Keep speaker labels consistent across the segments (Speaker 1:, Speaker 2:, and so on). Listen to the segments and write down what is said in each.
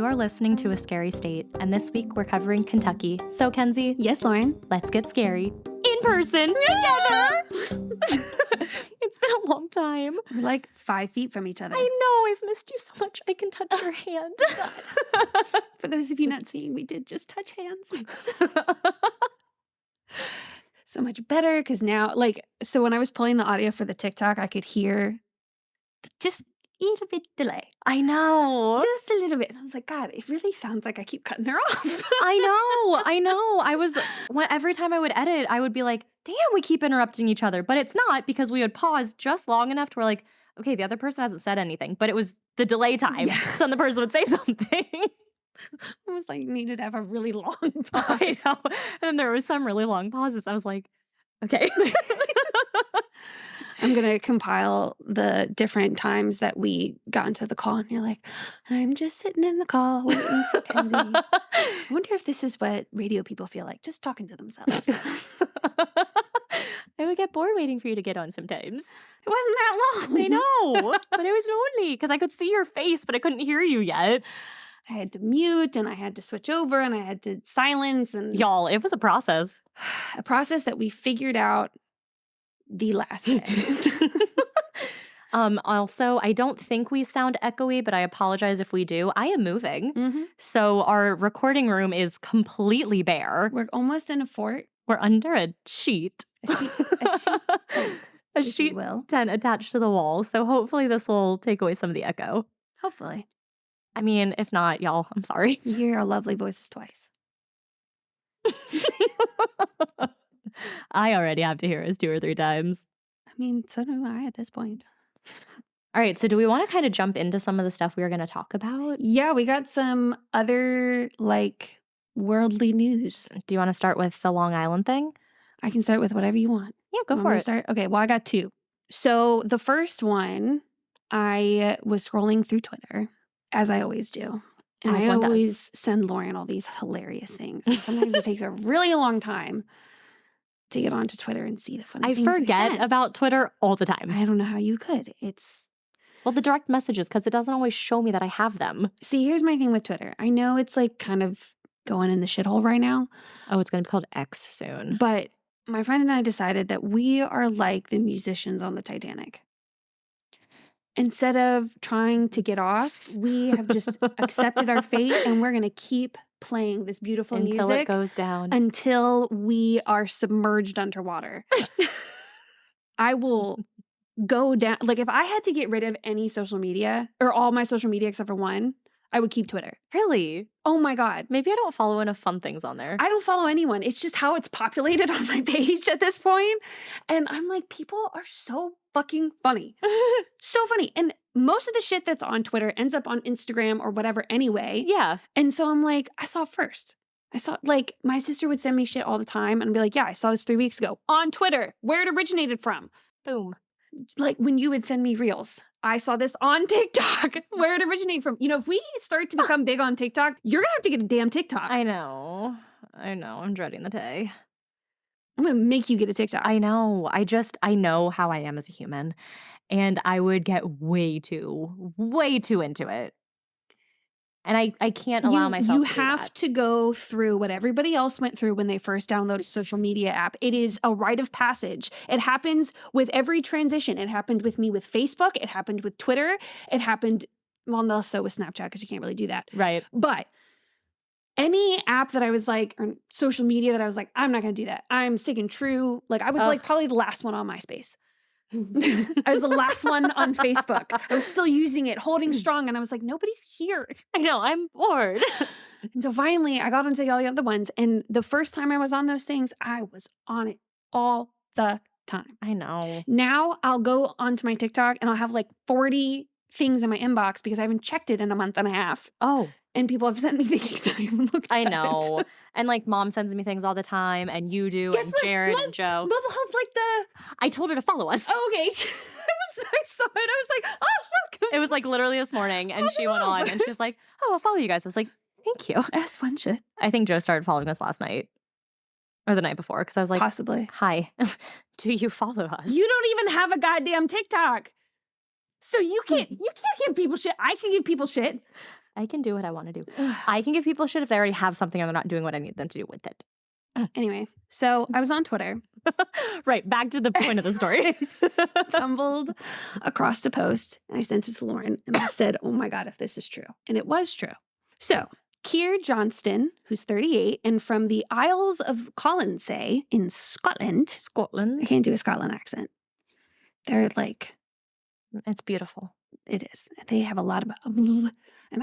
Speaker 1: You are listening to A Scary State, and this week we're covering Kentucky. So, Kenzie.
Speaker 2: Yes, Lauren.
Speaker 1: Let's get scary. In person, together! It's been a long time.
Speaker 2: We're like 5 feet from each other.
Speaker 1: I know, I've missed you so much. I can touch your hand.
Speaker 2: For those of you not seeing, we did just touch hands. So much better, because now, so when I was pulling the audio for the TikTok, I could hear just a little bit delay.
Speaker 1: I know.
Speaker 2: Just a little bit. And I was like, God, it really sounds like I keep cutting her off.
Speaker 1: I know. Every time I would edit, I would be like, damn, we keep interrupting each other. But it's not, because we would pause just long enough to where like, okay, the other person hasn't said anything, but it was the delay time. Yeah. So then the person would say something.
Speaker 2: I was like, needed to have a really long pause.
Speaker 1: I know. And then there was some really long pauses. I was like, okay.
Speaker 2: I'm going to compile the different times that we got into the call, and you're like, I'm just sitting in the call waiting for Kenzie. I wonder if this is what radio people feel like, just talking to themselves.
Speaker 1: I would get bored waiting for you to get on sometimes.
Speaker 2: It wasn't that long.
Speaker 1: I know, but it was lonely because I could see your face, but I couldn't hear you yet.
Speaker 2: I had to mute, and I had to switch over, and I had to silence. And
Speaker 1: y'all, it was a process.
Speaker 2: A process that we figured out the last day.
Speaker 1: Also, I don't think we sound echoey, but I apologize if we do. I am moving.
Speaker 2: Mm-hmm.
Speaker 1: So our recording room is completely bare.
Speaker 2: We're almost in a fort.
Speaker 1: We're under a sheet.
Speaker 2: A sheet tent.
Speaker 1: A sheet tent attached to the wall. So hopefully this will take away some of the echo.
Speaker 2: Hopefully.
Speaker 1: I mean, if not, y'all, I'm sorry.
Speaker 2: You hear our lovely voices twice.
Speaker 1: I already have to hear us 2 or 3 times.
Speaker 2: I mean, so do I at this point.
Speaker 1: All right, so do we want to kind of jump into some of the stuff we were going to talk about?
Speaker 2: Yeah, we got some other, worldly news.
Speaker 1: Do you want to start with the Long Island thing?
Speaker 2: I can start with whatever you want.
Speaker 1: Yeah, go for it.
Speaker 2: Start? Okay, well, I got 2. So the first one, I was scrolling through Twitter, as I always do. And I always send Lauren all these hilarious things. And sometimes it takes a really long time to get onto Twitter and see the funny things.
Speaker 1: I forget about Twitter all the time.
Speaker 2: I don't know how you could.
Speaker 1: Well, the direct messages, because it doesn't always show me that I have them.
Speaker 2: See, here's my thing with Twitter. I know it's kind of going in the shithole right now.
Speaker 1: Oh, it's going to be called X soon.
Speaker 2: But my friend and I decided that we are like the musicians on the Titanic. Instead of trying to get off, we have just accepted our fate, and we're going to keep playing this beautiful music
Speaker 1: until it goes down,
Speaker 2: until we are submerged underwater. I will go down. If I had to get rid of any social media, or all my social media except for one, I would keep Twitter.
Speaker 1: Really?
Speaker 2: Oh my God.
Speaker 1: Maybe I don't follow enough fun things on there.
Speaker 2: I don't follow anyone. It's just how it's populated on my page at this point. And I'm like, people are so fucking funny. So funny. And most of the shit that's on Twitter ends up on Instagram or whatever anyway.
Speaker 1: Yeah.
Speaker 2: And so I'm like, I saw it first. I saw, my sister would send me shit all the time and be like, yeah, I saw this 3 weeks ago on Twitter, where it originated from.
Speaker 1: Boom.
Speaker 2: When you would send me reels, I saw this on TikTok, where it originated from. If we start to become big on TikTok, you're going to have to get a damn TikTok.
Speaker 1: I know. I'm dreading the day.
Speaker 2: I'm going to make you get a TikTok.
Speaker 1: I know. I know how I am as a human. And I would get way too into it. And I can't allow myself to do that. You
Speaker 2: have to go through what everybody else went through when they first downloaded a social media app. It is a rite of passage. It happens with every transition. It happened with me with Facebook. It happened with Twitter. It happened, also with Snapchat, because you can't really do that.
Speaker 1: Right.
Speaker 2: But any app that I was or social media that I was I'm not going to do that. I'm sticking true. I was probably the last one on MySpace. I was the last one on Facebook. I was still using it, holding strong, and I was like, nobody's here.
Speaker 1: I know, I'm bored.
Speaker 2: And so finally, I got onto all the other ones, and the first time I was on those things, I was on it all the time.
Speaker 1: I know.
Speaker 2: Now I'll go onto my TikTok, and I'll have 40 things in my inbox because I haven't checked it in a month and a half.
Speaker 1: Oh.
Speaker 2: And people have sent me things that I haven't looked at.
Speaker 1: I know. And Mom sends me things all the time, and you do, and Jared and Joe.
Speaker 2: Mom have
Speaker 1: I told her to follow us.
Speaker 2: Oh, okay. I saw it. I was like, oh, look.
Speaker 1: It was literally this morning, and she went on, and she was like, oh, I'll follow you guys. I was like, thank you.
Speaker 2: As one should.
Speaker 1: I think Joe started following us last night. Or the night before, because I was like,
Speaker 2: possibly.
Speaker 1: Hi, do you follow us?
Speaker 2: You don't even have a goddamn TikTok. So you can't give people shit. I can give people shit.
Speaker 1: I can do what I want to do. I can give people shit if they already have something and they're not doing what I need them to do with it.
Speaker 2: Anyway, so I was on Twitter.
Speaker 1: Right, back to the point of the story.
Speaker 2: I stumbled across a post and I sent it to Lauren and I said, oh my God, if this is true. And it was true. So Keir Johnston, who's 38 and from the Isles of Colonsay in Scotland. I can't do a Scotland accent. They're like...
Speaker 1: It's beautiful.
Speaker 2: It is. They have a lot of... and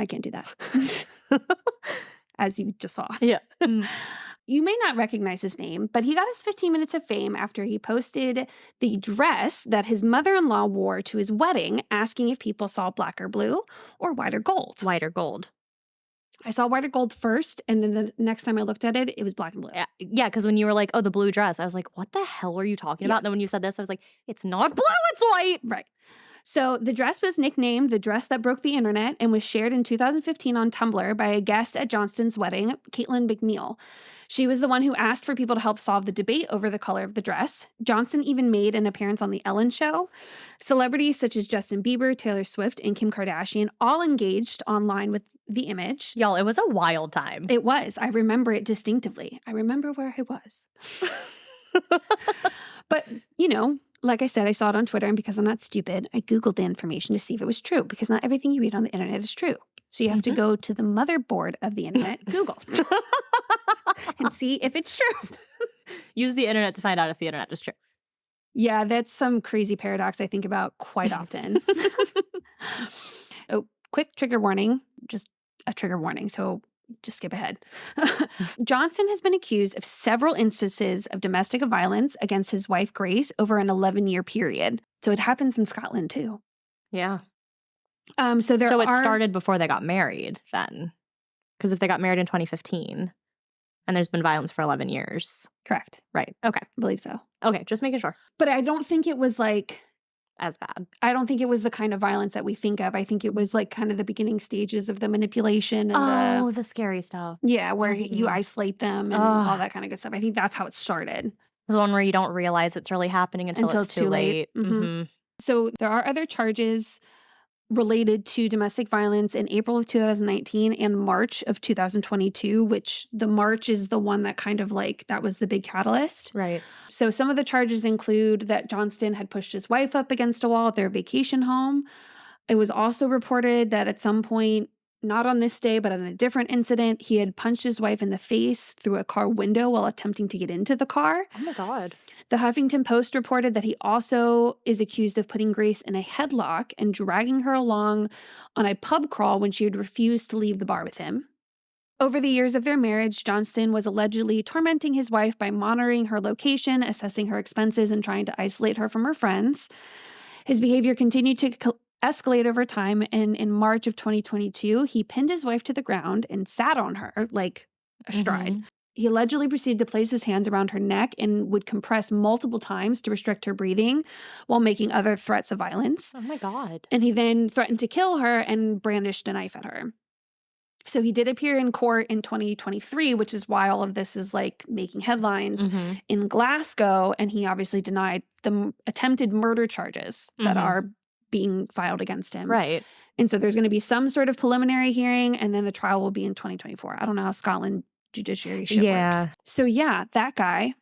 Speaker 2: I can't do that. As you just saw.
Speaker 1: Yeah.
Speaker 2: You may not recognize his name, but he got his 15 minutes of fame after he posted the dress that his mother-in-law wore to his wedding, asking if people saw black or blue or white or gold.
Speaker 1: White or gold.
Speaker 2: I saw white or gold first, and then the next time I looked at it, it was black and blue.
Speaker 1: Yeah, because when you were like, oh, the blue dress, I was like, what the hell are you talking about? And then when you said this, I was like, it's not blue, it's white.
Speaker 2: Right. So the dress was nicknamed the dress that broke the internet and was shared in 2015 on Tumblr by a guest at Johnston's wedding, Caitlin McNeil. She was the one who asked for people to help solve the debate over the color of the dress. Johnston even made an appearance on The Ellen Show. Celebrities such as Justin Bieber, Taylor Swift, and Kim Kardashian all engaged online with the image.
Speaker 1: Y'all, it was a wild time.
Speaker 2: It was. I remember it distinctively. I remember where I was. But, you know, like I said, I saw it on Twitter, and because I'm not stupid, I Googled the information to see if it was true, because not everything you read on the internet is true. So you have to go to the motherboard of the internet, Google, and see if it's true.
Speaker 1: Use the internet to find out if the internet is true.
Speaker 2: Yeah, that's some crazy paradox I think about quite often. Oh, quick trigger warning, just a trigger warning, so just skip ahead. Johnston has been accused of several instances of domestic violence against his wife, Grace, over an 11-year period. So it happens in Scotland, too.
Speaker 1: Yeah.
Speaker 2: So it
Speaker 1: started before they got married, then. Because if they got married in 2015, and there's been violence for 11 years.
Speaker 2: Correct.
Speaker 1: Right. Okay.
Speaker 2: I believe so.
Speaker 1: Okay, just making sure.
Speaker 2: But I don't think it was like...
Speaker 1: as bad.
Speaker 2: I don't think it was the kind of violence that we think of. I think it was like kind of the beginning stages of the manipulation and
Speaker 1: the scary stuff.
Speaker 2: Yeah, where you isolate them and all that kind of good stuff. I think that's how it started.
Speaker 1: The one where you don't realize it's really happening until it's too late.
Speaker 2: Mm-hmm. So there are other charges related to domestic violence in April of 2019 and March of 2022, which the March is the one that kind of like, that was the big catalyst.
Speaker 1: Right.
Speaker 2: So some of the charges include that Johnston had pushed his wife up against a wall at their vacation home. It was also reported that at some point, not on this day, but on a different incident, he had punched his wife in the face through a car window while attempting to get into the car.
Speaker 1: Oh my God.
Speaker 2: The Huffington Post reported that he also is accused of putting Grace in a headlock and dragging her along on a pub crawl when she had refused to leave the bar with him. Over the years of their marriage, Johnston was allegedly tormenting his wife by monitoring her location, assessing her expenses, and trying to isolate her from her friends. His behavior continued to escalate over time, and in March of 2022, he pinned his wife to the ground and sat on her like astride. Mm-hmm. He allegedly proceeded to place his hands around her neck and would compress multiple times to restrict her breathing while making other threats of violence.
Speaker 1: Oh my God.
Speaker 2: And he then threatened to kill her and brandished a knife at her. So he did appear in court in 2023, which is why all of this is like making headlines in Glasgow. And he obviously denied the attempted murder charges that are being filed against him.
Speaker 1: Right.
Speaker 2: And so there's going to be some sort of preliminary hearing, and then the trial will be in 2024. I don't know how Scotland judiciary shit works. So yeah, that guy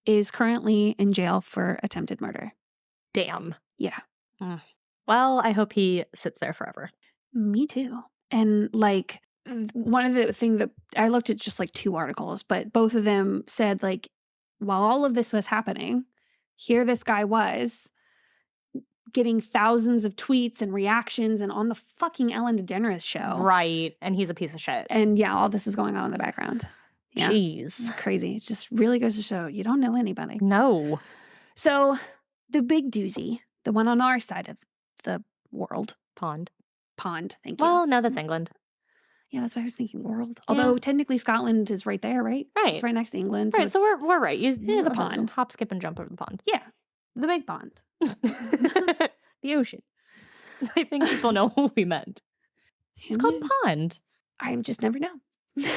Speaker 2: is currently in jail for attempted murder.
Speaker 1: Damn.
Speaker 2: Yeah.
Speaker 1: Well, I hope he sits there forever.
Speaker 2: Me too. And like one of the things that I looked at just like 2 articles, but both of them said like, while all of this was happening, here this guy was getting thousands of tweets and reactions and on the fucking Ellen DeGeneres show.
Speaker 1: Right. And he's a piece of shit.
Speaker 2: And yeah, all this is going on in the background. Yeah.
Speaker 1: Jeez.
Speaker 2: It's crazy. It just really goes to show you don't know anybody.
Speaker 1: No.
Speaker 2: So the big doozy, the one on our side of the world.
Speaker 1: Pond.
Speaker 2: Thank you.
Speaker 1: Well, no, that's England.
Speaker 2: Yeah, that's why I was thinking world. Although technically Scotland is right there, right?
Speaker 1: Right.
Speaker 2: It's right next to England.
Speaker 1: Right, so we're right. It
Speaker 2: is a pond.
Speaker 1: Hop, skip, and jump over the pond.
Speaker 2: Yeah. The big pond. The ocean.
Speaker 1: I think people know what we meant. It's called pond.
Speaker 2: I just never know.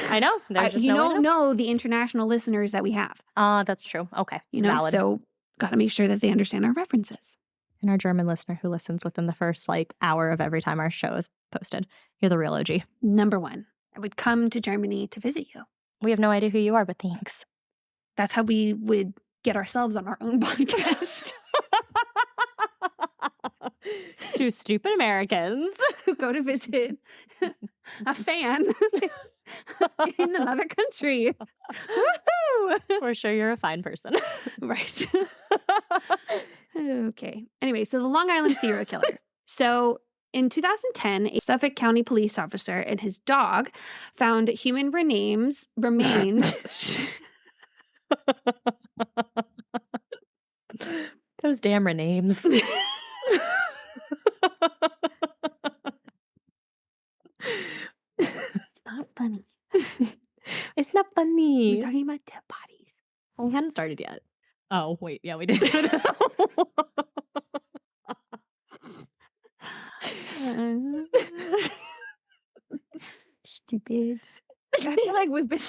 Speaker 1: I know.
Speaker 2: You don't know the international listeners that we have.
Speaker 1: That's true. Okay.
Speaker 2: You know,
Speaker 1: valid.
Speaker 2: So got to make sure that they understand our references.
Speaker 1: And our German listener who listens within the first hour of every time our show is posted. You're the real OG.
Speaker 2: Number 1, I would come to Germany to visit you.
Speaker 1: We have no idea who you are, but thanks.
Speaker 2: That's how we would get ourselves on our own podcast.
Speaker 1: 2 stupid Americans
Speaker 2: who go to visit a fan in another country. Woohoo!
Speaker 1: We're sure you're a fine person.
Speaker 2: Right. Okay. Anyway, so the Long Island serial killer. So in 2010, a Suffolk County police officer and his dog found human remains.
Speaker 1: Those damn names.
Speaker 2: It's not funny.
Speaker 1: It's not funny.
Speaker 2: We're talking about dead bodies.
Speaker 1: We hadn't started yet. Oh, wait. Yeah, we did.
Speaker 2: Stupid. I feel like we've been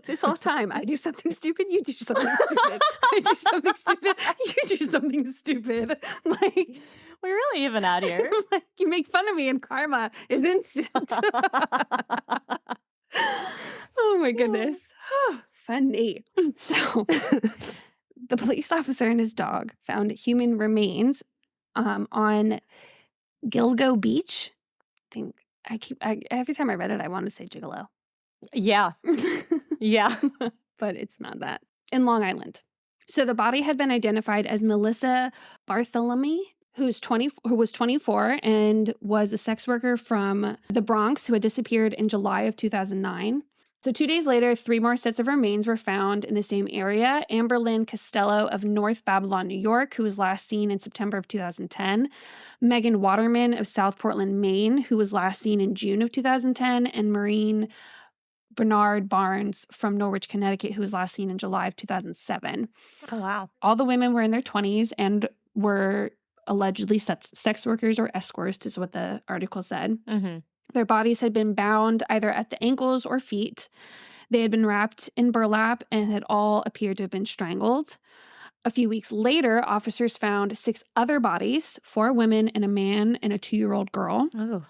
Speaker 2: this whole time. I do something stupid, you do something stupid. I do something stupid, you do something stupid. Like,
Speaker 1: we're really even out here.
Speaker 2: Like, you make fun of me and karma is instant. Oh my goodness. Funny. So the police officer and his dog found human remains on Gilgo Beach. Every time I read it, I want to say gigolo.
Speaker 1: Yeah. Yeah.
Speaker 2: But it's not that. In Long Island. So the body had been identified as Melissa Bartholomew, who was 24 and was a sex worker from the Bronx who had disappeared in July of 2009. So 2 days later, 3 more sets of remains were found in the same area. Amber Lynn Costello of North Babylon, New York, who was last seen in September of 2010. Megan Waterman of South Portland, Maine, who was last seen in June of 2010. And Maureen Bernard Barnes from Norwich, Connecticut, who was last seen in July of 2007.
Speaker 1: Oh, wow.
Speaker 2: All the women were in their 20s and were allegedly sex workers or escorts, is what the article said.
Speaker 1: Mm-hmm.
Speaker 2: Their bodies had been bound either at the ankles or feet. They had been wrapped in burlap and had all appeared to have been strangled. A few weeks later, officers found 6 other bodies, 4 women and a man and a 2-year-old girl.
Speaker 1: Oh.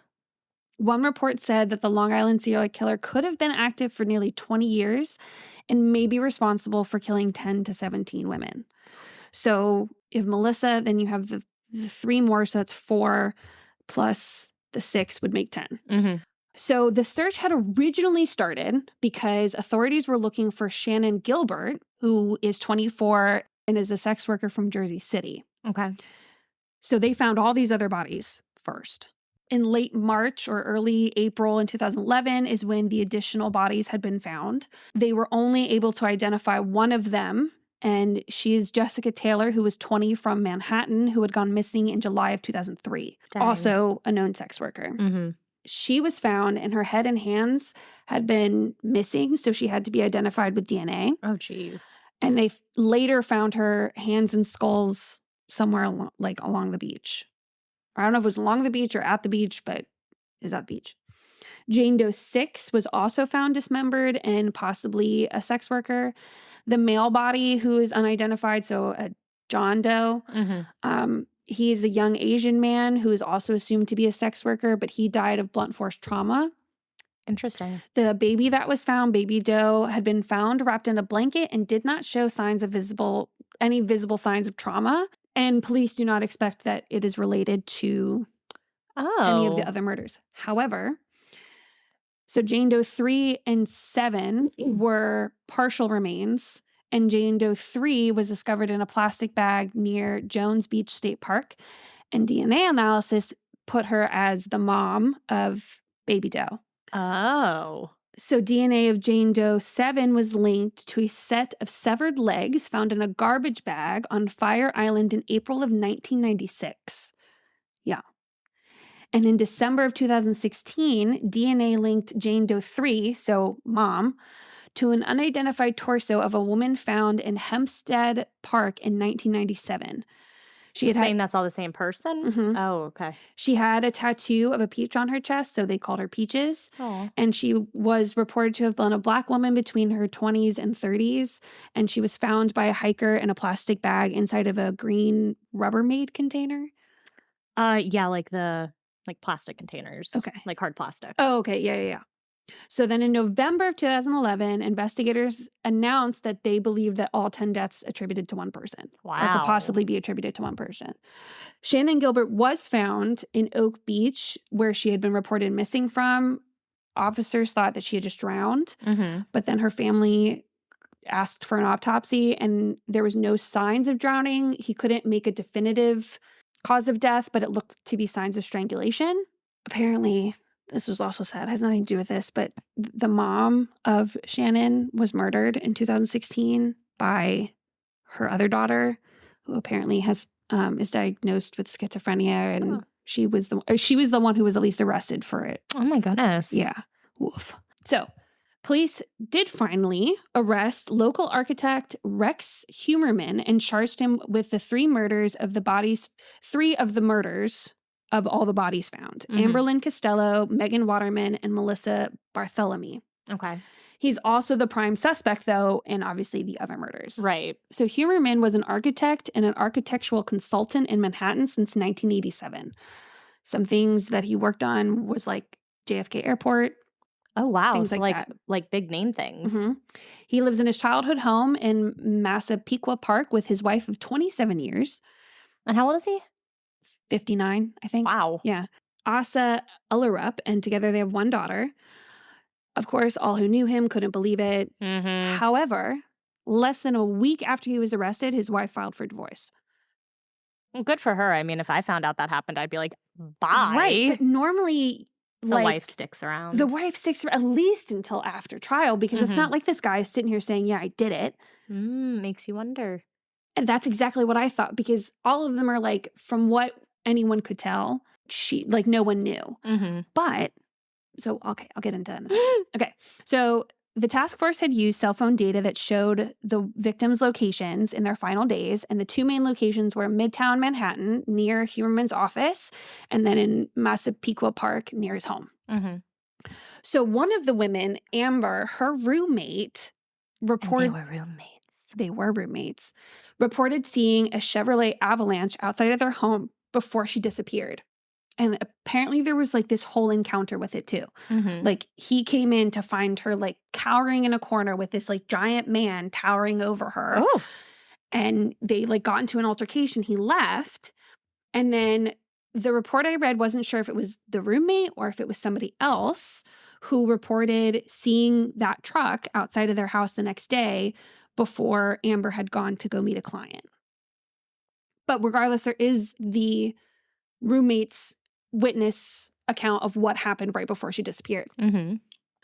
Speaker 2: One report said that the Long Island serial killer could have been active for nearly 20 years and may be responsible for killing 10 to 17 women. So if Melissa, then you have the 3 more, so that's 4 plus the 6 would make 10.
Speaker 1: Mm-hmm.
Speaker 2: So the search had originally started because authorities were looking for Shannon Gilbert, who is 24 and is a sex worker from Jersey City.
Speaker 1: Okay.
Speaker 2: So they found all these other bodies first. In late March or early April in 2011 is when the additional bodies had been found. They were only able to identify one of them, and she is Jessica Taylor, who was 20 from Manhattan, who had gone missing in July of 2003.
Speaker 1: Dang.
Speaker 2: Also a known sex worker.
Speaker 1: Mm-hmm.
Speaker 2: She was found and her head and hands had been missing, so she had to be identified with DNA.
Speaker 1: Oh, jeez.
Speaker 2: And they later found her hands and skulls somewhere along the beach. I don't know if it was along the beach or at the beach, but it was at the beach. Jane Doe 6 was also found dismembered and possibly a sex worker. The male body, who is unidentified, so a John Doe, he is a young Asian man who is also assumed to be a sex worker, but he died of blunt force trauma.
Speaker 1: Interesting.
Speaker 2: The baby that was found, baby Doe, had been found wrapped in a blanket and did not show any visible signs of trauma. And police do not expect that it is related to any of the other murders. However, so Jane Doe 3 and 7 were partial remains, and Jane Doe 3 was discovered in a plastic bag near Jones Beach State Park, and DNA analysis put her as the mom of baby Doe.
Speaker 1: Oh.
Speaker 2: So DNA of Jane Doe 7 was linked to a set of severed legs found in a garbage bag on Fire Island in April of 1996. Yeah. And in December of 2016, DNA linked Jane Doe 3, so mom, to an unidentified torso of a woman found in Hempstead Park in 1997.
Speaker 1: Saying that's all the same person?
Speaker 2: Mm-hmm.
Speaker 1: Oh, okay.
Speaker 2: She had a tattoo of a peach on her chest, so they called her Peaches.
Speaker 1: Aww.
Speaker 2: And she was reported to have been a Black woman between her 20s and 30s. And she was found by a hiker in a plastic bag inside of a green Rubbermaid container.
Speaker 1: Yeah, like plastic containers.
Speaker 2: Okay.
Speaker 1: Like hard plastic.
Speaker 2: Oh, okay. Yeah. So then in November of 2011, investigators announced that they believed that all 10 deaths attributed to one person.
Speaker 1: Wow.
Speaker 2: Or could possibly be attributed to one person. Shannon Gilbert was found in Oak Beach, where she had been reported missing from. Officers thought that she had just drowned, but then her family asked for an autopsy and there was no signs of drowning. He couldn't make a definitive cause of death, but it looked to be signs of strangulation. Apparently, this was also sad, it has nothing to do with this, but the mom of Shannon was murdered in 2016 by her other daughter, who apparently is diagnosed with schizophrenia, and she was the one who was at least arrested for it.
Speaker 1: Oh my goodness.
Speaker 2: Yeah. Woof. So, police did finally arrest local architect Rex Humerman and charged him with the three of the murders of all the bodies found. Amberlynn Costello, Megan Waterman, and Melissa Bartholomew.
Speaker 1: Okay.
Speaker 2: He's also the prime suspect, though, in obviously the other murders.
Speaker 1: Right.
Speaker 2: So Humerman was an architect and an architectural consultant in Manhattan since 1987. Some things that he worked on was like JFK Airport.
Speaker 1: Oh, wow.
Speaker 2: Things
Speaker 1: so
Speaker 2: like that.
Speaker 1: Like big name things.
Speaker 2: He lives in his childhood home in Massapequa Park with his wife of 27 years.
Speaker 1: And how old is he?
Speaker 2: 59, I think.
Speaker 1: Wow.
Speaker 2: Yeah. Asa Ullerup, and together they have one daughter. Of course, all who knew him couldn't believe it. However, less than a week after he was arrested, his wife filed for divorce.
Speaker 1: Well, good for her. I mean, if I found out that happened, I'd be like, bye.
Speaker 2: Right. But normally,
Speaker 1: the wife sticks around.
Speaker 2: The wife sticks around at least until after trial, because it's not like this guy is sitting here saying, yeah, I did it.
Speaker 1: Makes you wonder. And
Speaker 2: that's exactly what I thought, because all of them are like, from what anyone could tell, no one knew. But, so, okay, I'll get into that in a second. Okay, so the task force had used cell phone data that showed the victims' locations in their final days, and the two main locations were Midtown Manhattan, near Humerman's office, and then in Massapequa Park, near his home. So one of the women, Amber, her roommate, reported— They were roommates. Reported seeing a Chevrolet Avalanche outside of their home before she disappeared. And apparently there was like this whole encounter with it too. Like he came in to find her like cowering in a corner with this like giant man towering over her. Oh. And they like got into an altercation. He left. And then the report I read wasn't sure if it was the roommate or if it was somebody else who reported seeing that truck outside of their house the next day before Amber had gone to go meet a client. But regardless, there is the roommate's witness account of what happened right before she disappeared.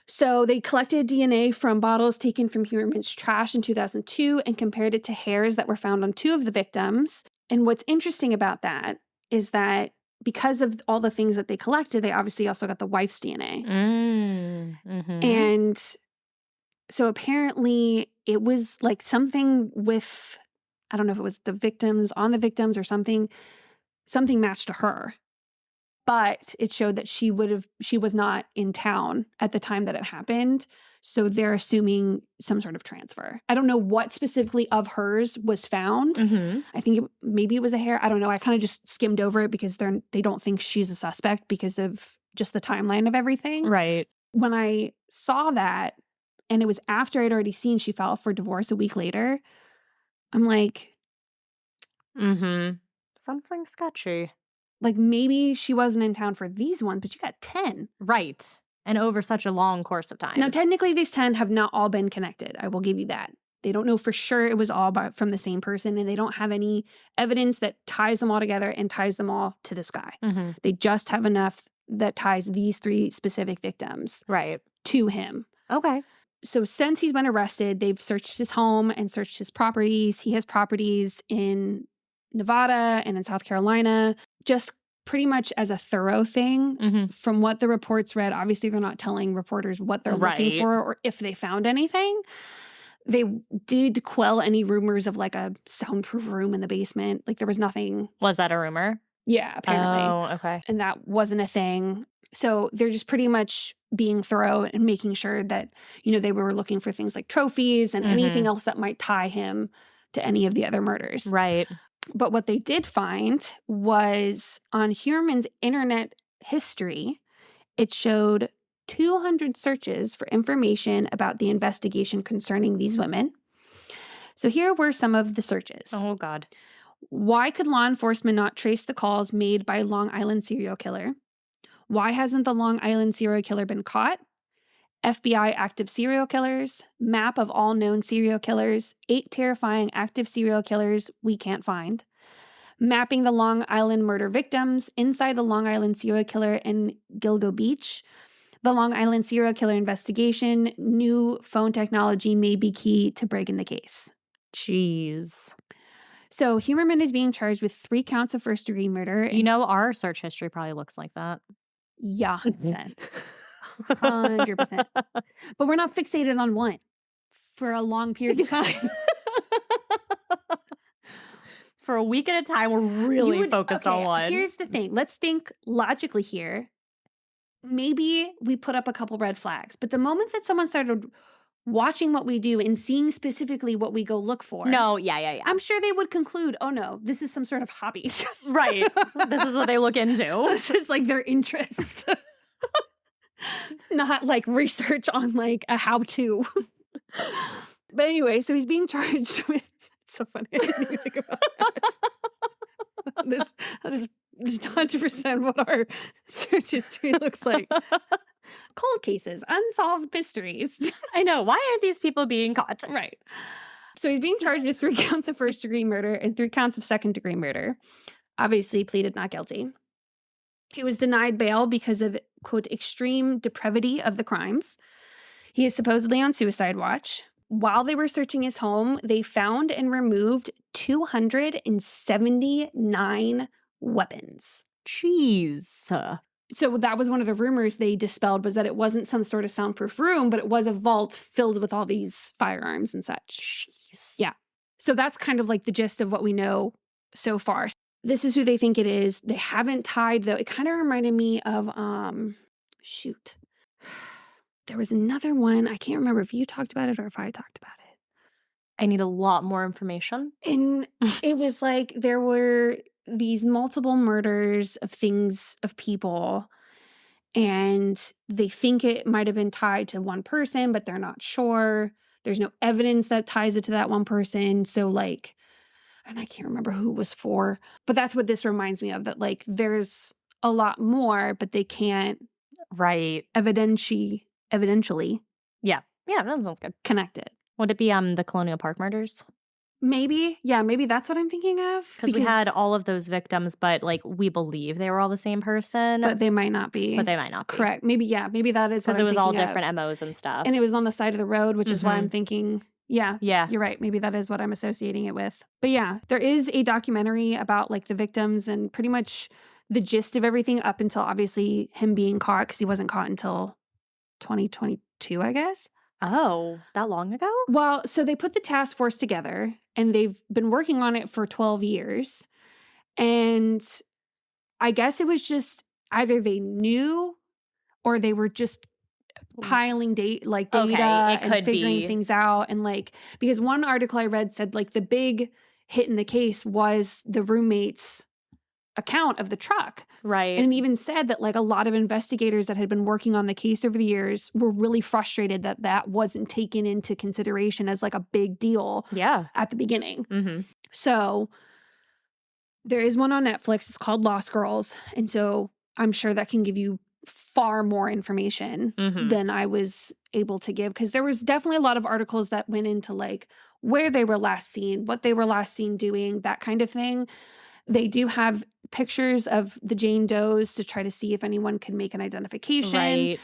Speaker 2: So they collected DNA from bottles taken from Humerman's trash in 2002 and compared it to hairs that were found on two of the victims. And what's interesting about that is that because of all the things that they collected, they obviously also got the wife's DNA. And so apparently it was like something with, I don't know if it was the victims or something matched to her. But it showed that she was not in town at the time that it happened. So they're assuming some sort of transfer. I don't know what specifically of hers was found. I think maybe it was a hair. I don't know. I kind of just skimmed over it because they don't think she's a suspect because of just the timeline of everything. Right. When I saw that, and it was after I'd already seen she filed for divorce a week later, I'm like,
Speaker 1: something sketchy.
Speaker 2: Like maybe she wasn't in town for these ones, but you got 10.
Speaker 1: Right. And over such a long course of time.
Speaker 2: Now, technically, these 10 have not all been connected. I will give you that. They don't know for sure it was all from the same person, and they don't have any evidence that ties them all together and ties them all to this guy. They just have enough that ties these three specific victims to him. Okay. So since he's been arrested, they've searched his home and searched his properties. He has properties in Nevada and in South Carolina, just pretty much as a thorough thing. From what the reports read, obviously they're not telling reporters what they're looking for or if they found anything. They did quell any rumors of like a soundproof room in the basement. Like there was nothing.
Speaker 1: Was that a rumor?
Speaker 2: Yeah, apparently.
Speaker 1: Oh, okay.
Speaker 2: And that wasn't a thing. So they're just pretty much being thorough and making sure that, they were looking for things like trophies and anything else that might tie him to any of the other murders.
Speaker 1: Right.
Speaker 2: But what they did find was on Huerman's internet history, it showed 200 searches for information about the investigation concerning these women. So here were some of the searches.
Speaker 1: Oh, God.
Speaker 2: Why could law enforcement not trace the calls made by Long Island serial killer? Why hasn't the Long Island serial killer been caught? FBI active serial killers, map of all known serial killers, 8 terrifying active serial killers we can't find. Mapping the Long Island murder victims, inside the Long Island serial killer in Gilgo Beach. The Long Island serial killer investigation, new phone technology may be key to breaking the case.
Speaker 1: Jeez. So
Speaker 2: Huerman is being charged with 3 counts of first-degree murder.
Speaker 1: Our search history probably looks like that.
Speaker 2: Yeah, 100%. 100%. But we're not fixated on one for a long period of time.
Speaker 1: For a week at a time, we're really focused on one.
Speaker 2: Here's the thing. Let's think logically here. Maybe we put up a couple red flags, but the moment that someone started watching what we do and seeing specifically what we go look for.
Speaker 1: No, yeah.
Speaker 2: I'm sure they would conclude, oh no, this is some sort of hobby.
Speaker 1: Right. This is what they look into.
Speaker 2: This is like their interest. Not like research on like a how-to. But anyway, so he's being charged with, it's so funny, I didn't even think about that. That is 100% what our search history looks like. Cold cases, unsolved mysteries.
Speaker 1: I know. Why aren't these people being caught?
Speaker 2: Right. So he's being charged with 3 counts of first-degree murder and 3 counts of second-degree murder. Obviously pleaded not guilty. He was denied bail because of, quote, extreme depravity of the crimes. He is supposedly on suicide watch. While they were searching his home, they found and removed 279 weapons.
Speaker 1: Jeez.
Speaker 2: So that was one of the rumors they dispelled, was that it wasn't some sort of soundproof room, but it was a vault filled with all these firearms and such.
Speaker 1: Jeez.
Speaker 2: Yeah. So that's kind of like the gist of what we know so far. This is who they think it is. They haven't tied, though. It kind of reminded me of, shoot. There was another one. I can't remember if you talked about it or if I talked about it.
Speaker 1: I need a lot more information.
Speaker 2: And it was like there were these multiple murders of people, and they think it might have been tied to one person, but they're not sure. There's no evidence that ties it to that one person. So like, and I can't remember who it was for, but that's what this reminds me of, that like there's a lot more, but they can't evidentially
Speaker 1: Yeah, that sounds good.
Speaker 2: connect it.
Speaker 1: Would it be the Colonial Park murders?
Speaker 2: Maybe. Yeah, maybe that's what I'm thinking of.
Speaker 1: Because we had all of those victims, but like we believe they were all the same person.
Speaker 2: But they might not be. Correct. Maybe, yeah. Maybe that is what I'm thinking of. Because
Speaker 1: it was all different MOs and stuff.
Speaker 2: And it was on the side of the road, which is why I'm thinking, yeah, you're right. Maybe that is what I'm associating it with. But yeah, there is a documentary about like the victims and pretty much the gist of everything up until obviously him being caught, because he wasn't caught until 2022, I guess.
Speaker 1: Oh, that long ago?
Speaker 2: Well, so they put the task force together and they've been working on it for 12 years. And I guess it was just either they knew or they were just piling data and figuring things out. And like, because one article I read said like the big hit in the case was the roommate's account of the truck.
Speaker 1: Right.
Speaker 2: And it even said that like a lot of investigators that had been working on the case over the years were really frustrated that that wasn't taken into consideration as like a big deal at the beginning.
Speaker 1: Mm-hmm.
Speaker 2: So there is one on Netflix. It's called Lost Girls. And so I'm sure that can give you far more information than I was able to give, because there was definitely a lot of articles that went into like where they were last seen, what they were last seen doing, that kind of thing. They do have pictures of the Jane Does to try to see if anyone can make an identification.
Speaker 1: Right.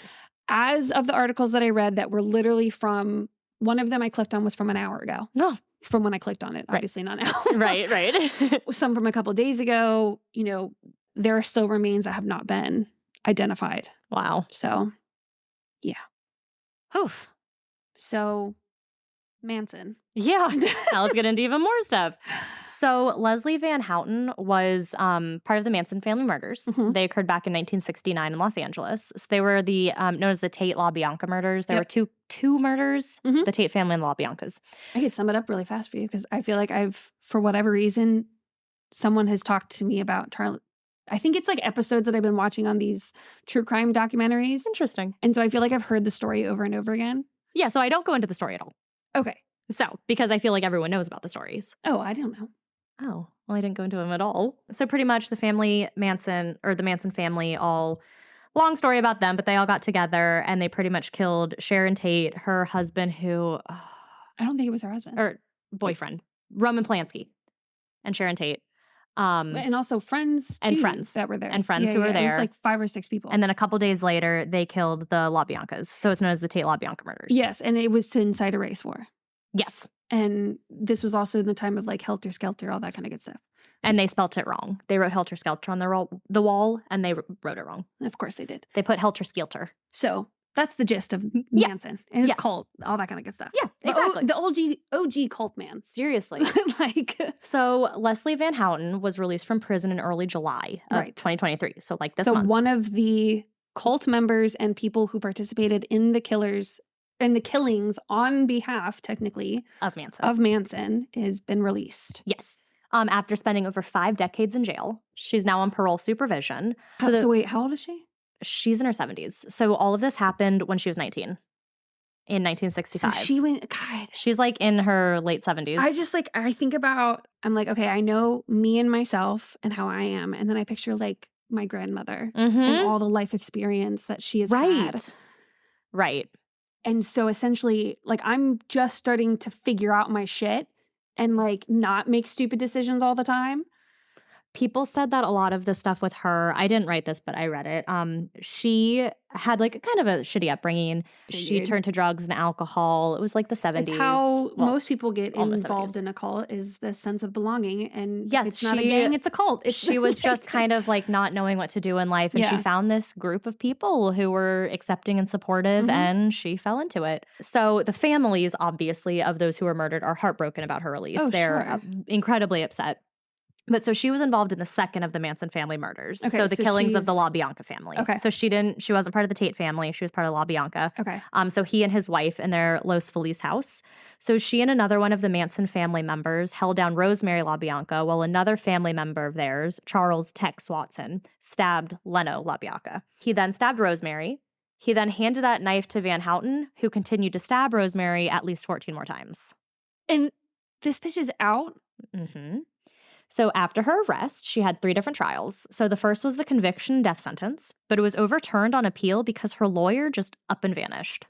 Speaker 2: As of the articles that I read that were literally from, one of them I clicked on was from an hour ago.
Speaker 1: No.
Speaker 2: From when I clicked on it, obviously not now.
Speaker 1: Right.
Speaker 2: Some from a couple of days ago, there are still remains that have not been identified.
Speaker 1: Wow.
Speaker 2: So, yeah.
Speaker 1: Oof.
Speaker 2: So, Manson.
Speaker 1: Yeah. Now let's get into even more stuff. So Leslie Van Houten was part of the Manson family murders. They occurred back in 1969 in Los Angeles. So they were the known as the Tate LaBianca murders. There were two murders, the Tate family and the LaBiancas.
Speaker 2: I could sum it up really fast for you because I feel like for whatever reason, someone has talked to me about Charlie. I think it's like episodes that I've been watching on these true crime documentaries.
Speaker 1: Interesting.
Speaker 2: And so I feel like I've heard the story over and over again.
Speaker 1: Yeah, so I don't go into the story at all.
Speaker 2: Okay.
Speaker 1: So, because I feel like everyone knows about the stories.
Speaker 2: Oh, I don't know.
Speaker 1: Oh, well, I didn't go into them at all. So pretty much the Manson family long story about them, but they all got together and they pretty much killed Sharon Tate, her husband who...
Speaker 2: I don't think it was her husband.
Speaker 1: Or boyfriend, Roman Polanski and Sharon Tate.
Speaker 2: And also friends, too,
Speaker 1: and friends
Speaker 2: that were there.
Speaker 1: And friends who were there.
Speaker 2: It was like 5 or 6 people.
Speaker 1: And then a couple days later, they killed the LaBiancas. So it's known as the Tate LaBianca murders.
Speaker 2: Yes, and it was to incite a race war.
Speaker 1: Yes.
Speaker 2: And this was also in the time of like Helter Skelter, all that kind of good stuff.
Speaker 1: And they spelt it wrong. They wrote Helter Skelter on the wall, and they wrote it wrong.
Speaker 2: Of course they did.
Speaker 1: They put Helter Skelter.
Speaker 2: So that's the gist of Manson and his cult, all that kind of good stuff.
Speaker 1: Yeah, exactly.
Speaker 2: The OG cult man.
Speaker 1: Seriously.
Speaker 2: Like.
Speaker 1: So Leslie Van Houten was released from prison in early July of 2023. So like this month.
Speaker 2: So one of the cult members and people who participated in the killings on behalf, technically,
Speaker 1: of Manson
Speaker 2: has been released.
Speaker 1: Yes. After spending over 5 decades in jail. She's now on parole supervision.
Speaker 2: So wait, how old is she?
Speaker 1: She's in her 70s. So all of this happened when she was 19 in 1965.
Speaker 2: So she went, God.
Speaker 1: She's like in her late 70s.
Speaker 2: I think about, I'm like, okay, I know me and myself and how I am. And then I picture like my grandmother and all the life experience that she has had.
Speaker 1: Right.
Speaker 2: And so essentially, like, I'm just starting to figure out my shit and like not make stupid decisions all the time.
Speaker 1: People said that a lot of the stuff with her, I didn't write this, but I read it. She had like a kind of a shitty upbringing. She turned to drugs and alcohol. It was like the 70s.
Speaker 2: It's how most people get involved in a cult, is the sense of belonging. And it's not a gang, it's a cult.
Speaker 1: She was just kind of like not knowing what to do in life. And she found this group of people who were accepting and supportive, and she fell into it. So the families, obviously, of those who were murdered are heartbroken about her release. They're incredibly upset. But so she was involved in the second of the Manson family murders. Okay, so the killings of the LaBianca family. Okay. So she wasn't part of the Tate family. She was part of LaBianca. Okay. So he and his wife in their Los Feliz house. So she and another one of the Manson family members held down Rosemary LaBianca, while another family member of theirs, Charles Tex Watson, stabbed Leno LaBianca. He then stabbed Rosemary. He then handed that knife to Van Houten, who continued to stab Rosemary at least 14 more times.
Speaker 2: And this bitch is out?
Speaker 1: Mm-hmm. So after her arrest, she had 3 different trials. So the first was the conviction and death sentence, but it was overturned on appeal because her lawyer just up and vanished.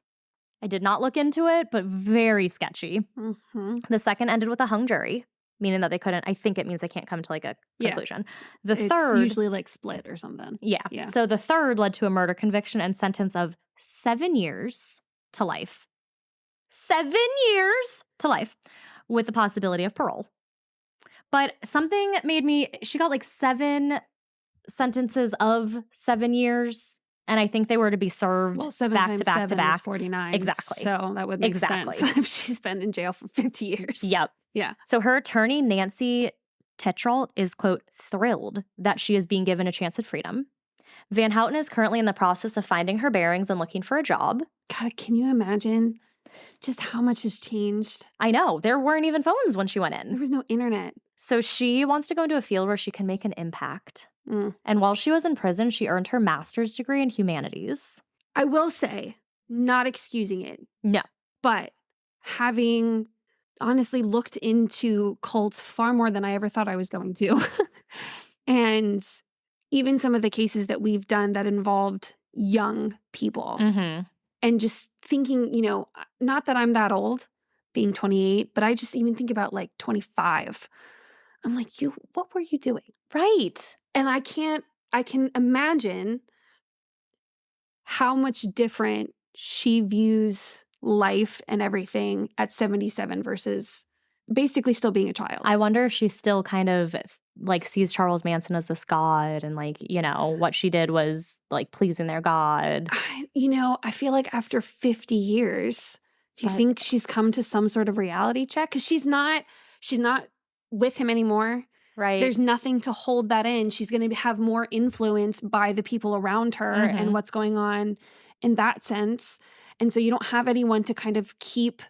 Speaker 1: I did not look into it, but very sketchy. Mm-hmm. The second ended with a hung jury, meaning that they couldn't, I think it means they can't come to like a conclusion. The third,
Speaker 2: usually like split or something.
Speaker 1: Yeah. So the third led to a murder conviction and sentence of 7 years to life. 7 years to life with the possibility of parole. But something she got like 7 sentences of 7 years, and I think they were to be served back to back to back.
Speaker 2: Is 49.
Speaker 1: Exactly.
Speaker 2: So that would make sense if she's been in jail for 50 years.
Speaker 1: Yep.
Speaker 2: Yeah.
Speaker 1: So her attorney, Nancy Tetrault, is, quote, thrilled that she is being given a chance at freedom. Van Houten is currently in the process of finding her bearings and looking for a job.
Speaker 2: God, can you imagine just how much has changed?
Speaker 1: I know. There weren't even phones when she went in.
Speaker 2: There was no internet.
Speaker 1: So she wants to go into a field where she can make an impact. And while she was in prison, she earned her master's degree in humanities.
Speaker 2: I will say, not excusing it.
Speaker 1: No.
Speaker 2: But having honestly looked into cults far more than I ever thought I was going to. And even some of the cases that we've done that involved young people. Mm-hmm. And just thinking, not that I'm that old, being 28, but I just even think about like 25. I'm like, what were you doing?
Speaker 1: Right.
Speaker 2: And I can imagine how much different she views life and everything at 77 versus basically still being a child.
Speaker 1: I wonder if she still kind of like sees Charles Manson as this god and like, what she did was like pleasing their god.
Speaker 2: I feel like after 50 years, Do you think she's come to some sort of reality check? Because she's not with him anymore.
Speaker 1: Right.
Speaker 2: There's nothing to hold that in. She's going to have more influence by the people around her and what's going on in that sense. And so you don't have anyone to kind of keep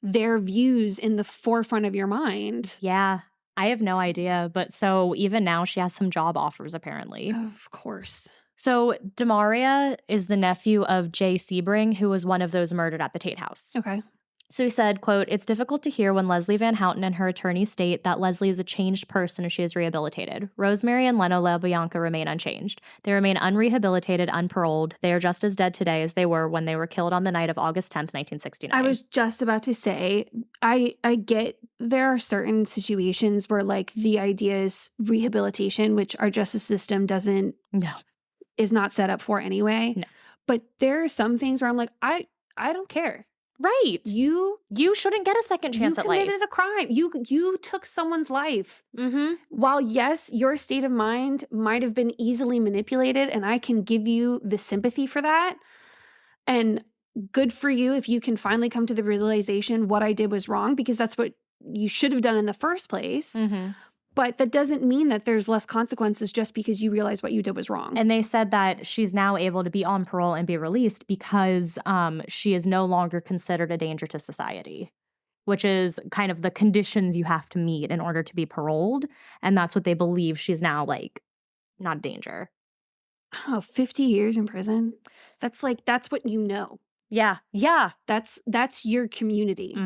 Speaker 2: their views in the forefront of your mind.
Speaker 1: Yeah. I have no idea. But so even now she has some job offers, apparently.
Speaker 2: Of course.
Speaker 1: So Demaria is the nephew of Jay Sebring, who was one of those murdered at the Tate house.
Speaker 2: Okay.
Speaker 1: So he said, quote, "It's difficult to hear when Leslie Van Houten and her attorney state that Leslie is a changed person as she is rehabilitated. Rosemary and Leno LaBianca remain unchanged. They remain unrehabilitated, unparoled. They are just as dead today as they were when they were killed on the night of August 10th, 1969.
Speaker 2: I was just about to say, I get there are certain situations where like the idea is rehabilitation, which our justice system is not set up for anyway.
Speaker 1: No.
Speaker 2: But there are some things where I'm like, I don't care.
Speaker 1: Right.
Speaker 2: You
Speaker 1: shouldn't get a second chance at life.
Speaker 2: You committed a crime. You took someone's life. While yes, your state of mind might have been easily manipulated, and I can give you the sympathy for that. And good for you if you can finally come to the realization what I did was wrong, because that's what you should have done in the first place. But that doesn't mean that there's less consequences just because you realize what you did was wrong.
Speaker 1: And they said that she's now able to be on parole and be released because she is no longer considered a danger to society, which is kind of the conditions you have to meet in order to be paroled. And that's what they believe she's now, like, not a danger.
Speaker 2: Oh, 50 years in prison? That's what you know.
Speaker 1: Yeah. Yeah.
Speaker 2: That's your community.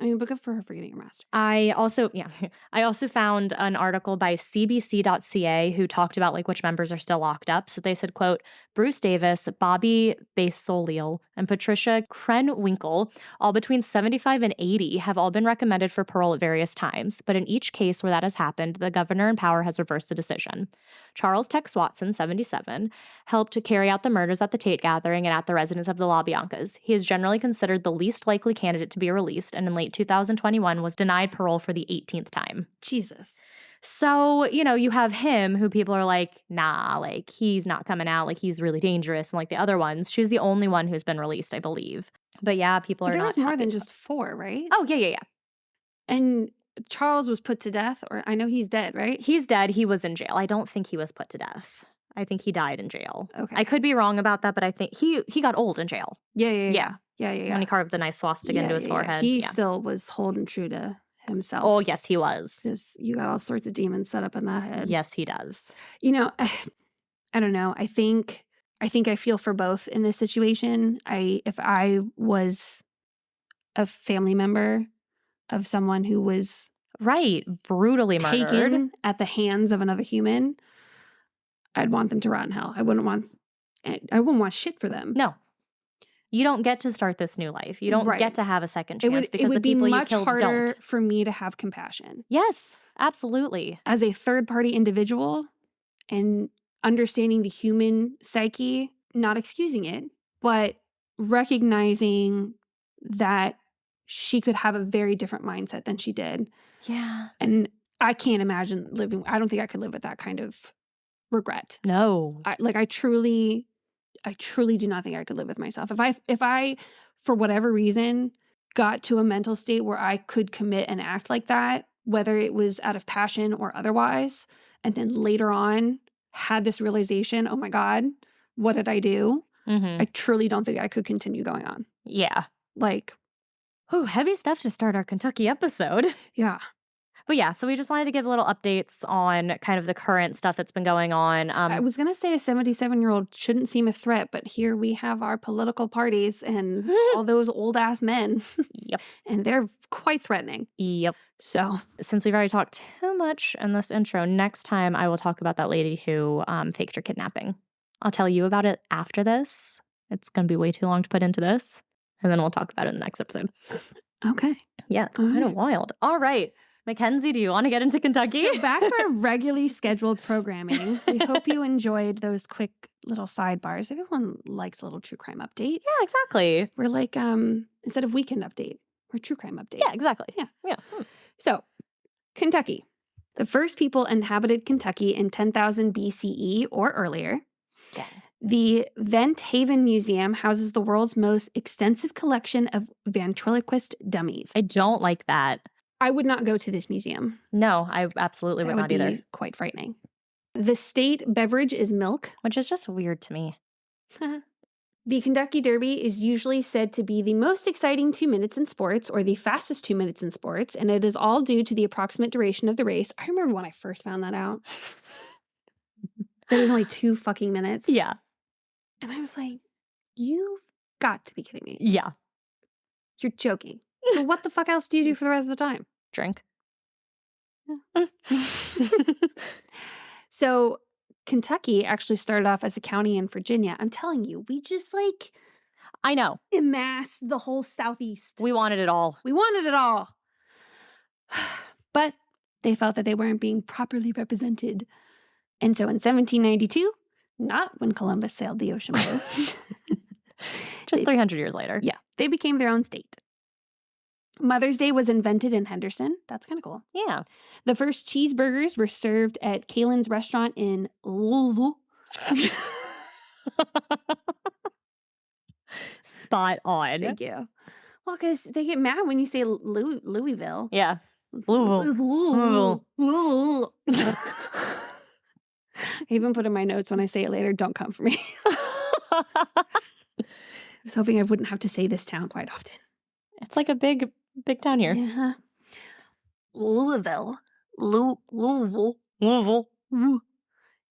Speaker 2: I mean, but good for her for getting her master.
Speaker 1: I also found an article by cbc.ca who talked about like which members are still locked up. So they said, quote, Bruce Davis, Bobby Basolil, and Patricia Krenwinkel, all between 75 and 80, have all been recommended for parole at various times. But in each case where that has happened, the governor in power has reversed the decision. Charles Tex Watson, 77, helped to carry out the murders at the Tate gathering and at the residence of the LaBiancas. He is generally considered the least likely candidate to be released, and in late 2021 was denied parole for the 18th time.
Speaker 2: Jesus.
Speaker 1: So, you have him who people are like, nah, like he's not coming out, like he's really dangerous. And like the other ones, she's the only one who's been released, I believe. But yeah, people are not.
Speaker 2: There was more than just 4, right?
Speaker 1: Oh, yeah.
Speaker 2: And Charles was put to death, or I know he's dead, right?
Speaker 1: He's dead. He was in jail. I don't think he was put to death. I think he died in jail.
Speaker 2: Okay.
Speaker 1: I could be wrong about that, but I think he got old in jail.
Speaker 2: Yeah.
Speaker 1: When he carved the nice swastika into his forehead.
Speaker 2: He still was holding true to himself.
Speaker 1: Oh, yes, he was.
Speaker 2: Because you got all sorts of demons set up in that head.
Speaker 1: Yes, he does.
Speaker 2: I don't know. I think I feel for both in this situation. If I was a family member of someone who was
Speaker 1: brutally murdered,
Speaker 2: taken at the hands of another human, I'd want them to rot in hell. I wouldn't want shit for them.
Speaker 1: No. You don't get to start this new life. You don't get to have a second chance
Speaker 2: because the people you killed don't. It would be much harder for me to have compassion.
Speaker 1: Yes, absolutely.
Speaker 2: As a third-party individual and understanding the human psyche, not excusing it, but recognizing that she could have a very different mindset than she did.
Speaker 1: Yeah.
Speaker 2: And I can't imagine I don't think I could live with that kind of regret.
Speaker 1: No.
Speaker 2: I truly do not think I could live with myself. If I, for whatever reason, got to a mental state where I could commit an act like that, whether it was out of passion or otherwise, and then later on had this realization, oh my God, what did I do? I truly don't think I could continue going on.
Speaker 1: Yeah.
Speaker 2: Heavy
Speaker 1: stuff to start our Kentucky episode.
Speaker 2: Yeah.
Speaker 1: But yeah, so we just wanted to give little updates on kind of the current stuff that's been going on.
Speaker 2: I was going to say a 77-year-old shouldn't seem a threat, but here we have our political parties and all those old-ass men.
Speaker 1: Yep.
Speaker 2: And they're quite threatening.
Speaker 1: Yep.
Speaker 2: So
Speaker 1: since we've already talked too much in this intro, next time I will talk about that lady who faked her kidnapping. I'll tell you about it after this. It's going to be way too long to put into this. And then we'll talk about it in the next episode.
Speaker 2: Okay.
Speaker 1: Yeah, it's kind of wild. All right. Mackenzie, do you want to get into Kentucky?
Speaker 2: So back to our regularly scheduled programming. We hope you enjoyed those quick little sidebars. Everyone likes a little true crime update.
Speaker 1: Yeah, exactly.
Speaker 2: We're like, instead of weekend update, we're true crime update.
Speaker 1: Yeah, exactly. Yeah.
Speaker 2: So, Kentucky. The first people inhabited Kentucky in 10,000 BCE or earlier.
Speaker 1: Yeah.
Speaker 2: The Vent Haven Museum houses the world's most extensive collection of ventriloquist dummies.
Speaker 1: I don't like that.
Speaker 2: I would not go to this museum.
Speaker 1: No, I absolutely would not either.
Speaker 2: Quite frightening. The state beverage is milk,
Speaker 1: which is just weird to me.
Speaker 2: The Kentucky Derby is usually said to be the most exciting 2 minutes in sports, or the fastest 2 minutes in sports, and it is all due to the approximate duration of the race. I remember when I first found that out. There was only 2 fucking minutes.
Speaker 1: Yeah.
Speaker 2: And I was like, you've got to be kidding me.
Speaker 1: Yeah.
Speaker 2: You're joking. So what the fuck else do you do for the rest of the time?
Speaker 1: Drink.
Speaker 2: Yeah. So Kentucky actually started off as a county in Virginia. I'm telling you, we just
Speaker 1: I know.
Speaker 2: Amassed the whole Southeast.
Speaker 1: We wanted it all.
Speaker 2: We wanted it all. But they felt that they weren't being properly represented. And so in 1792, not when Columbus sailed the ocean blue.
Speaker 1: Just 300 years later.
Speaker 2: Yeah, they became their own state. Mother's Day was invented in Henderson. That's kind of cool.
Speaker 1: Yeah.
Speaker 2: The first cheeseburgers were served at Kalen's restaurant in Louisville.
Speaker 1: Spot on.
Speaker 2: Thank you. Well, because they get mad when you say Louisville.
Speaker 1: Yeah.
Speaker 2: Louisville. I even put in my notes when I say it later, don't come for me. I was hoping I wouldn't have to say this town quite often.
Speaker 1: It's like a big town here.
Speaker 2: Yeah. Louisville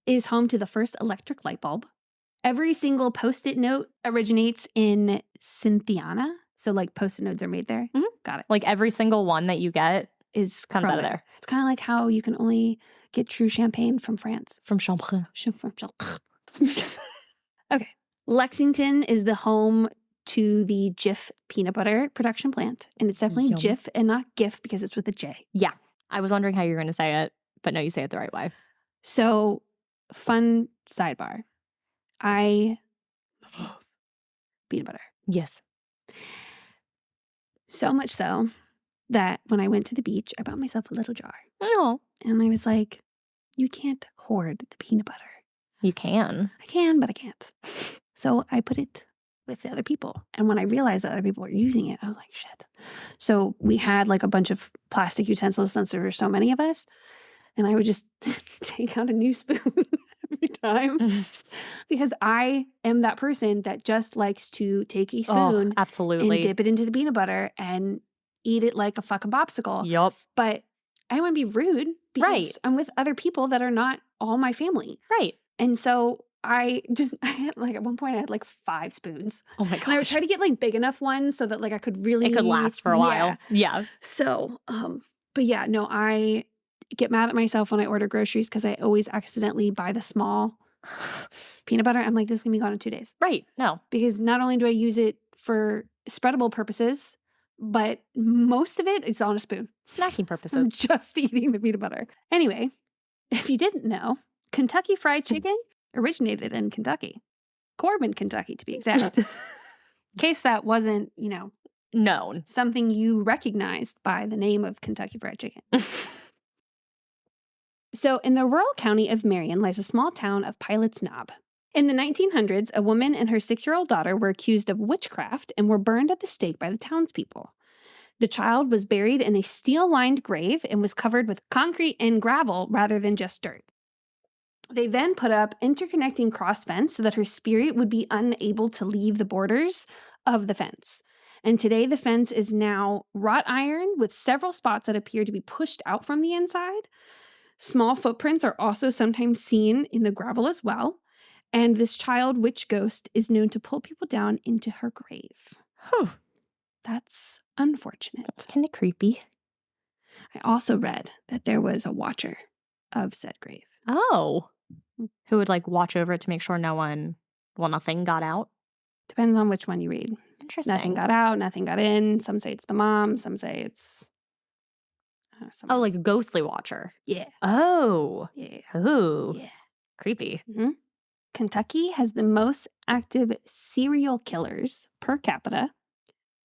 Speaker 2: is home to the first electric light bulb. Every single Post-it note originates in Cynthiana. So like Post-it notes are made there.
Speaker 1: Mm-hmm.
Speaker 2: Got it.
Speaker 1: Like every single one that you get comes out of there.
Speaker 2: It's kind of like how you can only get true champagne from France.
Speaker 1: From Chambre.
Speaker 2: Okay. Lexington is the home to the Jif peanut butter production plant. And it's definitely Jif and not GIF because it's with a J.
Speaker 1: Yeah. I was wondering how you were going to say it, but no, you say it the right way.
Speaker 2: So, fun sidebar. I love peanut butter.
Speaker 1: Yes.
Speaker 2: So much so that when I went to the beach, I bought myself a little jar.
Speaker 1: Oh.
Speaker 2: And I was like, you can't hoard the peanut butter.
Speaker 1: You can.
Speaker 2: I can, but I can't. So I put it with the other people. And when I realized that other people were using it, I was like, shit. So we had like a bunch of plastic utensils since there were so many of us. And I would just take out a new spoon every time. Because I am that person that just likes to take a spoon
Speaker 1: absolutely.
Speaker 2: and dip it into the peanut butter and eat it like a fucking popsicle.
Speaker 1: Yup.
Speaker 2: But I don't want to be rude because I'm with other people that are not all my family.
Speaker 1: Right.
Speaker 2: And so I had like at one point I had like 5 spoons.
Speaker 1: Oh my gosh.
Speaker 2: And I would try to get like big enough ones so that like I could really.
Speaker 1: It could last for a while. Yeah.
Speaker 2: So, but yeah, no, I get mad at myself when I order groceries because I always accidentally buy the small peanut butter. I'm like, this is going to be gone in 2 days.
Speaker 1: Right. No.
Speaker 2: Because not only do I use it for spreadable purposes, but most of it is on a spoon.
Speaker 1: Snacking purposes.
Speaker 2: I'm just eating the peanut butter. Anyway, if you didn't know, Kentucky Fried Chicken originated in Kentucky. Corbin, Kentucky, to be exact. In case that wasn't,
Speaker 1: known.
Speaker 2: Something you recognized by the name of Kentucky Fried Chicken. So, in the rural county of Marion lies a small town of Pilot's Knob. In the 1900s, a woman and her 6-year-old daughter were accused of witchcraft and were burned at the stake by the townspeople. The child was buried in a steel-lined grave and was covered with concrete and gravel rather than just dirt. They then put up interconnecting cross fence so that her spirit would be unable to leave the borders of the fence. And today the fence is now wrought iron with several spots that appear to be pushed out from the inside. Small footprints are also sometimes seen in the gravel as well. And this child witch ghost is known to pull people down into her grave.
Speaker 1: Whew.
Speaker 2: That's unfortunate.
Speaker 1: That's kind of creepy.
Speaker 2: I also read that there was a watcher of said grave.
Speaker 1: Oh. Who would like watch over it to make sure nothing got out?
Speaker 2: Depends on which one you read.
Speaker 1: Interesting.
Speaker 2: Nothing got out, nothing got in. Some say it's the mom, some say it's...
Speaker 1: like a ghostly watcher.
Speaker 2: Yeah.
Speaker 1: Oh.
Speaker 2: Yeah.
Speaker 1: Oh.
Speaker 2: Yeah.
Speaker 1: Creepy.
Speaker 2: Mm-hmm. Kentucky has the most active serial killers per capita.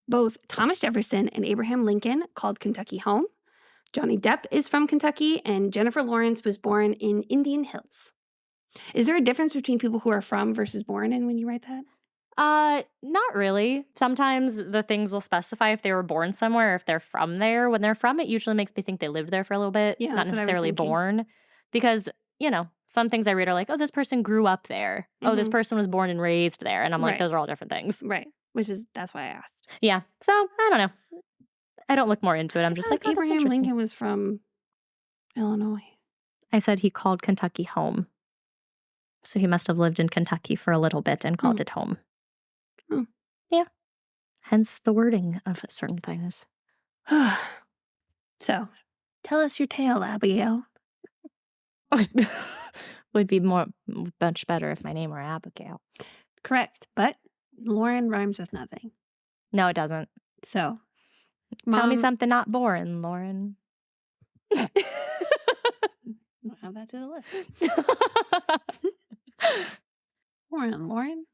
Speaker 2: Both Thomas Jefferson and Abraham Lincoln called Kentucky home. Johnny Depp is from Kentucky, and Jennifer Lawrence was born in Indian Hills. Is there a difference between people who are from versus born in when you write that?
Speaker 1: Not really. Sometimes the things will specify if they were born somewhere or if they're from there. When they're from, it usually makes me think they lived there for a little bit,
Speaker 2: Yeah,
Speaker 1: not
Speaker 2: that's what I was
Speaker 1: necessarily
Speaker 2: thinking.
Speaker 1: born. Because, some things I read are like, oh, this person grew up there. Oh, this person was born and raised there. And I'm like,
Speaker 2: Right.
Speaker 1: those are all different things.
Speaker 2: Right. That's why I asked.
Speaker 1: Yeah. So, I don't know. I don't look more into it. I'm just like, oh, that's
Speaker 2: Abraham
Speaker 1: interesting.
Speaker 2: Lincoln was from Illinois.
Speaker 1: I said he called Kentucky home. So he must have lived in Kentucky for a little bit and called it home.
Speaker 2: Hmm.
Speaker 1: Yeah. Hence the wording of certain things.
Speaker 2: So, tell us your tale, Abigail.
Speaker 1: Would be much better if my name were Abigail.
Speaker 2: Correct. But Lauren rhymes with nothing.
Speaker 1: No, it doesn't.
Speaker 2: So,
Speaker 1: tell me something not boring, Lauren.
Speaker 2: I'll add that to the list. Lauren.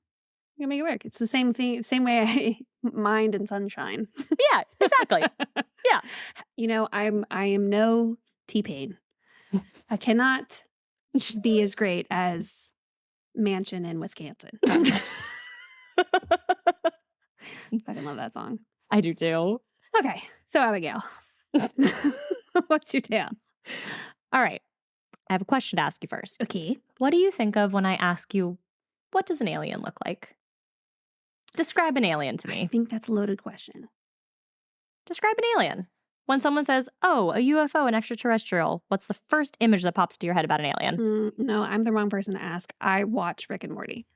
Speaker 2: You can make it work. It's the same thing, same way I mind and sunshine.
Speaker 1: Yeah, exactly. Yeah.
Speaker 2: I am no T-Pain. I cannot be as great as Mansion in Wisconsin. I fucking love that song.
Speaker 1: I do too.
Speaker 2: Okay, so Abigail, what's your tale?
Speaker 1: All right. I have a question to ask you first.
Speaker 2: Okay.
Speaker 1: What do you think of when I ask you, what does an alien look like? Describe an alien to me.
Speaker 2: I think that's a loaded question.
Speaker 1: Describe an alien. When someone says, oh, a UFO, an extraterrestrial, what's the first image that pops to your head about an alien?
Speaker 2: No, I'm the wrong person to ask. I watch Rick and Morty.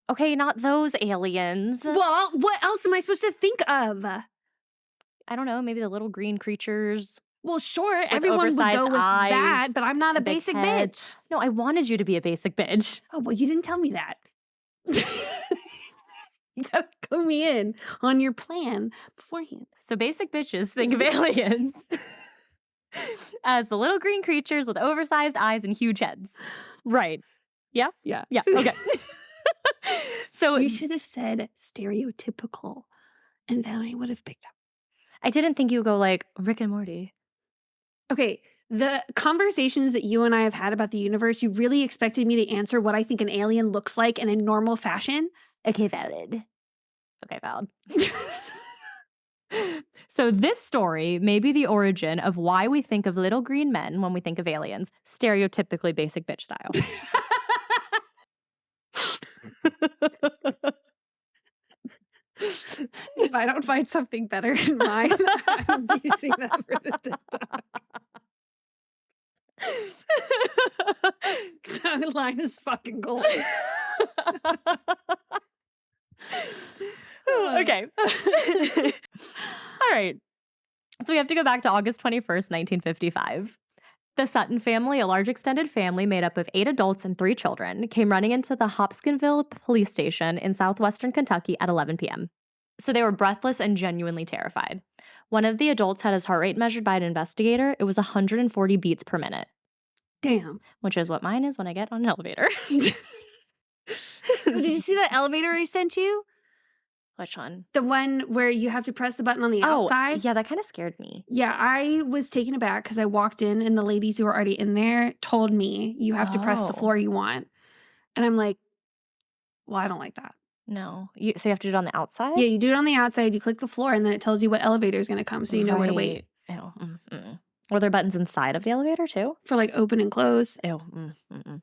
Speaker 1: Okay, not those aliens.
Speaker 2: Well, what else am I supposed to think of?
Speaker 1: I don't know, maybe the little green creatures.
Speaker 2: Well, sure, everyone would go with that, but I'm not a basic bitch.
Speaker 1: No, I wanted you to be a basic bitch.
Speaker 2: Oh, well, you didn't tell me that. You gotta clue me in on your plan beforehand.
Speaker 1: So basic bitches think of aliens as the little green creatures with oversized eyes and huge heads. Right. Yeah?
Speaker 2: Yeah.
Speaker 1: Yeah. Okay. So
Speaker 2: you should have said stereotypical, and then I would have picked up.
Speaker 1: I didn't think you would go like Rick and Morty.
Speaker 2: Okay. The conversations that you and I have had about the universe, you really expected me to answer what I think an alien looks like in a normal fashion?
Speaker 1: Okay, valid. Okay, valid. So this story may be the origin of why we think of little green men when we think of aliens, stereotypically basic bitch style.
Speaker 2: If I don't find something better in mine, I'm using that for the TikTok. That line is fucking gold.
Speaker 1: Okay. All right. So we have to go back to August 21st, 1955. The Sutton family, a large extended family made up of 8 adults and 3 children, came running into the Hopkinsville police station in southwestern Kentucky at 11 p.m. So they were breathless and genuinely terrified. One of the adults had his heart rate measured by an investigator. It was 140 beats per minute.
Speaker 2: Damn.
Speaker 1: Which is what mine is when I get on an elevator.
Speaker 2: Did you see that elevator I sent you?
Speaker 1: Which one?
Speaker 2: The one where you have to press the button on the outside?
Speaker 1: Yeah, that kind of scared me.
Speaker 2: Yeah, I was taken aback because I walked in and the ladies who were already in there told me you have to press the floor you want. And I'm like, well, I don't like that.
Speaker 1: No. So you have to do it on the outside?
Speaker 2: Yeah, you do it on the outside, you click the floor, and then it tells you what elevator is going to come so you know where to wait.
Speaker 1: Ew. Were there buttons inside of the elevator too?
Speaker 2: For like open and close.
Speaker 1: Ew.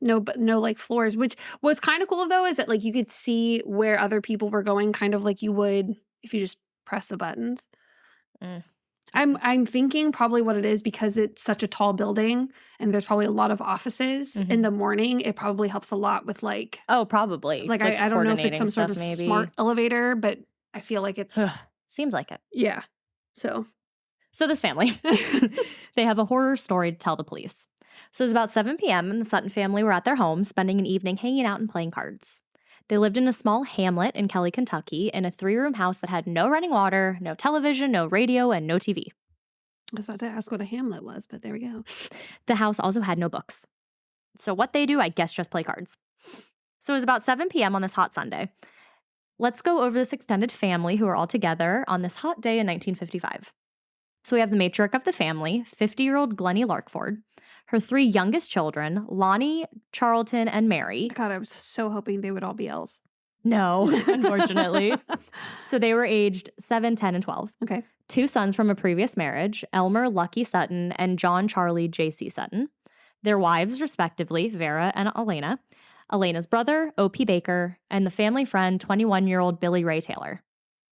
Speaker 2: No like floors, which what's kind of cool though is that like you could see where other people were going kind of like you would if you just press the buttons. I'm thinking probably what it is because it's such a tall building and there's probably a lot of offices in the morning. It probably helps a lot with like...
Speaker 1: Oh, probably.
Speaker 2: Like I don't know if it's some sort of smart elevator, but I feel like it's...
Speaker 1: Seems like it.
Speaker 2: Yeah. So
Speaker 1: this family, they have a horror story to tell the police. So it was about 7 p.m. and the Sutton family were at their home spending an evening hanging out and playing cards. They lived in a small hamlet in Kelly, Kentucky, in a 3-room house that had no running water, no television, no radio, and no TV.
Speaker 2: I was about to ask what a hamlet was, but there we go.
Speaker 1: The house also had no books. So what they do, I guess, just play cards. So it was about 7 p.m. on this hot Sunday. Let's go over this extended family who are all together on this hot day in 1955. So we have the matriarch of the family, 50-year-old Glennie Larkford, Her 3 youngest children, Lonnie, Charlton, and Mary.
Speaker 2: God, I was so hoping they would all be L's.
Speaker 1: No, unfortunately. So they were aged 7, 10, and 12.
Speaker 2: Okay.
Speaker 1: 2 sons from a previous marriage, Elmer Lucky Sutton and John Charlie J.C. Sutton. Their wives, respectively, Vera and Elena. Elena's brother, O.P. Baker, and the family friend, 21-year-old Billy Ray Taylor.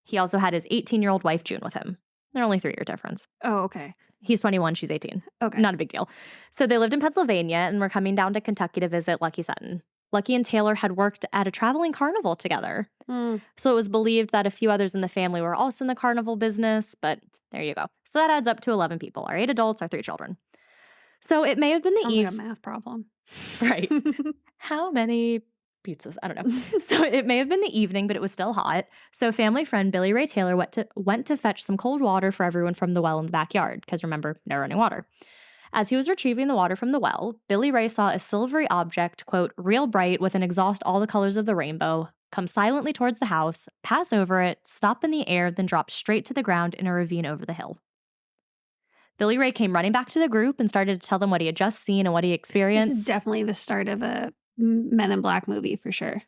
Speaker 1: He also had his 18-year-old wife, June, with him. They're only 3-year difference.
Speaker 2: Oh, okay.
Speaker 1: He's 21, she's 18.
Speaker 2: Okay.
Speaker 1: Not a big deal. So they lived in Pennsylvania and were coming down to Kentucky to visit Lucky Sutton. Lucky and Taylor had worked at a traveling carnival together. So it was believed that a few others in the family were also in the carnival business, but there you go. So that adds up to 11 people, our 8 adults, our 3 children. So it may have been the
Speaker 2: Sounds like a math problem.
Speaker 1: Right. How many pizzas? I don't know. So it may have been the evening, but it was still hot. So family friend Billy Ray Taylor went to fetch some cold water for everyone from the well in the backyard, because remember, no running water. As he was retrieving the water from the well, Billy Ray saw a silvery object, quote, real bright with an exhaust all the colors of the rainbow, come silently towards the house, pass over it, stop in the air, then drop straight to the ground in a ravine over the hill. Billy Ray came running back to the group and started to tell them what he had just seen and what he experienced.
Speaker 2: This is definitely the start of a Men in Black movie for sure.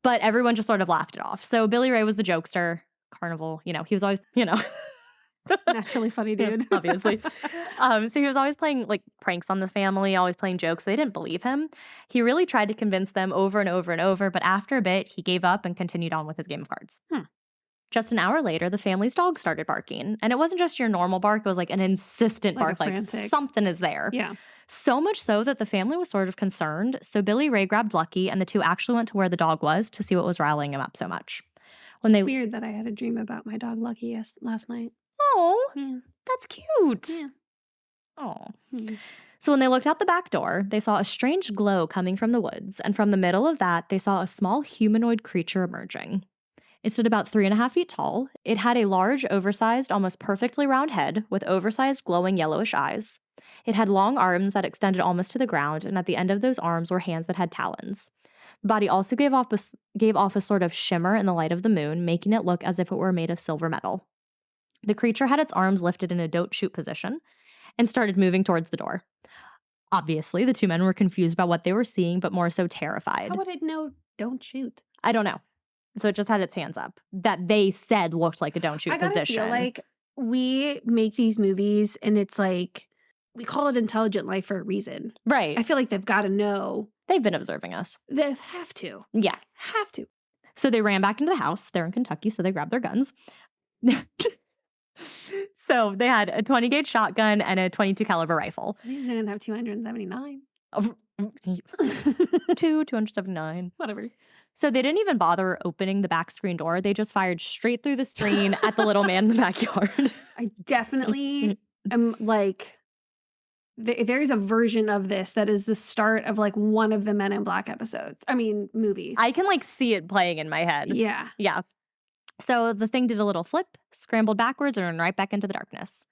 Speaker 1: But everyone just sort of laughed it off. So Billy Ray was the jokester, carnival, he was always,
Speaker 2: Naturally funny dude.
Speaker 1: Yeah, obviously. So he was always playing like pranks on the family, always playing jokes. They didn't believe him. He really tried to convince them over and over and over, but after a bit, he gave up and continued on with his game of cards. Just an hour later, the family's dog started barking. And it wasn't just your normal bark. It was like an insistent bark, like something is there.
Speaker 2: Yeah.
Speaker 1: So much so that the family was sort of concerned. So Billy Ray grabbed Lucky and the 2 actually went to where the dog was to see what was riling him up so much.
Speaker 2: It's weird that I had a dream about my dog Lucky last night.
Speaker 1: Oh,
Speaker 2: Yeah.
Speaker 1: That's cute.
Speaker 2: Yeah.
Speaker 1: Oh. So when they looked out the back door, they saw a strange glow coming from the woods. And from the middle of that, they saw a small humanoid creature emerging. It stood about 3.5 feet tall. It had a large, oversized, almost perfectly round head with oversized, glowing yellowish eyes. It had long arms that extended almost to the ground, and at the end of those arms were hands that had talons. The body also gave off a sort of shimmer in the light of the moon, making it look as if it were made of silver metal. The creature had its arms lifted in a don't shoot position and started moving towards the door. Obviously, the 2 men were confused about what they were seeing, but more so terrified.
Speaker 2: How would it know don't shoot?
Speaker 1: I don't know. So it just had its hands up that they said looked like a don't shoot position.
Speaker 2: I feel like we make these movies and it's like, we call it intelligent life for a reason.
Speaker 1: Right.
Speaker 2: I feel like they've got to know.
Speaker 1: They've been observing us.
Speaker 2: They have to.
Speaker 1: Yeah.
Speaker 2: Have to.
Speaker 1: So they ran back into the house. They're in Kentucky, so they grabbed their guns. So they had a 20 gauge shotgun and a 22 caliber rifle.
Speaker 2: At least they didn't have 279.
Speaker 1: 279.
Speaker 2: Whatever.
Speaker 1: So they didn't even bother opening the back screen door. They just fired straight through the screen at the little man in the backyard.
Speaker 2: I definitely am like, there's a version of this that is the start of like one of the Men in Black episodes. I mean, movies.
Speaker 1: I can like see it playing in my head.
Speaker 2: Yeah.
Speaker 1: Yeah. So the thing did a little flip, scrambled backwards, and ran right back into the darkness.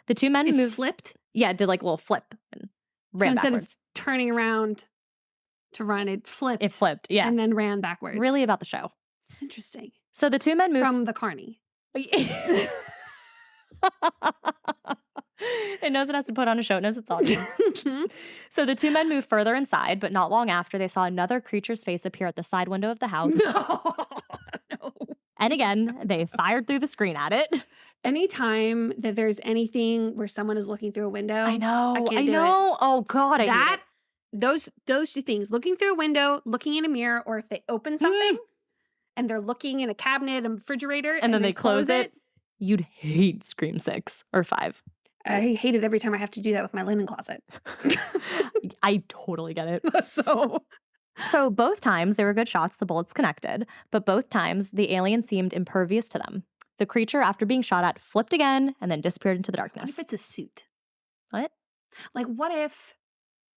Speaker 1: The 2 men moved.
Speaker 2: Flipped?
Speaker 1: Yeah, it did like a little flip and ran
Speaker 2: instead
Speaker 1: backwards.
Speaker 2: Of turning around to run, it flipped.
Speaker 1: It flipped, yeah.
Speaker 2: And then ran backwards.
Speaker 1: Really about the show.
Speaker 2: Interesting.
Speaker 1: So the 2 men moved.
Speaker 2: From the carny.
Speaker 1: It knows it has to put on a show. It knows it's audience. So the 2 men moved further inside, but not long after, they saw another creature's face appear at the side window of the house.
Speaker 2: No.
Speaker 1: And again, they fired through the screen at it.
Speaker 2: Anytime that there's anything where someone is looking through a window,
Speaker 1: I know.
Speaker 2: I can't do it.
Speaker 1: Oh God, I hate it.
Speaker 2: Those 2 things, looking through a window, looking in a mirror, or if they open something and they're looking in a cabinet, a refrigerator,
Speaker 1: and then they close it, you'd hate Scream 6 or 5.
Speaker 2: I hate it every time I have to do that with my linen closet.
Speaker 1: I totally get it. So both times they were good shots, the bullets connected, but both times the alien seemed impervious to them. The creature, after being shot at, flipped again and then disappeared into the darkness.
Speaker 2: What if it's a suit?
Speaker 1: What?
Speaker 2: Like, what if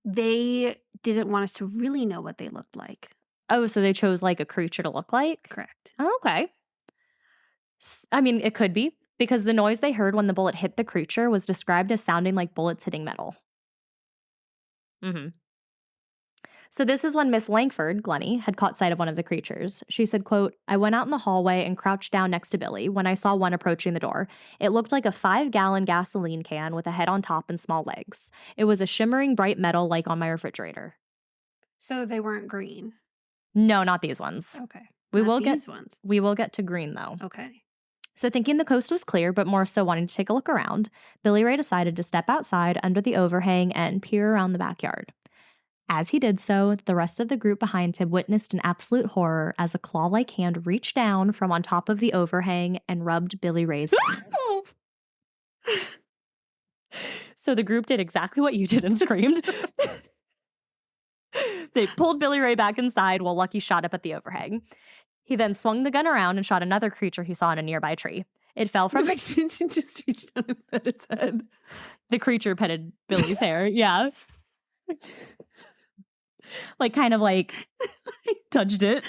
Speaker 2: they didn't want us to really know what they looked like?
Speaker 1: Oh, so they chose like a creature to look like?
Speaker 2: Correct.
Speaker 1: Oh, okay. I mean, it could be, because the noise they heard when the bullet hit the creature was described as sounding like bullets hitting metal. So this is when Miss Langford, Glennie, had caught sight of one of the creatures. She said, quote, "I went out in the hallway and crouched down next to Billy when I saw one approaching the door. It looked like a 5-gallon gasoline can with a head on top and small legs. It was a shimmering bright metal like on my refrigerator."
Speaker 2: So they weren't green.
Speaker 1: No, not these ones.
Speaker 2: Okay.
Speaker 1: We
Speaker 2: Not
Speaker 1: will
Speaker 2: these ones.
Speaker 1: We will get to green though.
Speaker 2: Okay.
Speaker 1: So thinking the coast was clear, but more so wanting to take a look around, Billy Ray decided to step outside under the overhang and peer around the backyard. As he did so, the rest of the group behind him witnessed an absolute horror as a claw-like hand reached down from on top of the overhang and rubbed Billy Ray's head. So the group did exactly what you did and screamed. They pulled Billy Ray back inside while Lucky shot up at the overhang. He then swung the gun around and shot another creature he saw in a nearby tree. It fell from...
Speaker 2: It just reached down and pet its head.
Speaker 1: The creature petted Billy's hair, yeah. Like, kind of like, touched it.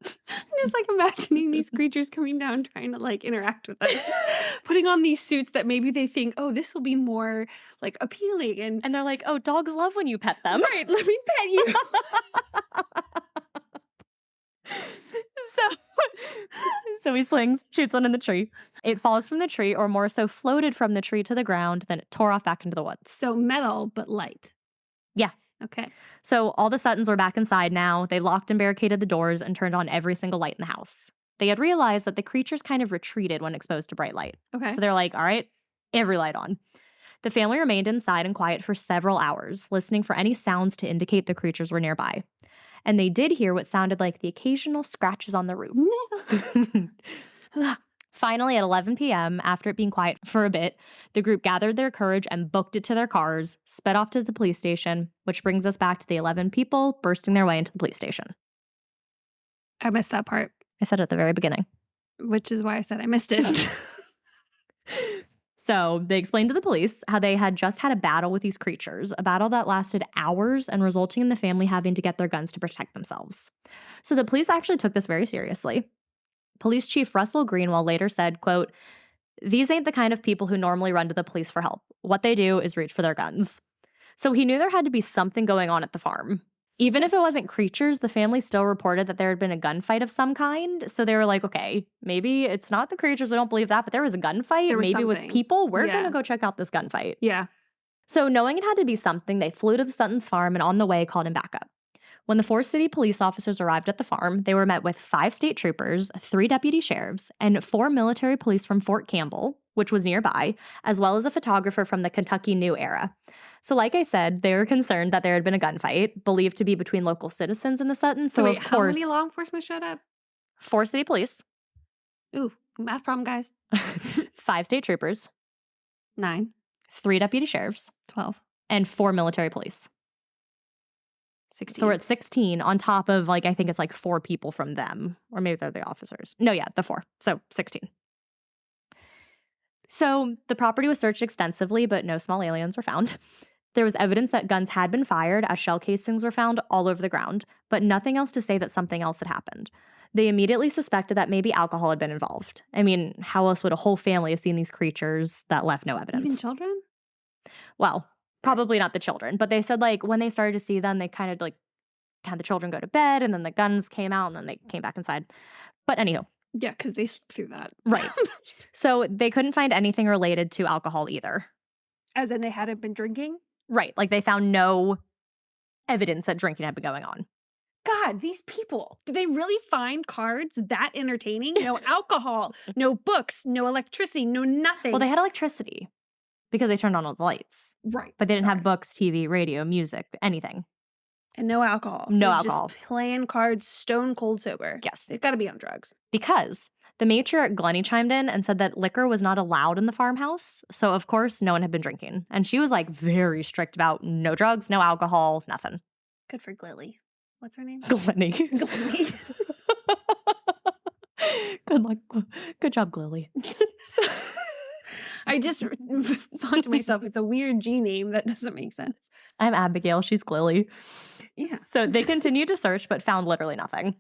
Speaker 2: I'm just like imagining these creatures coming down trying to like interact with us, putting on these suits that maybe they think, oh, this will be more like appealing. And
Speaker 1: they're like, oh, dogs love when you pet them.
Speaker 2: Right, let me pet you.
Speaker 1: So he swings, shoots one in the tree. It falls from the tree, or more so floated from the tree to the ground, then it tore off back into the woods.
Speaker 2: So metal, but light.
Speaker 1: Yeah.
Speaker 2: Okay.
Speaker 1: So all the Suttons were back inside now. They locked and barricaded the doors and turned on every single light in the house. They had realized that the creatures kind of retreated when exposed to bright light.
Speaker 2: Okay.
Speaker 1: So they're like, all right, every light on. The family remained inside and quiet for several hours, listening for any sounds to indicate the creatures were nearby. And they did hear what sounded like the occasional scratches on the roof. Finally, at 11 p.m., after it being quiet for a bit, the group gathered their courage and booked it to their cars, sped off to the police station, which brings us back to the 11 people bursting their way into the police station.
Speaker 2: I missed that part.
Speaker 1: I said it at the very beginning.
Speaker 2: Which is why I said I missed it.
Speaker 1: So they explained to the police how they had just had a battle with these creatures, a battle that lasted hours and resulting in the family having to get their guns to protect themselves. So the police actually took this very seriously. Police Chief Russell Greenwell later said, quote, "These ain't the kind of people who normally run to the police for help. What they do is reach for their guns." So he knew there had to be something going on at the farm. Even if it wasn't creatures, the family still reported that there had been a gunfight of some kind. So they were like, okay, maybe it's not the creatures. We don't believe that, but there was a gunfight.
Speaker 2: There was
Speaker 1: maybe
Speaker 2: something.
Speaker 1: With people. We're
Speaker 2: Yeah.
Speaker 1: going to go check out this gunfight.
Speaker 2: Yeah.
Speaker 1: So knowing it had to be something, they flew to the Suttons' farm and on the way called him back up. When the 4 city police officers arrived at the farm, they were met with 5 state troopers, 3 deputy sheriffs, and 4 military police from Fort Campbell, which was nearby, as well as a photographer from the Kentucky New Era. So like I said, they were concerned that there had been a gunfight, believed to be between local citizens and the Suttons. So
Speaker 2: wait,
Speaker 1: of
Speaker 2: how
Speaker 1: course,
Speaker 2: many law enforcement showed up?
Speaker 1: 4 city police,
Speaker 2: Ooh, math problem, guys.
Speaker 1: 5 state troopers,
Speaker 2: 9,
Speaker 1: 3 deputy sheriffs,
Speaker 2: 12,
Speaker 1: and 4 military police.
Speaker 2: 16.
Speaker 1: So we're at 16 on top of, like, I think it's like 4 people from them. Or maybe they're the officers. No, yeah, the 4. So 16. So the property was searched extensively, but no small aliens were found. There was evidence that guns had been fired as shell casings were found all over the ground, but nothing else to say that something else had happened. They immediately suspected that maybe alcohol had been involved. I mean, how else would a whole family have seen these creatures that left no evidence?
Speaker 2: Even children?
Speaker 1: Well, probably not the children, but they said, like, when they started to see them, they kind of, like, had the children go to bed, and then the guns came out, and then they came back inside. But anywho.
Speaker 2: Yeah, because they slept through that.
Speaker 1: Right. So they couldn't find anything related to alcohol either.
Speaker 2: As in they hadn't been drinking?
Speaker 1: Right. Like, they found no evidence that drinking had been going on.
Speaker 2: God, these people, do they really find cards that entertaining? No alcohol, no books, no electricity, no nothing.
Speaker 1: Well, they had electricity because they turned on all the lights.
Speaker 2: Right.
Speaker 1: But they didn't have books, TV, radio, music, anything.
Speaker 2: And no alcohol.
Speaker 1: No
Speaker 2: They're
Speaker 1: alcohol.
Speaker 2: Just playing cards stone cold sober.
Speaker 1: Yes.
Speaker 2: They've got to be on drugs.
Speaker 1: Because the matriarch Glennie chimed in and said that liquor was not allowed in the farmhouse. So, of course, no one had been drinking. And she was, like, very strict about no drugs, no alcohol, nothing.
Speaker 2: Good for Glilly. What's her name?
Speaker 1: Glennie.
Speaker 2: Glennie.
Speaker 1: Good luck. Good job, Glilly.
Speaker 2: I just thought to myself, it's a weird G name that doesn't make sense.
Speaker 1: I'm Abigail. She's Glilly.
Speaker 2: Yeah.
Speaker 1: So they continued to search, but found literally nothing.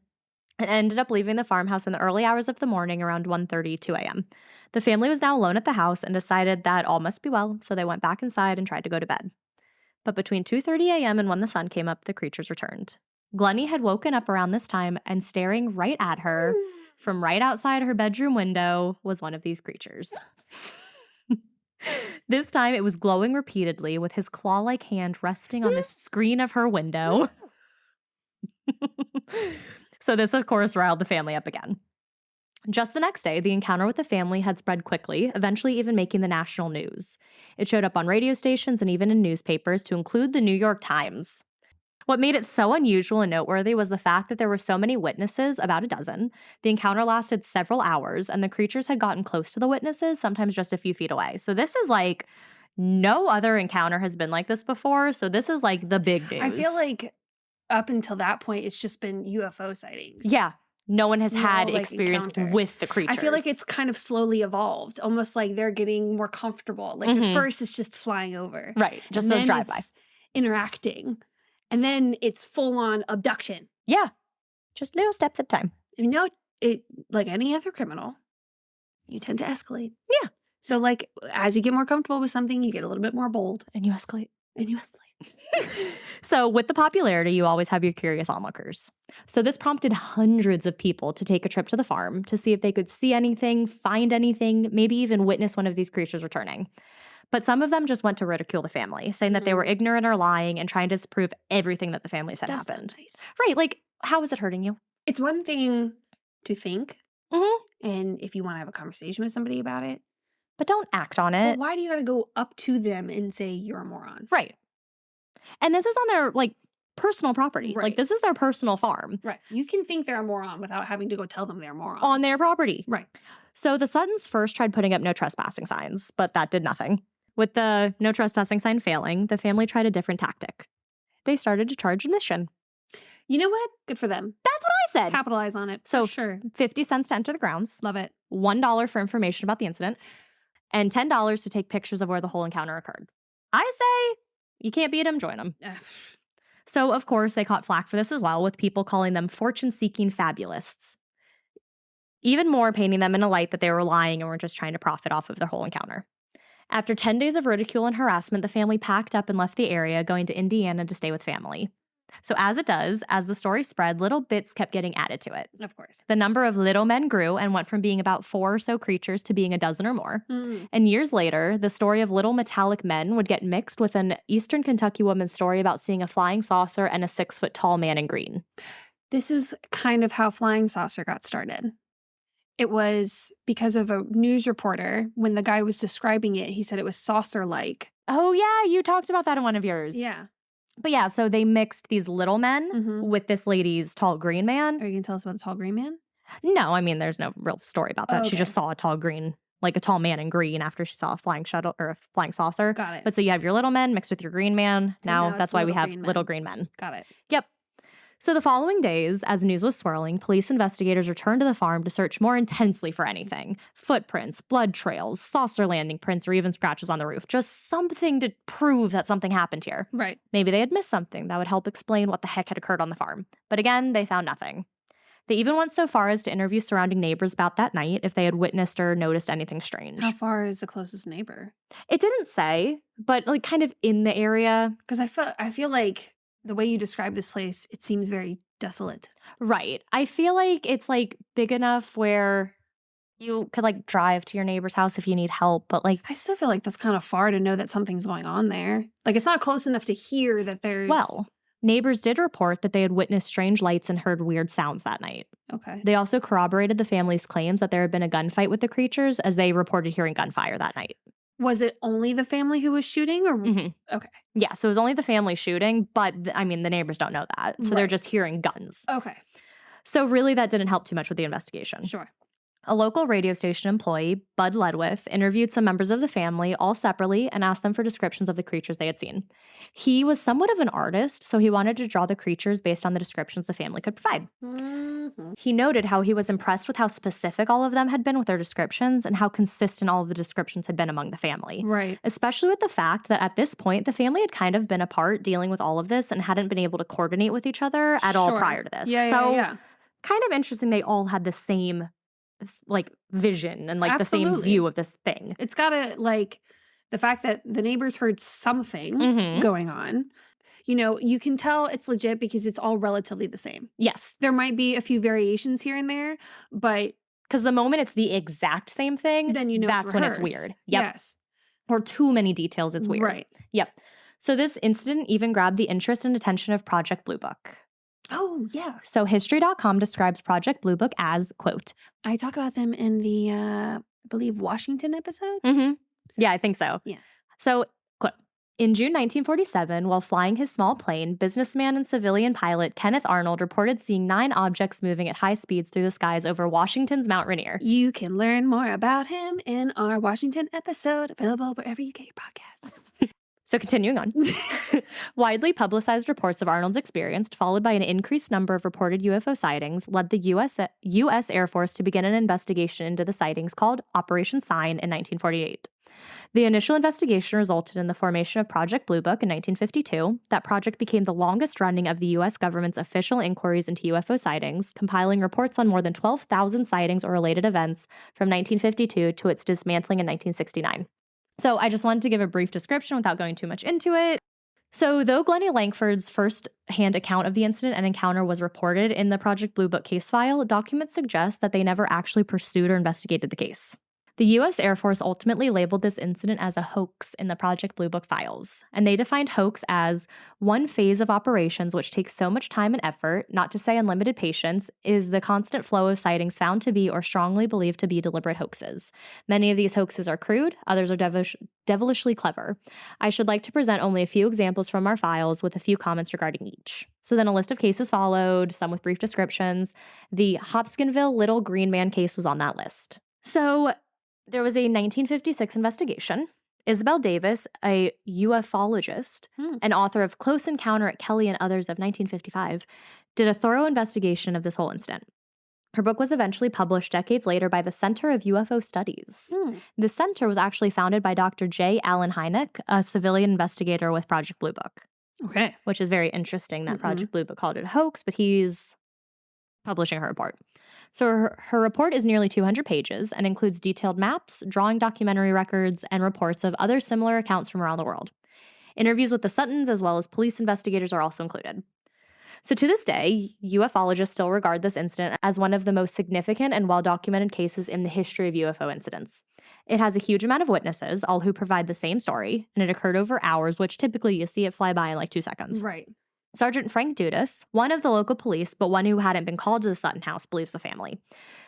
Speaker 1: And ended up leaving the farmhouse in the early hours of the morning around 1:30, 2 a.m. The family was now alone at the house and decided that all must be well, so they went back inside and tried to go to bed. But between 2:30 a.m. and when the sun came up, the creatures returned. Glennie had woken up around this time, and staring right at her from right outside her bedroom window was one of these creatures. This time it was glowing repeatedly with his claw-like hand resting on the screen of her window. So this, of course, riled the family up again. Just the next day, the encounter with the family had spread quickly, eventually even making the national news. It showed up on radio stations and even in newspapers, to include the New York Times. What made it so unusual and noteworthy was the fact that there were so many witnesses, about a dozen. The encounter lasted several hours, and the creatures had gotten close to the witnesses, sometimes just a few feet away. So this is like, no other encounter has been like this before, so this is like the big news.
Speaker 2: I feel like up until that point, it's just been UFO sightings.
Speaker 1: Yeah. No one has had experience with the creatures.
Speaker 2: I feel like it's kind of slowly evolved, almost like they're getting more comfortable. Like at first it's just flying over.
Speaker 1: Right, just a drive-by.
Speaker 2: Interacting. And then it's full-on abduction.
Speaker 1: Yeah, just little steps at a time.
Speaker 2: You know, like any other criminal, you tend to escalate.
Speaker 1: Yeah.
Speaker 2: So like as you get more comfortable with something, you get a little bit more bold.
Speaker 1: And you escalate.
Speaker 2: And you escalate.
Speaker 1: So with the popularity, you always have your curious onlookers. So this prompted hundreds of people to take a trip to the farm to see if they could see anything, find anything, maybe even witness one of these creatures returning. But some of them just went to ridicule the family, saying that they were ignorant or lying and trying to disprove everything that the family said happened.
Speaker 2: Nice.
Speaker 1: Right, like, how is it hurting you?
Speaker 2: It's one thing to think, and if you want to have a conversation with somebody about it.
Speaker 1: But don't act on it.
Speaker 2: But why do you got to go up to them and say you're a moron?
Speaker 1: Right. And this is on their, like, personal property.
Speaker 2: Right.
Speaker 1: Like, this is their personal farm.
Speaker 2: Right. You can think they're a moron without having to go tell them they're a moron.
Speaker 1: On their property.
Speaker 2: Right.
Speaker 1: So the Suttons first tried putting up no trespassing signs, but that did nothing. With the no trespassing sign failing, the family tried a different tactic. They started to charge admission.
Speaker 2: You know what? Good for them.
Speaker 1: That's what I said.
Speaker 2: Capitalize on it.
Speaker 1: So
Speaker 2: sure.
Speaker 1: 50 cents to enter the grounds.
Speaker 2: Love it.
Speaker 1: $1 for information about the incident. And $10 to take pictures of where the whole encounter occurred. I say, you can't beat them, join them. So, of course, they caught flack for this as well, with people calling them fortune-seeking fabulists. Even more painting them in a light that they were lying and were just trying to profit off of their whole encounter. After 10 days of ridicule and harassment, the family packed up and left the area, going to Indiana to stay with family. So as it does, as the story spread, little bits kept getting added to it.
Speaker 2: Of course.
Speaker 1: The number of little men grew and went from being about 4 or so creatures to being a dozen or more. And years later, the story of little metallic men would get mixed with an Eastern Kentucky woman's story about seeing a flying saucer and a 6-foot-tall man in green.
Speaker 2: This is kind of how flying saucer got started. It was because of a news reporter. When the guy was describing it, he said it was saucer-like.
Speaker 1: Oh, yeah. You talked about that in one of yours.
Speaker 2: Yeah.
Speaker 1: But yeah, so they mixed these little men with this lady's tall green man.
Speaker 2: Are you going to tell us about the tall green man?
Speaker 1: No, I mean, there's no real story about that.
Speaker 2: Oh, okay.
Speaker 1: She just saw a tall green, like a tall man in green after she saw a flying shuttle or a flying saucer.
Speaker 2: Got it.
Speaker 1: But so you have your little men mixed with your green man.
Speaker 2: So
Speaker 1: now
Speaker 2: now
Speaker 1: that's
Speaker 2: it's
Speaker 1: why we
Speaker 2: little
Speaker 1: have
Speaker 2: green men.
Speaker 1: little green men.
Speaker 2: Got it.
Speaker 1: Yep. So the following days, as news was swirling, police investigators returned to the farm to search more intensely for anything. Footprints, blood trails, saucer landing prints, or even scratches on the roof. Just something to prove that something happened here.
Speaker 2: Right.
Speaker 1: Maybe they had missed something that would help explain what the heck had occurred on the farm. But again, they found nothing. They even went so far as to interview surrounding neighbors about that night if they had witnessed or noticed anything strange.
Speaker 2: How far is the closest neighbor?
Speaker 1: It didn't say, but like kind of in the area.
Speaker 2: Because I feel like the way you describe this place, it seems very desolate.
Speaker 1: Right. I feel like it's like big enough where you could like drive to your neighbor's house if you need help, but like
Speaker 2: I still feel like that's kind of far to know that something's going on there. Like it's not close enough to hear that there's...
Speaker 1: Well, neighbors did report that they had witnessed strange lights and heard weird sounds that night.
Speaker 2: Okay.
Speaker 1: They also corroborated the family's claims that there had been a gunfight with the creatures, as they reported hearing gunfire that night.
Speaker 2: Was it only the family who was shooting? Or Okay.
Speaker 1: Yeah, so it was only the family shooting, but I mean, the neighbors don't know that. So they're just hearing guns.
Speaker 2: Okay.
Speaker 1: So really, that didn't help too much with the investigation.
Speaker 2: Sure.
Speaker 1: A local radio station employee, Bud Ledwith, interviewed some members of the family all separately and asked them for descriptions of the creatures they had seen. He was somewhat of an artist, so he wanted to draw the creatures based on the descriptions the family could provide. He noted how he was impressed with how specific all of them had been with their descriptions and how consistent all of the descriptions had been among the family.
Speaker 2: Right.
Speaker 1: Especially with the fact that at this point, the family had kind of been apart dealing with all of this and hadn't been able to coordinate with each other at all prior to this.
Speaker 2: Yeah.
Speaker 1: Kind of interesting they all had the same like vision and like the same view of this thing.
Speaker 2: It's gotta like the fact that the neighbors heard something going on, you know, you can tell it's legit because it's all relatively the same.
Speaker 1: Yes.
Speaker 2: There might be a few variations here and there, but
Speaker 1: because the moment it's the exact same thing,
Speaker 2: then you know
Speaker 1: that's when it's weird. Yep.
Speaker 2: Yes.
Speaker 1: Or too many details, it's weird.
Speaker 2: Right.
Speaker 1: Yep. So this incident even grabbed the interest and attention of Project Blue Book.
Speaker 2: Oh, yeah.
Speaker 1: So History.com describes Project Blue Book as, quote,
Speaker 2: I talk about them in the, I believe, Washington episode?
Speaker 1: Yeah, I think so.
Speaker 2: Yeah.
Speaker 1: So, quote, in June 1947, while flying his small plane, businessman and civilian pilot Kenneth Arnold reported seeing 9 objects moving at high speeds through the skies over Washington's Mount Rainier.
Speaker 2: You can learn more about him in our Washington episode, available wherever you get your podcasts.
Speaker 1: So continuing on, widely publicized reports of Arnold's experience, followed by an increased number of reported UFO sightings, led the U.S. Air Force to begin an investigation into the sightings called Operation Sign in 1948. The initial investigation resulted in the formation of Project Blue Book in 1952. That project became the longest running of the U.S. government's official inquiries into UFO sightings, compiling reports on more than 12,000 sightings or related events from 1952 to its dismantling in 1969. So I just wanted to give a brief description without going too much into it. So though Glennie Langford's first-hand account of the incident and encounter was reported in the Project Blue Book case file, documents suggest that they never actually pursued or investigated the case. The U.S. Air Force ultimately labeled this incident as a hoax in the Project Blue Book files, and they defined hoax as one phase of operations which takes so much time and effort, not to say unlimited patience, is the constant flow of sightings found to be or strongly believed to be deliberate hoaxes. Many of these hoaxes are crude, others are devilishly clever. I should like to present only a few examples from our files with a few comments regarding each. So then a list of cases followed, some with brief descriptions. The Hopkinsville Little Green Man case was on that list. So there was a 1956 investigation. Isabel Davis, a ufologist and author of Close Encounter at Kelly and Others of 1955, did a thorough investigation of this whole incident. Her book was eventually published decades later by the Center of UFO Studies. The center was actually founded by Dr. J. Allen Hynek, a civilian investigator with Project Blue Book.
Speaker 2: Okay.
Speaker 1: Which is very interesting that Project Blue Book called it a hoax, but he's publishing her report. So her report is nearly 200 pages and includes detailed maps, drawing documentary records, and reports of other similar accounts from around the world. Interviews with the Suttons as well as police investigators are also included. So to this day, ufologists still regard this incident as one of the most significant and well-documented cases in the history of UFO incidents. It has a huge amount of witnesses, all who provide the same story, and it occurred over hours, which typically you see it fly by in like 2 seconds.
Speaker 2: Right.
Speaker 1: Sergeant Frank Dudas, one of the local police, but one who hadn't been called to the Sutton house, believes the family.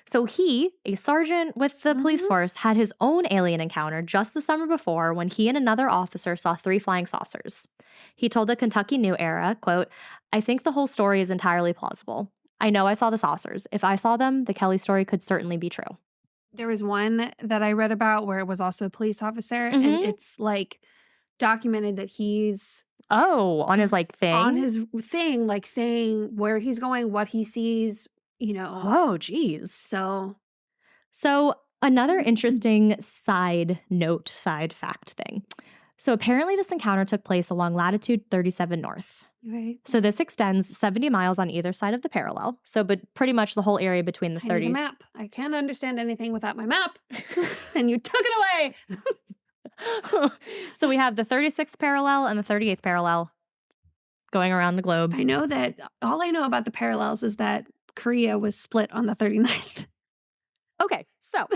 Speaker 1: So he, a sergeant with the police force, had his own alien encounter just the summer before when he and another officer saw 3 flying saucers. He told the Kentucky New Era, quote, I think the whole story is entirely plausible. I know I saw the saucers. If I saw them, the Kelly story could certainly be true.
Speaker 2: There was one that I read about where it was also a police officer, and it's like documented that he's
Speaker 1: on his like thing?
Speaker 2: On his thing, like saying where he's going, what he sees, you know.
Speaker 1: Oh, geez.
Speaker 2: So
Speaker 1: another interesting side fact thing. So apparently this encounter took place along latitude 37 north.
Speaker 2: Right.
Speaker 1: So this extends 70 miles on either side of the parallel. So but pretty much the whole area between the 30s.
Speaker 2: I need a map. I can't understand anything without my map. And you took it away.
Speaker 1: So we have the 36th parallel and the 38th parallel going around the globe.
Speaker 2: I know that all I know about the parallels is that Korea was split on the 39th.
Speaker 1: Okay, so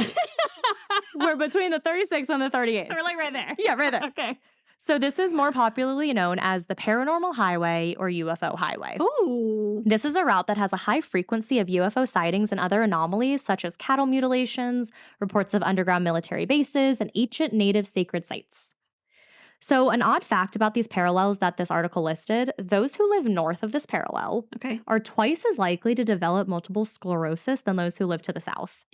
Speaker 1: we're between the 36th and the 38th.
Speaker 2: So we're like right there.
Speaker 1: Yeah, right there.
Speaker 2: Okay.
Speaker 1: So this is more popularly known as the Paranormal Highway or UFO Highway.
Speaker 2: Ooh.
Speaker 1: This is a route that has a high frequency of UFO sightings and other anomalies such as cattle mutilations, reports of underground military bases, and ancient native sacred sites. So an odd fact about these parallels that this article listed, those who live north of this parallel are twice as likely to develop multiple sclerosis than those who live to the south.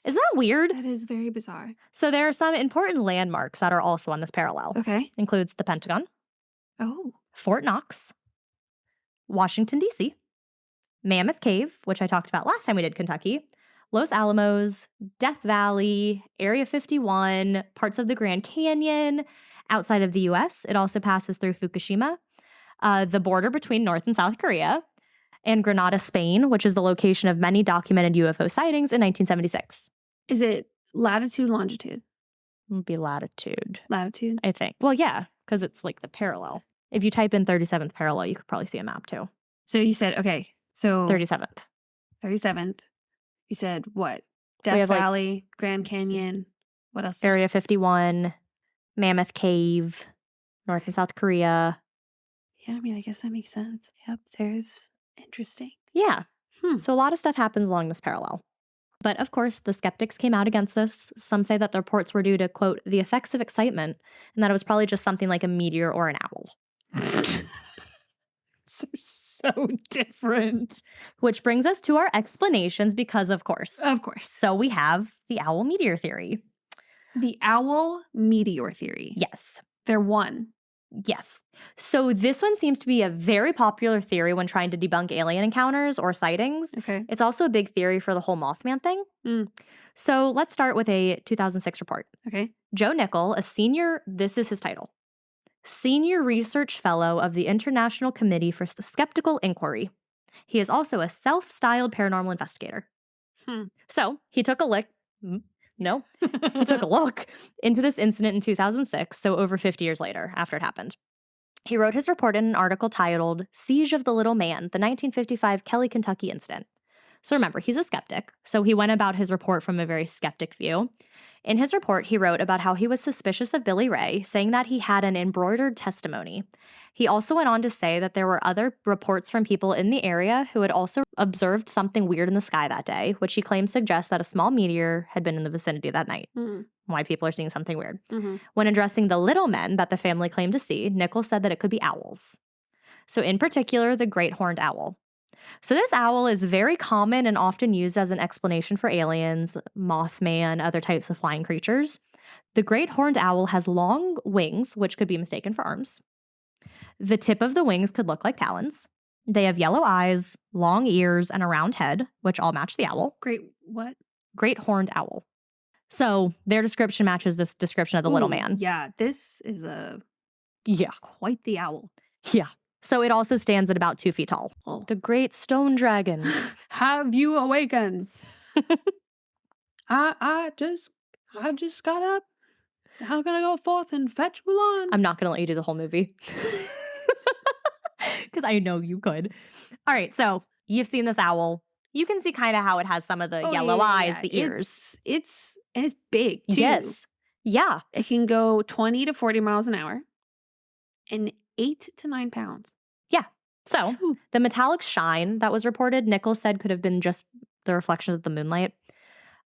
Speaker 1: Isn't that weird?
Speaker 2: That is very bizarre.
Speaker 1: So there are some important landmarks that are also on this parallel.
Speaker 2: Okay.
Speaker 1: Includes the Pentagon.
Speaker 2: Oh.
Speaker 1: Fort Knox. Washington, D.C. Mammoth Cave, which I talked about last time we did Kentucky. Los Alamos, Death Valley, Area 51, parts of the Grand Canyon. Outside of the U.S., it also passes through Fukushima, the border between North and South Korea, and Granada, Spain, which is the location of many documented UFO sightings in 1976.
Speaker 2: Is it latitude, longitude?
Speaker 1: It would be latitude.
Speaker 2: Latitude?
Speaker 1: I think. Well, yeah, because it's like the parallel. If you type in 37th parallel, you could probably see a map too.
Speaker 2: So you said, okay, so
Speaker 1: 37th.
Speaker 2: 37th. You said what? Death Valley, Grand Canyon. What else?
Speaker 1: Area 51, Mammoth Cave, North and South Korea.
Speaker 2: Yeah, I mean, I guess that makes sense. Yep, there's interesting.
Speaker 1: Yeah. So a lot of stuff happens along this parallel. But of course, the skeptics came out against this. Some say that the reports were due to, quote, the effects of excitement, and that it was probably just something like a meteor or an owl. So different. Which brings us to our explanations because, of course.
Speaker 2: Of course.
Speaker 1: So we have the owl meteor theory.
Speaker 2: The owl meteor theory.
Speaker 1: Yes.
Speaker 2: They're one.
Speaker 1: Yes. So this one seems to be a very popular theory when trying to debunk alien encounters or sightings.
Speaker 2: Okay.
Speaker 1: It's also a big theory for the whole Mothman thing. So let's start with a 2006 report.
Speaker 2: Okay.
Speaker 1: Joe Nickel, a senior, this is his title, Senior Research Fellow of the International Committee for Skeptical Inquiry. He is also a self-styled paranormal investigator. So he took a look. He took a look into this incident in 2006, so over 50 years later, after it happened. He wrote his report in an article titled Siege of the Little Man, the 1955 Kelly, Kentucky incident. So remember, he's a skeptic, so he went about his report from a very skeptic view. In his report, he wrote about how he was suspicious of Billy Ray, saying that he had an embroidered testimony. He also went on to say that there were other reports from people in the area who had also observed something weird in the sky that day, which he claims suggests that a small meteor had been in the vicinity that night. Why people are seeing something weird. When addressing the little men that the family claimed to see, Nichols said that it could be owls. So in particular, the great horned owl. So this owl is very common and often used as an explanation for aliens, Mothman, other types of flying creatures. The great horned owl has long wings, which could be mistaken for arms. The tip of the wings could look like talons. They have yellow eyes, long ears, and a round head, which all match the owl.
Speaker 2: Great what?
Speaker 1: Great horned owl. So their description matches this description of the little man.
Speaker 2: Yeah, this is quite the owl.
Speaker 1: Yeah. So it also stands at about 2 feet tall.
Speaker 2: Oh.
Speaker 1: The great stone dragon.
Speaker 2: Have you awakened? I just got up. How can I go forth and fetch Mulan?
Speaker 1: I'm not going to let you do the whole movie. Because I know you could. All right, so you've seen this owl. You can see kind of how it has some of the yellow eyes, the ears.
Speaker 2: It's big, too.
Speaker 1: Yes. Yeah.
Speaker 2: It can go 20 to 40 miles an hour and 8 to 9 pounds.
Speaker 1: Yeah. So the metallic shine that was reported, Nichols said could have been just the reflection of the moonlight.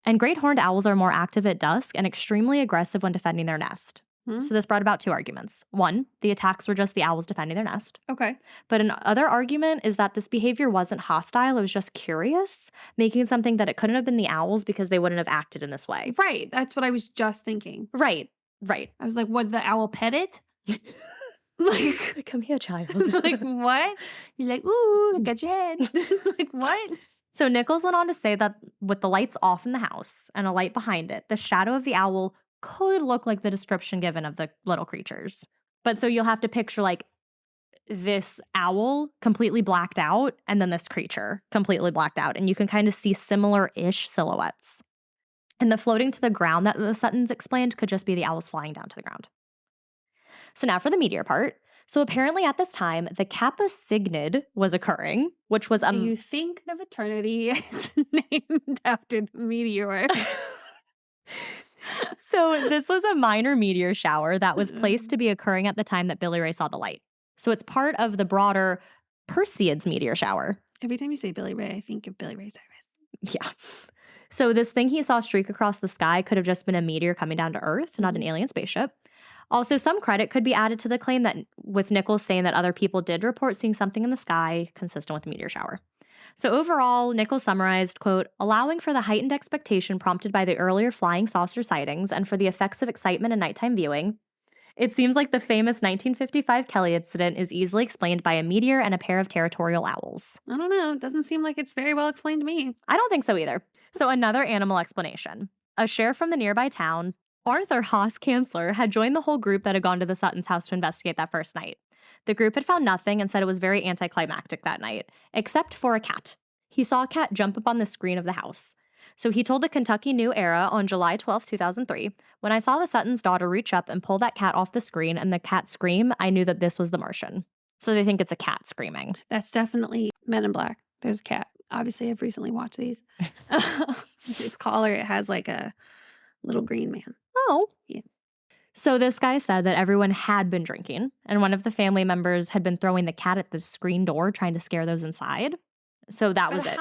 Speaker 1: And great horned owls are more active at dusk and extremely aggressive when defending their nest. So this brought about 2 arguments. One, the attacks were just the owls defending their nest.
Speaker 2: Okay.
Speaker 1: But another argument is that this behavior wasn't hostile. It was just curious, making something that it couldn't have been the owls because they wouldn't have acted in this way.
Speaker 2: Right. That's what I was just thinking.
Speaker 1: Right.
Speaker 2: I was like, what, the owl pet it?
Speaker 1: Like, come here, child.
Speaker 2: Like, what? He's like, ooh, look at your head. Like, what?
Speaker 1: So Nichols went on to say that with the lights off in the house and a light behind it, the shadow of the owl could look like the description given of the little creatures. But so you'll have to picture like this owl completely blacked out and then this creature completely blacked out. And you can kind of see similar-ish silhouettes. And the floating to the ground that the Suttons explained could just be the owls flying down to the ground. So now for the meteor part. So apparently at this time, the Kappa Cygni was occurring, which was...
Speaker 2: Do you think the fraternity is named after the meteor?
Speaker 1: So this was a minor meteor shower that was placed to be occurring at the time that Billy Ray saw the light. So it's part of the broader Perseids meteor shower.
Speaker 2: Every time you say Billy Ray, I think of Billy Ray Cyrus.
Speaker 1: Yeah. So this thing he saw streak across the sky could have just been a meteor coming down to Earth, not an alien spaceship. Also, some credit could be added to the claim that with Nichols saying that other people did report seeing something in the sky consistent with the meteor shower. So overall, Nichols summarized, quote, allowing for the heightened expectation prompted by the earlier flying saucer sightings and for the effects of excitement and nighttime viewing, it seems like the famous 1955 Kelly incident is easily explained by a meteor and a pair of territorial owls.
Speaker 2: I don't know. It doesn't seem like it's very well explained to me.
Speaker 1: I don't think so either. So another animal explanation. A sheriff from the nearby town, Arthur Haas Kanzler, had joined the whole group that had gone to the Suttons' house to investigate that first night. The group had found nothing and said it was very anticlimactic that night, except for a cat. He saw a cat jump up on the screen of the house. So he told the Kentucky New Era on July 12, 2003, when I saw the Sutton's daughter reach up and pull that cat off the screen and the cat scream, I knew that this was the Martian. So they think it's a cat screaming.
Speaker 2: That's definitely Men in Black. There's a cat. Obviously, I've recently watched these. Its collar, it has like a little green man.
Speaker 1: Oh.
Speaker 2: Yeah.
Speaker 1: So this guy said that everyone had been drinking, and one of the family members had been throwing the cat at the screen door trying to scare those inside. So that was it.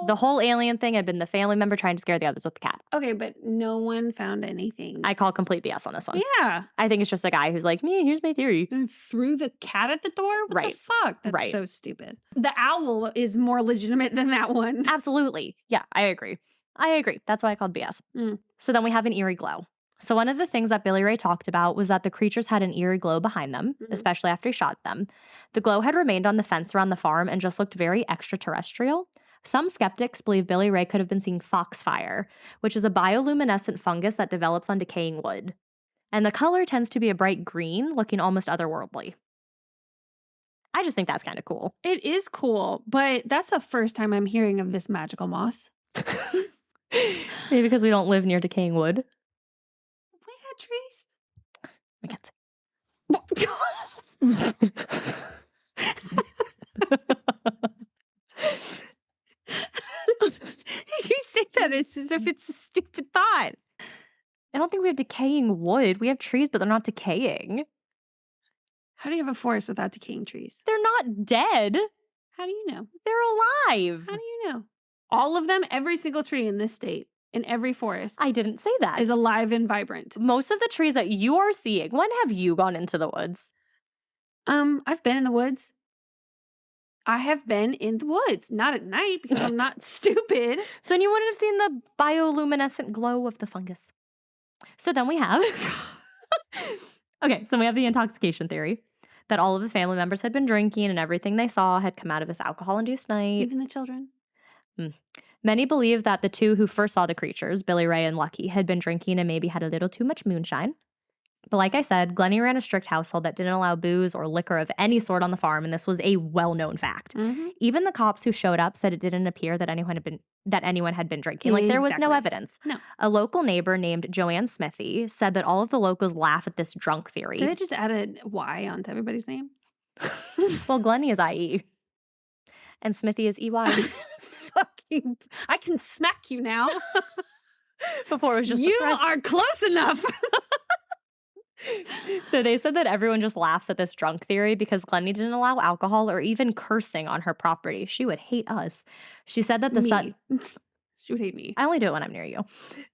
Speaker 1: The whole alien thing had been the family member trying to scare the others with the cat.
Speaker 2: Okay, but no one found anything.
Speaker 1: I call complete BS on this one.
Speaker 2: Yeah.
Speaker 1: I think it's just a guy who's like, me, here's my theory.
Speaker 2: And threw the cat at the door? What
Speaker 1: Right.
Speaker 2: the fuck? That's so stupid. The owl is more legitimate than that one.
Speaker 1: Absolutely. Yeah, I agree. That's why I called BS.
Speaker 2: Mm.
Speaker 1: So then we have an eerie glow. So one of the things that Billy Ray talked about was that the creatures had an eerie glow behind them, especially after he shot them. The glow had remained on the fence around the farm and just looked very extraterrestrial. Some skeptics believe Billy Ray could have been seeing foxfire, which is a bioluminescent fungus that develops on decaying wood. And the color tends to be a bright green, looking almost otherworldly. I just think that's kind of cool.
Speaker 2: It is cool, but that's the first time I'm hearing of this magical moss.
Speaker 1: Maybe because we don't live near decaying wood.
Speaker 2: We had trees.
Speaker 1: Mackenzie.
Speaker 2: You say that it's as if it's a stupid thought.
Speaker 1: I don't think we have decaying wood. We have trees, but they're not decaying.
Speaker 2: How do you have a forest without decaying trees?
Speaker 1: They're not dead.
Speaker 2: How do you know?
Speaker 1: They're alive.
Speaker 2: How do you know? All of them, every single tree in this state, in every forest.
Speaker 1: I didn't say that.
Speaker 2: Is alive and vibrant.
Speaker 1: Most of the trees that you are seeing, when have you gone into the woods?
Speaker 2: I've been in the woods. I have been in the woods. Not at night because I'm not stupid.
Speaker 1: So then you wouldn't have seen the bioluminescent glow of the fungus. So then we have... Okay, so we have the intoxication theory. That all of the family members had been drinking and everything they saw had come out of this alcohol-induced night.
Speaker 2: Even the children.
Speaker 1: Many believe that the two who first saw the creatures, Billy Ray and Lucky, had been drinking and maybe had a little too much moonshine. But like I said, Glennie ran a strict household that didn't allow booze or liquor of any sort on the farm, and this was a well-known fact.
Speaker 2: Mm-hmm.
Speaker 1: Even the cops who showed up said it didn't appear that anyone had been drinking. Like, there was no evidence.
Speaker 2: No.
Speaker 1: A local neighbor named Joanne Smithy said that all of the locals laugh at this drunk theory.
Speaker 2: Did they just add a Y onto everybody's name?
Speaker 1: Well, Glennie is IE. And Smithy is EY.
Speaker 2: Fucking, I can smack you now.
Speaker 1: Before it was just
Speaker 2: you are close enough.
Speaker 1: So they said that everyone just laughs at this drunk theory because Glennie didn't allow alcohol or even cursing on her property. She would hate us. She said that
Speaker 2: She would hate me.
Speaker 1: I only do it when I'm near you.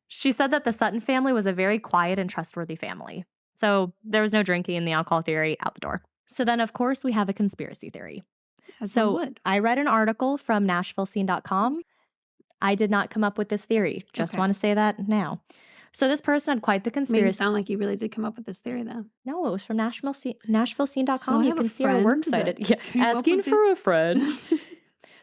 Speaker 1: She said that the Sutton family was a very quiet and trustworthy family. So there was no drinking and the alcohol theory out the door. So then, of course, we have a conspiracy theory. I read an article from NashvilleScene.com. I did not come up with this theory. Just want to say that now. So this person had quite the conspiracy.
Speaker 2: Made it sound like you really did come up with this theory, though.
Speaker 1: No, it was from NashvilleScene.com.
Speaker 2: So you can see our works cited.
Speaker 1: Asking for a friend.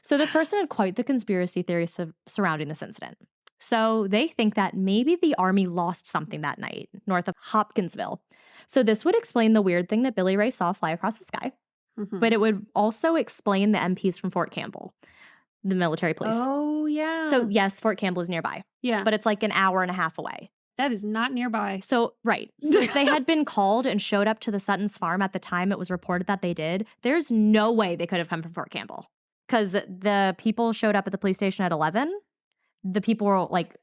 Speaker 1: So this person had quite the conspiracy theory surrounding this incident. So they think that maybe the Army lost something that night north of Hopkinsville. So this would explain the weird thing that Billy Ray saw fly across the sky.
Speaker 2: Mm-hmm.
Speaker 1: But it would also explain the MPs from Fort Campbell, the military police.
Speaker 2: Oh, yeah.
Speaker 1: So yes, Fort Campbell is nearby.
Speaker 2: Yeah.
Speaker 1: But it's like an hour and a half away.
Speaker 2: That is not nearby.
Speaker 1: So, right. So if they had been called and showed up to the Sutton's farm at the time it was reported that they did, there's no way they could have come from Fort Campbell. Because the people showed up at the police station at 11. The people were like,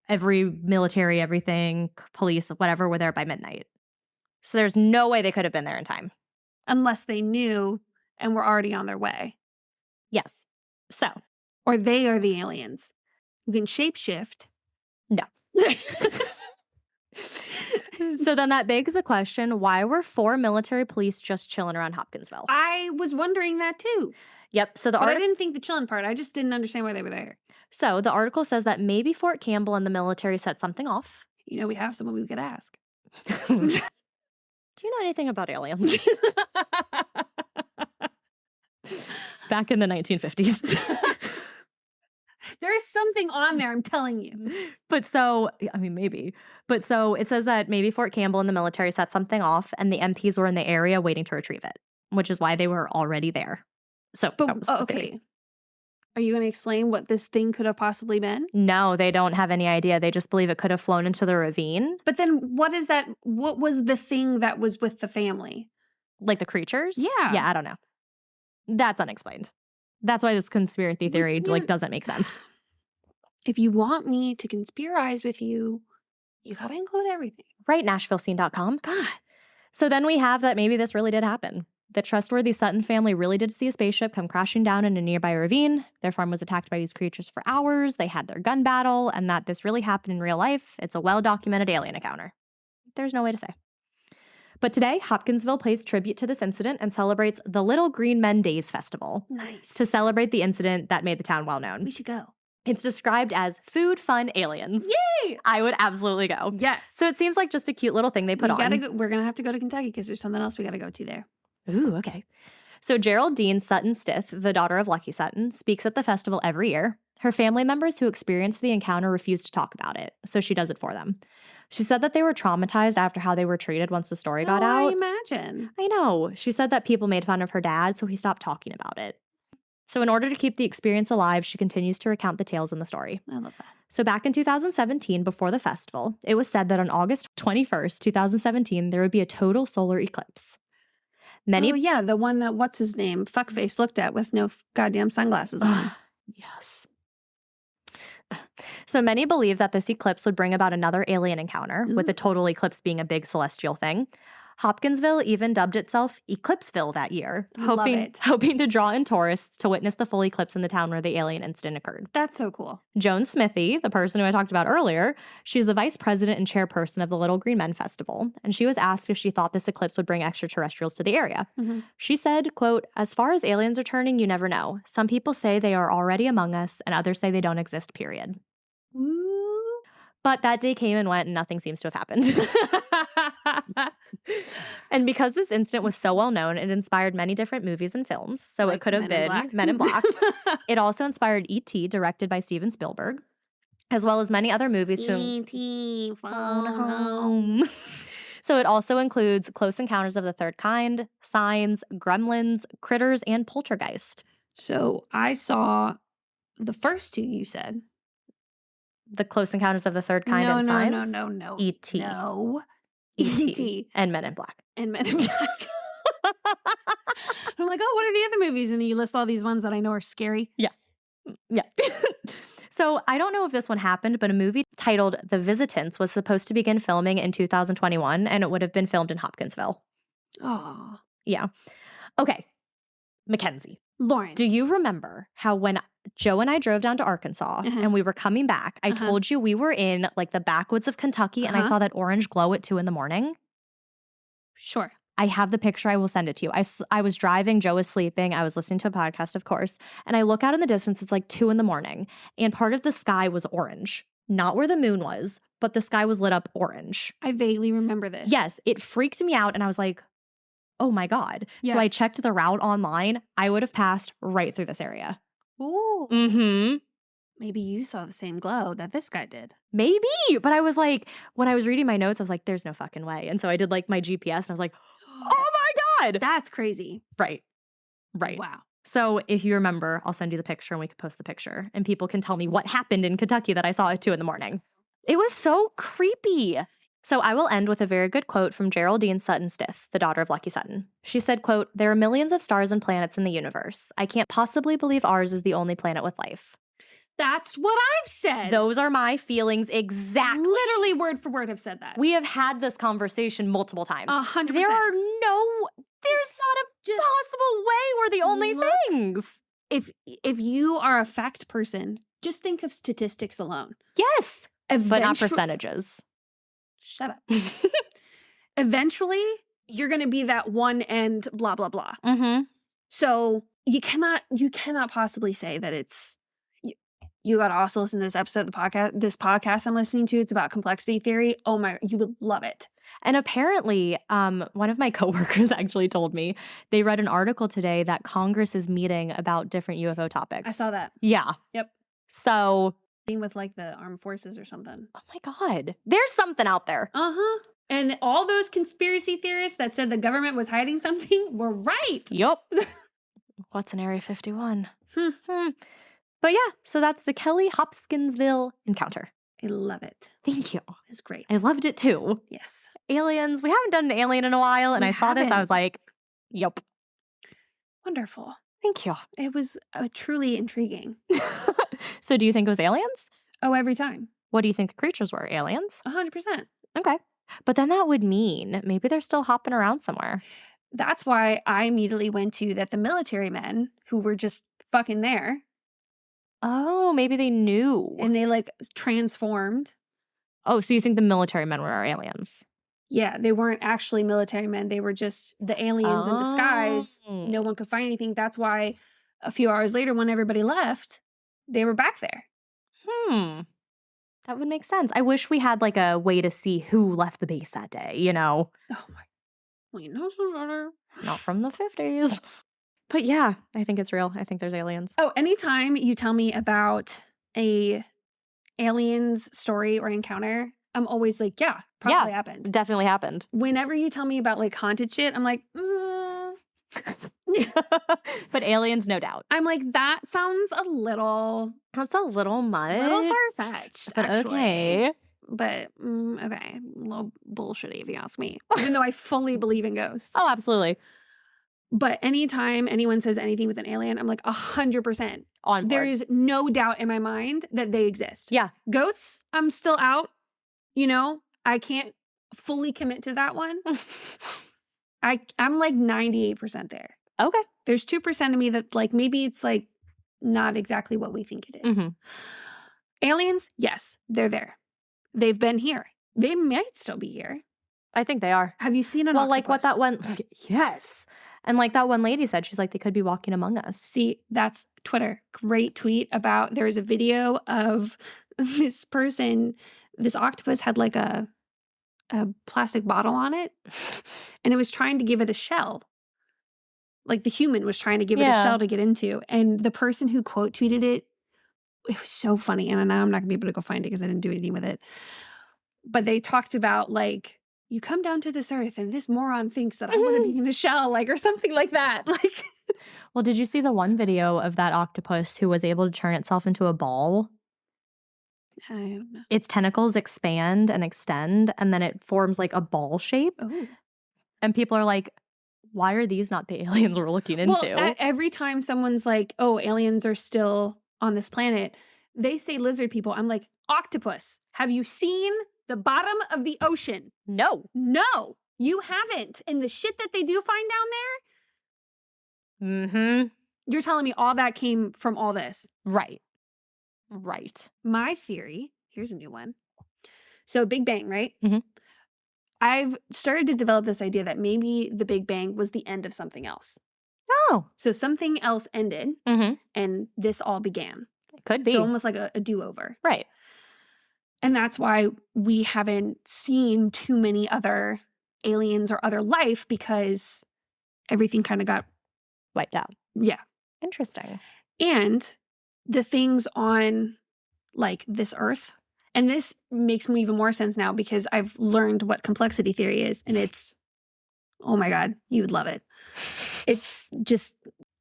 Speaker 1: every military, everything, police, whatever, were there by midnight. So there's no way they could have been there in time.
Speaker 2: Unless they knew and were already on their way.
Speaker 1: Yes. So.
Speaker 2: Or they are the aliens who can shapeshift.
Speaker 1: No. So then that begs the question, why were 4 military police just chilling around Hopkinsville?
Speaker 2: I was wondering that too.
Speaker 1: Yep. So
Speaker 2: I didn't think the chilling part. I just didn't understand why they were there.
Speaker 1: So the article says that maybe Fort Campbell and the military set something off.
Speaker 2: You know, we have someone we could ask.
Speaker 1: Do you know anything about aliens? Back in the 1950s.
Speaker 2: There's something on there, I'm telling you.
Speaker 1: But so, I mean, maybe. But so it says that maybe Fort Campbell and the military set something off and the MPs were in the area waiting to retrieve it, which is why they were already there. So,
Speaker 2: but okay. Are you going to explain what this thing could have possibly been?
Speaker 1: No, they don't have any idea. They just believe it could have flown into the ravine.
Speaker 2: But then what is that? What was the thing that was with the family?
Speaker 1: Like the creatures?
Speaker 2: Yeah.
Speaker 1: Yeah, I don't know. That's unexplained. That's why this conspiracy theory doesn't make sense.
Speaker 2: If you want me to conspirize with you, you got to include everything.
Speaker 1: Right, NashvilleScene.com.
Speaker 2: God.
Speaker 1: So then we have that maybe this really did happen. The trustworthy Sutton family really did see a spaceship come crashing down in a nearby ravine. Their farm was attacked by these creatures for hours. They had their gun battle, and that this really happened in real life. It's a well-documented alien encounter. There's no way to say. But today, Hopkinsville pays tribute to this incident and celebrates the Little Green Men Days Festival.
Speaker 2: Nice.
Speaker 1: To celebrate the incident that made the town well known.
Speaker 2: We should go.
Speaker 1: It's described as food, fun, aliens.
Speaker 2: Yay!
Speaker 1: I would absolutely go.
Speaker 2: Yes.
Speaker 1: So it seems like just a cute little thing they put on.
Speaker 2: We're going to have to go to Kentucky because there's something else we got to go to there.
Speaker 1: Ooh, okay. So Geraldine Sutton Stith, the daughter of Lucky Sutton, speaks at the festival every year. Her family members who experienced the encounter refuse to talk about it, so she does it for them. She said that they were traumatized after how they were treated once the story got out.
Speaker 2: I imagine.
Speaker 1: I know. She said that people made fun of her dad, so he stopped talking about it. So in order to keep the experience alive, she continues to recount the tales in the story.
Speaker 2: I love that.
Speaker 1: So back in 2017, before the festival, it was said that on August 21st, 2017, there would be a total solar eclipse.
Speaker 2: Oh, yeah, the one that, what's his name, Fuckface looked at with no goddamn sunglasses on.
Speaker 1: Yes. So many believe that this eclipse would bring about another alien encounter, with a total eclipse being a big celestial thing. Hopkinsville even dubbed itself Eclipseville that year, hoping to draw in tourists to witness the full eclipse in the town where the alien incident occurred.
Speaker 2: That's so cool.
Speaker 1: Joan Smithy, the person who I talked about earlier, she's the vice president and chairperson of the Little Green Men Festival, and she was asked if she thought this eclipse would bring extraterrestrials to the area. She said, quote, "As far as aliens are turning, you never know. Some people say they are already among us, and others say they don't exist, period." But that day came and went, and nothing seems to have happened. And because this incident was so well known, it inspired many different movies and films. So it could have been Men in Black. It also inspired E.T., directed by Steven Spielberg, as well as many other movies.
Speaker 2: E.T. Phone Home.
Speaker 1: So it also includes Close Encounters of the Third Kind, Signs, Gremlins, Critters, and Poltergeist.
Speaker 2: So I saw the first two you said.
Speaker 1: The Close Encounters of the Third Kind and Signs?
Speaker 2: No.
Speaker 1: E.T.
Speaker 2: No.
Speaker 1: E.T. And Men in Black.
Speaker 2: And Men in Black. I'm like, oh, what are the other movies? And then you list all these ones that I know are scary.
Speaker 1: Yeah. So I don't know if this one happened, but a movie titled The Visitants was supposed to begin filming in 2021, and it would have been filmed in Hopkinsville.
Speaker 2: Oh.
Speaker 1: Yeah. Okay. Mackenzie.
Speaker 2: Lauren.
Speaker 1: Do you remember how when Joe and I drove down to Arkansas and we were coming back, I told you we were in like the backwoods of Kentucky and I saw that orange glow at 2 a.m?
Speaker 2: Sure.
Speaker 1: I have the picture. I will send it to you. I was driving. Joe was sleeping. I was listening to a podcast, of course. And I look out in the distance. It's like 2 a.m. And part of the sky was orange. Not where the moon was, but the sky was lit up orange.
Speaker 2: I vaguely remember this.
Speaker 1: Yes. It freaked me out. And I was like, oh my God.
Speaker 2: Yeah.
Speaker 1: So I checked the route online. I would have passed right through this area.
Speaker 2: Ooh.
Speaker 1: Mm-hmm.
Speaker 2: Maybe you saw the same glow that this guy did.
Speaker 1: Maybe. But I was like, when I was reading my notes, I was like, there's no fucking way. And so I did like my GPS and I was like, oh my God.
Speaker 2: That's crazy.
Speaker 1: Right.
Speaker 2: Wow.
Speaker 1: So if you remember, I'll send you the picture and we can post the picture and people can tell me what happened in Kentucky that I saw at 2 a.m. It was so creepy. So I will end with a very good quote from Geraldine Sutton Stith, the daughter of Lucky Sutton. She said, quote, "There are millions of stars and planets in the universe. I can't possibly believe ours is the only planet with life."
Speaker 2: That's what I've said.
Speaker 1: Those are my feelings exactly.
Speaker 2: Literally word for word have said that.
Speaker 1: We have had this conversation multiple times.
Speaker 2: 100%.
Speaker 1: There's not a possible way we're the only things.
Speaker 2: If you are a fact person, just think of statistics alone.
Speaker 1: Yes, but not percentages.
Speaker 2: Shut up. Eventually, you're going to be that one end, blah, blah, blah.
Speaker 1: Mm-hmm.
Speaker 2: So you cannot possibly say that it's, you got to also listen to this episode of this podcast I'm listening to. It's about complexity theory. Oh my, you would love it.
Speaker 1: And apparently, one of my coworkers actually told me they read an article today that Congress is meeting about different UFO topics.
Speaker 2: I saw that.
Speaker 1: Yeah.
Speaker 2: Yep.
Speaker 1: So.
Speaker 2: With like the armed forces or something.
Speaker 1: Oh my God. There's something out there.
Speaker 2: Uh-huh. And all those conspiracy theorists that said the government was hiding something were right.
Speaker 1: Yup. What's in Area 51? But yeah, so that's the Kelly Hopkinsville Encounter.
Speaker 2: I love it.
Speaker 1: Thank you.
Speaker 2: It's great.
Speaker 1: I loved it too.
Speaker 2: Yes.
Speaker 1: Aliens. We haven't done an alien in a while, and I saw this. I was like, yup.
Speaker 2: Wonderful.
Speaker 1: Thank you.
Speaker 2: It was truly intriguing.
Speaker 1: So do you think it was aliens?
Speaker 2: Oh, every time.
Speaker 1: What do you think the creatures were? Aliens?
Speaker 2: 100%.
Speaker 1: Okay. But then that would mean maybe they're still hopping around somewhere.
Speaker 2: That's why I immediately went to that the military men who were just fucking there.
Speaker 1: Oh, maybe they knew.
Speaker 2: And they like transformed.
Speaker 1: Oh, so you think the military men were our aliens?
Speaker 2: Yeah, they weren't actually military men. They were just the aliens in disguise. No one could find anything. That's why a few hours later, when everybody left, they were back there.
Speaker 1: That would make sense. I wish we had like a way to see who left the base that day, you know?
Speaker 2: Oh my. We know some better.
Speaker 1: Not from the 50s. But yeah, I think it's real. I think there's aliens.
Speaker 2: Oh, anytime you tell me about a aliens story or encounter, I'm always like, yeah, probably happened.
Speaker 1: Definitely happened.
Speaker 2: Whenever you tell me about like haunted shit, I'm like,
Speaker 1: But aliens, no doubt.
Speaker 2: I'm like, that sounds a little...
Speaker 1: That's a little much.
Speaker 2: A little far-fetched,
Speaker 1: but
Speaker 2: actually.
Speaker 1: Okay.
Speaker 2: But, okay. A little bullshitty, if you ask me. Even though I fully believe in ghosts.
Speaker 1: Oh, absolutely.
Speaker 2: But anytime anyone says anything with an alien, I'm like 100%.
Speaker 1: On board.
Speaker 2: There is no doubt in my mind that they exist.
Speaker 1: Yeah.
Speaker 2: Ghosts, I'm still out. You know, I can't fully commit to that one. I'm like 98% there.
Speaker 1: Okay.
Speaker 2: There's 2% of me that like, maybe it's like not exactly what we think it is. Aliens, yes, they're there. They've been here. They might still be here.
Speaker 1: I think they are.
Speaker 2: Have you seen an octopus?
Speaker 1: Like what that one... Yes. And like that one lady said, she's like, they could be walking among us.
Speaker 2: See, that's Twitter. Great tweet about, there was a video of this person, this octopus had like a plastic bottle on it, and it was trying to give it a shell. Like the human was trying to give it a shell to get into. And the person who quote tweeted it, it was so funny. And now I'm not gonna be able to go find it because I didn't do anything with it. But they talked about like, you come down to this earth and this moron thinks that I want to be in a shell, like, or something like that. Like,
Speaker 1: well, did you see the one video of that octopus who was able to turn itself into a ball?
Speaker 2: I don't know.
Speaker 1: Its tentacles expand and extend, and then it forms like a ball shape.
Speaker 2: Oh.
Speaker 1: And people are like, why are these not the aliens we're looking into?
Speaker 2: Well, every time someone's like, oh, aliens are still on this planet, they say lizard people. I'm like, octopus. Have you seen the bottom of the ocean?
Speaker 1: No.
Speaker 2: No, you haven't. And the shit that they do find down there? You're telling me all that came from all this?
Speaker 1: Right.
Speaker 2: My theory, here's a new one. So Big Bang, right? I've started to develop this idea that maybe the Big Bang was the end of something else.
Speaker 1: Oh.
Speaker 2: So something else ended and this all began.
Speaker 1: It could be.
Speaker 2: So almost like a do-over.
Speaker 1: Right.
Speaker 2: And that's why we haven't seen too many other aliens or other life, because everything kind of got
Speaker 1: wiped out.
Speaker 2: Yeah.
Speaker 1: Interesting.
Speaker 2: And the things on like this earth, and this makes me even more sense now because I've learned what complexity theory is, and it's, oh my God, you would love it. It's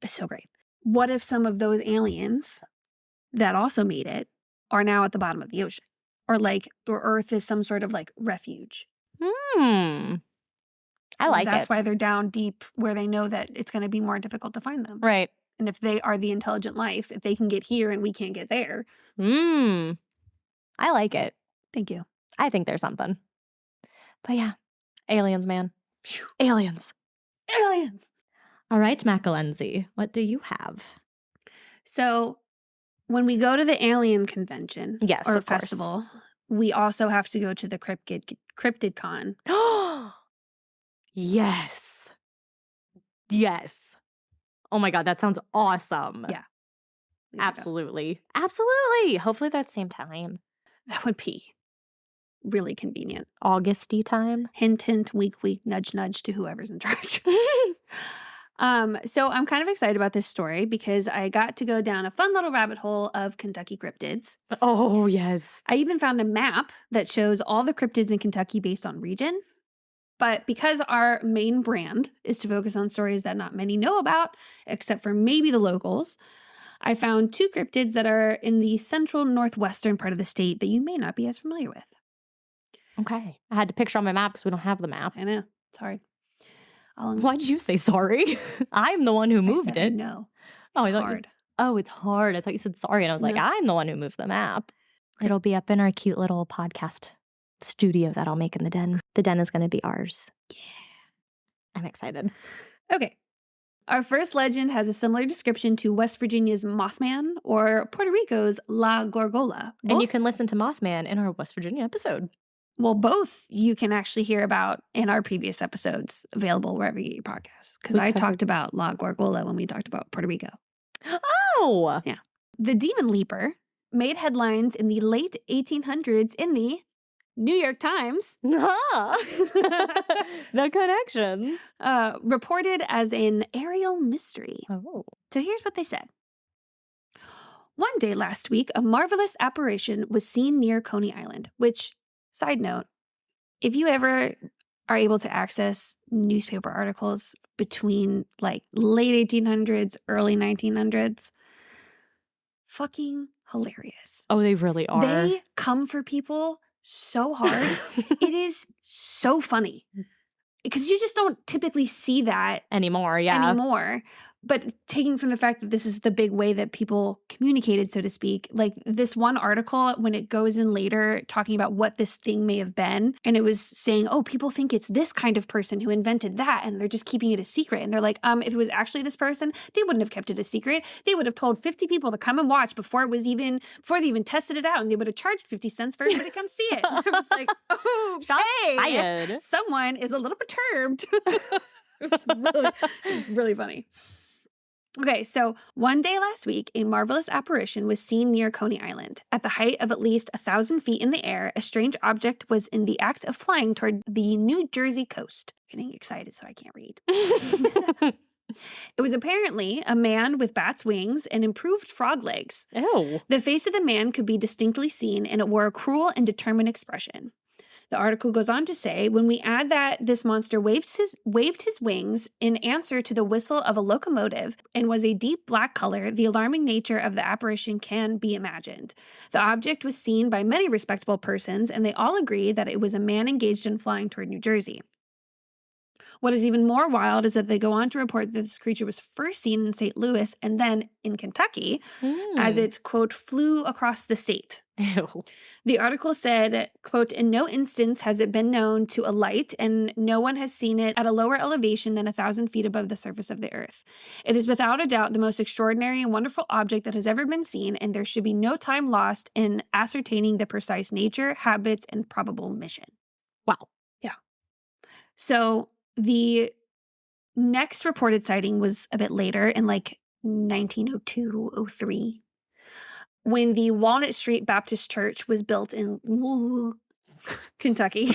Speaker 2: so great. What if some of those aliens that also made it are now at the bottom of the ocean? Or like, or Earth is some sort of like refuge.
Speaker 1: I like
Speaker 2: That's why they're down deep where they know that it's going to be more difficult to find them.
Speaker 1: Right.
Speaker 2: And if they are the intelligent life, if they can get here and we can't get there.
Speaker 1: I like it.
Speaker 2: Thank you.
Speaker 1: I think there's something. But yeah, aliens, man. Aliens. All right, Mackenzie, what do you have?
Speaker 2: So when we go to the alien convention or festival, we also have to go to the Cryptid Con.
Speaker 1: Yes. Oh my God, that sounds awesome.
Speaker 2: Yeah.
Speaker 1: Absolutely. Hopefully that's the same time.
Speaker 2: That would be really convenient.
Speaker 1: Augusty time.
Speaker 2: Hint, hint, wink, wink, nudge, nudge to whoever's in charge. So I'm kind of excited about this story because I got to go down a fun little rabbit hole of Kentucky cryptids.
Speaker 1: Oh, yes.
Speaker 2: I even found a map that shows all the cryptids in Kentucky based on region. But because our main brand is to focus on stories that not many know about, except for maybe the locals, I found 2 cryptids that are in the central northwestern part of the state that you may not be as familiar with.
Speaker 1: Okay. I had to picture on my map because we don't have the map.
Speaker 2: I know. It's hard.
Speaker 1: Why did you say sorry? I'm the one who moved it.
Speaker 2: No.
Speaker 1: It's hard. It's hard. I thought you said sorry. And I was like, I'm the one who moved the map. It'll be up in our cute little podcast studio that I'll make in the den. The den is going to be ours. Yeah. I'm excited.
Speaker 2: Okay. Our first legend has a similar description to West Virginia's Mothman or Puerto Rico's La Gorgola.
Speaker 1: And you can listen to Mothman in our West Virginia episode.
Speaker 2: Well, both you can actually hear about in our previous episodes, available wherever you get your podcasts. Because I talked about La Gorgola when we talked about Puerto Rico.
Speaker 1: Oh!
Speaker 2: Yeah. The Demon Leaper made headlines in the late 1800s in the New York Times.
Speaker 1: The connection.
Speaker 2: Reported as an aerial mystery.
Speaker 1: Oh.
Speaker 2: So here's what they said. One day last week, a marvelous apparition was seen near Coney Island, which, side note, if you ever are able to access newspaper articles between like late 1800s, early 1900s, fucking hilarious.
Speaker 1: Oh, they really are.
Speaker 2: They come for people so hard. It is so funny because you just don't typically see that anymore. But taking from the fact that this is the big way that people communicated, so to speak, like this one article, when it goes in later talking about what this thing may have been, and it was saying, oh, people think it's this kind of person who invented that, and they're just keeping it a secret. And they're like, if it was actually this person, they wouldn't have kept it a secret. They would have told 50 people to come and watch before they even tested it out, and they would have charged 50 cents for everybody to come see it. And I was like, okay, someone is a little perturbed. It was really funny. Okay, so one day last week, a marvelous apparition was seen near Coney Island. At the height of at least 1,000 feet in the air, a strange object was in the act of flying toward the New Jersey coast. I'm getting excited so I can't read. It was apparently a man with bat's wings and improved frog legs.
Speaker 1: Ew.
Speaker 2: The face of the man could be distinctly seen, and it wore a cruel and determined expression. The article goes on to say, when we add that this monster waved his wings in answer to the whistle of a locomotive and was a deep black color, the alarming nature of the apparition can be imagined. The object was seen by many respectable persons, and they all agree that it was a man engaged in flying toward New Jersey. What is even more wild is that they go on to report that this creature was first seen in St. Louis and then in Kentucky as it, quote, flew across the state.
Speaker 1: Ew.
Speaker 2: The article said, quote, in no instance has it been known to alight, and no one has seen it at a lower elevation than 1,000 feet above the surface of the earth. It is without a doubt the most extraordinary and wonderful object that has ever been seen, and there should be no time lost in ascertaining the precise nature, habits, and probable mission.
Speaker 1: Wow.
Speaker 2: Yeah. So the next reported sighting was a bit later in like 1902-03 when the Walnut Street Baptist Church was built in Kentucky.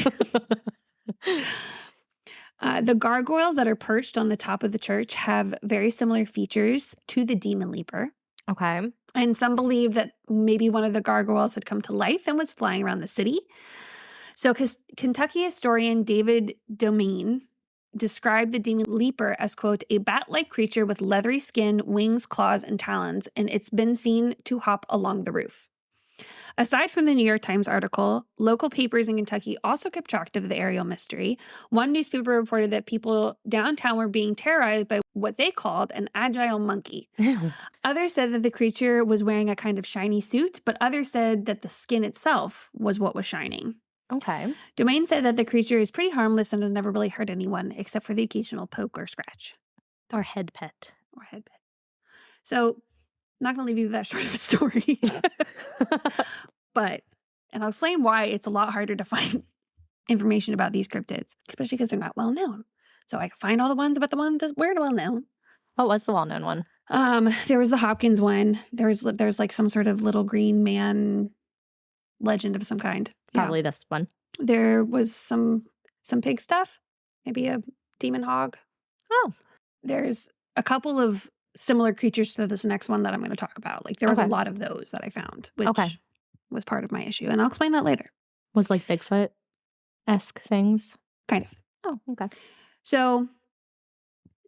Speaker 2: The gargoyles that are perched on the top of the church have very similar features to the Demon Leaper.
Speaker 1: Okay.
Speaker 2: And some believe that maybe one of the gargoyles had come to life and was flying around the city. So Kentucky historian David Domain described the Demon Leaper as, quote, a bat-like creature with leathery skin, wings, claws, and talons, and it's been seen to hop along the roof. Aside from the New York Times article, local papers in Kentucky also kept track of the aerial mystery. One newspaper reported that people downtown were being terrorized by what they called an agile monkey.
Speaker 1: Ew.
Speaker 2: Others said that the creature was wearing a kind of shiny suit, but others said that the skin itself was what was shining.
Speaker 1: Okay.
Speaker 2: Domain said that the creature is pretty harmless and has never really hurt anyone except for the occasional poke or scratch.
Speaker 1: Or head pet.
Speaker 2: So, not going to leave you with that short of a story. And I'll explain why it's a lot harder to find information about these cryptids, especially because they're not well known. So I can find all the ones about the ones that were well known.
Speaker 1: What was the well-known one?
Speaker 2: There was the Hopkins one. There's like some sort of little green man legend of some kind.
Speaker 1: Probably this one.
Speaker 2: There was some pig stuff, maybe a demon hog.
Speaker 1: Oh.
Speaker 2: There's a couple of similar creatures to this next one that I'm going to talk about. Like there was a lot of those that I found, which was part of my issue. And I'll explain that later.
Speaker 1: Was like Bigfoot-esque things?
Speaker 2: Kind of.
Speaker 1: Oh, okay.
Speaker 2: So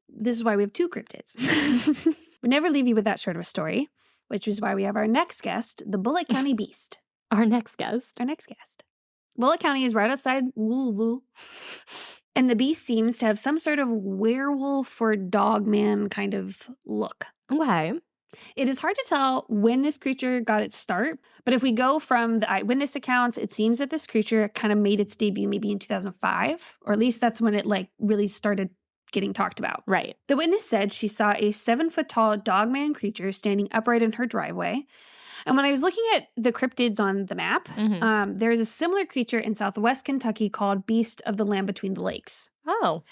Speaker 2: this is why we have 2 cryptids. We never leave you with that short of a story, which is why we have our next guest, the Bullitt County Beast.
Speaker 1: Our next guest.
Speaker 2: Bullitt County is right outside Louisville, and the beast seems to have some sort of werewolf or dogman kind of look.
Speaker 1: Okay.
Speaker 2: It is hard to tell when this creature got its start, but if we go from the eyewitness accounts, it seems that this creature kind of made its debut maybe in 2005, or at least that's when it like really started getting talked about.
Speaker 1: Right.
Speaker 2: The witness said she saw a 7-foot-tall dogman creature standing upright in her driveway. And when I was looking at the cryptids on the map, there is a similar creature in southwest Kentucky called Beast of the Land Between the Lakes.
Speaker 1: Oh.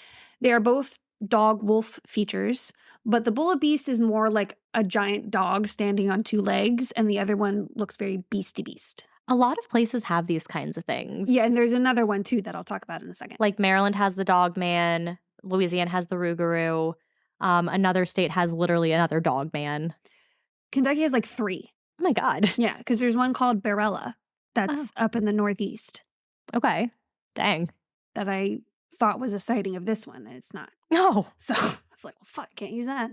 Speaker 2: They are both dog-wolf features, but the Bullitt Beast is more like a giant dog standing on 2 legs, and the other one looks very beastie beast.
Speaker 1: A lot of places have these kinds of things.
Speaker 2: Yeah, and there's another one too that I'll talk about in a second.
Speaker 1: Like Maryland has the dog man. Louisiana has the rougarou. Another state has literally another dog man.
Speaker 2: Kentucky has like 3.
Speaker 1: Oh my God.
Speaker 2: Yeah, because there's one called Barella that's up in the Northeast.
Speaker 1: Okay. Dang.
Speaker 2: That I thought was a sighting of this one, and it's not.
Speaker 1: Oh.
Speaker 2: So I was like, well, fuck, can't use that.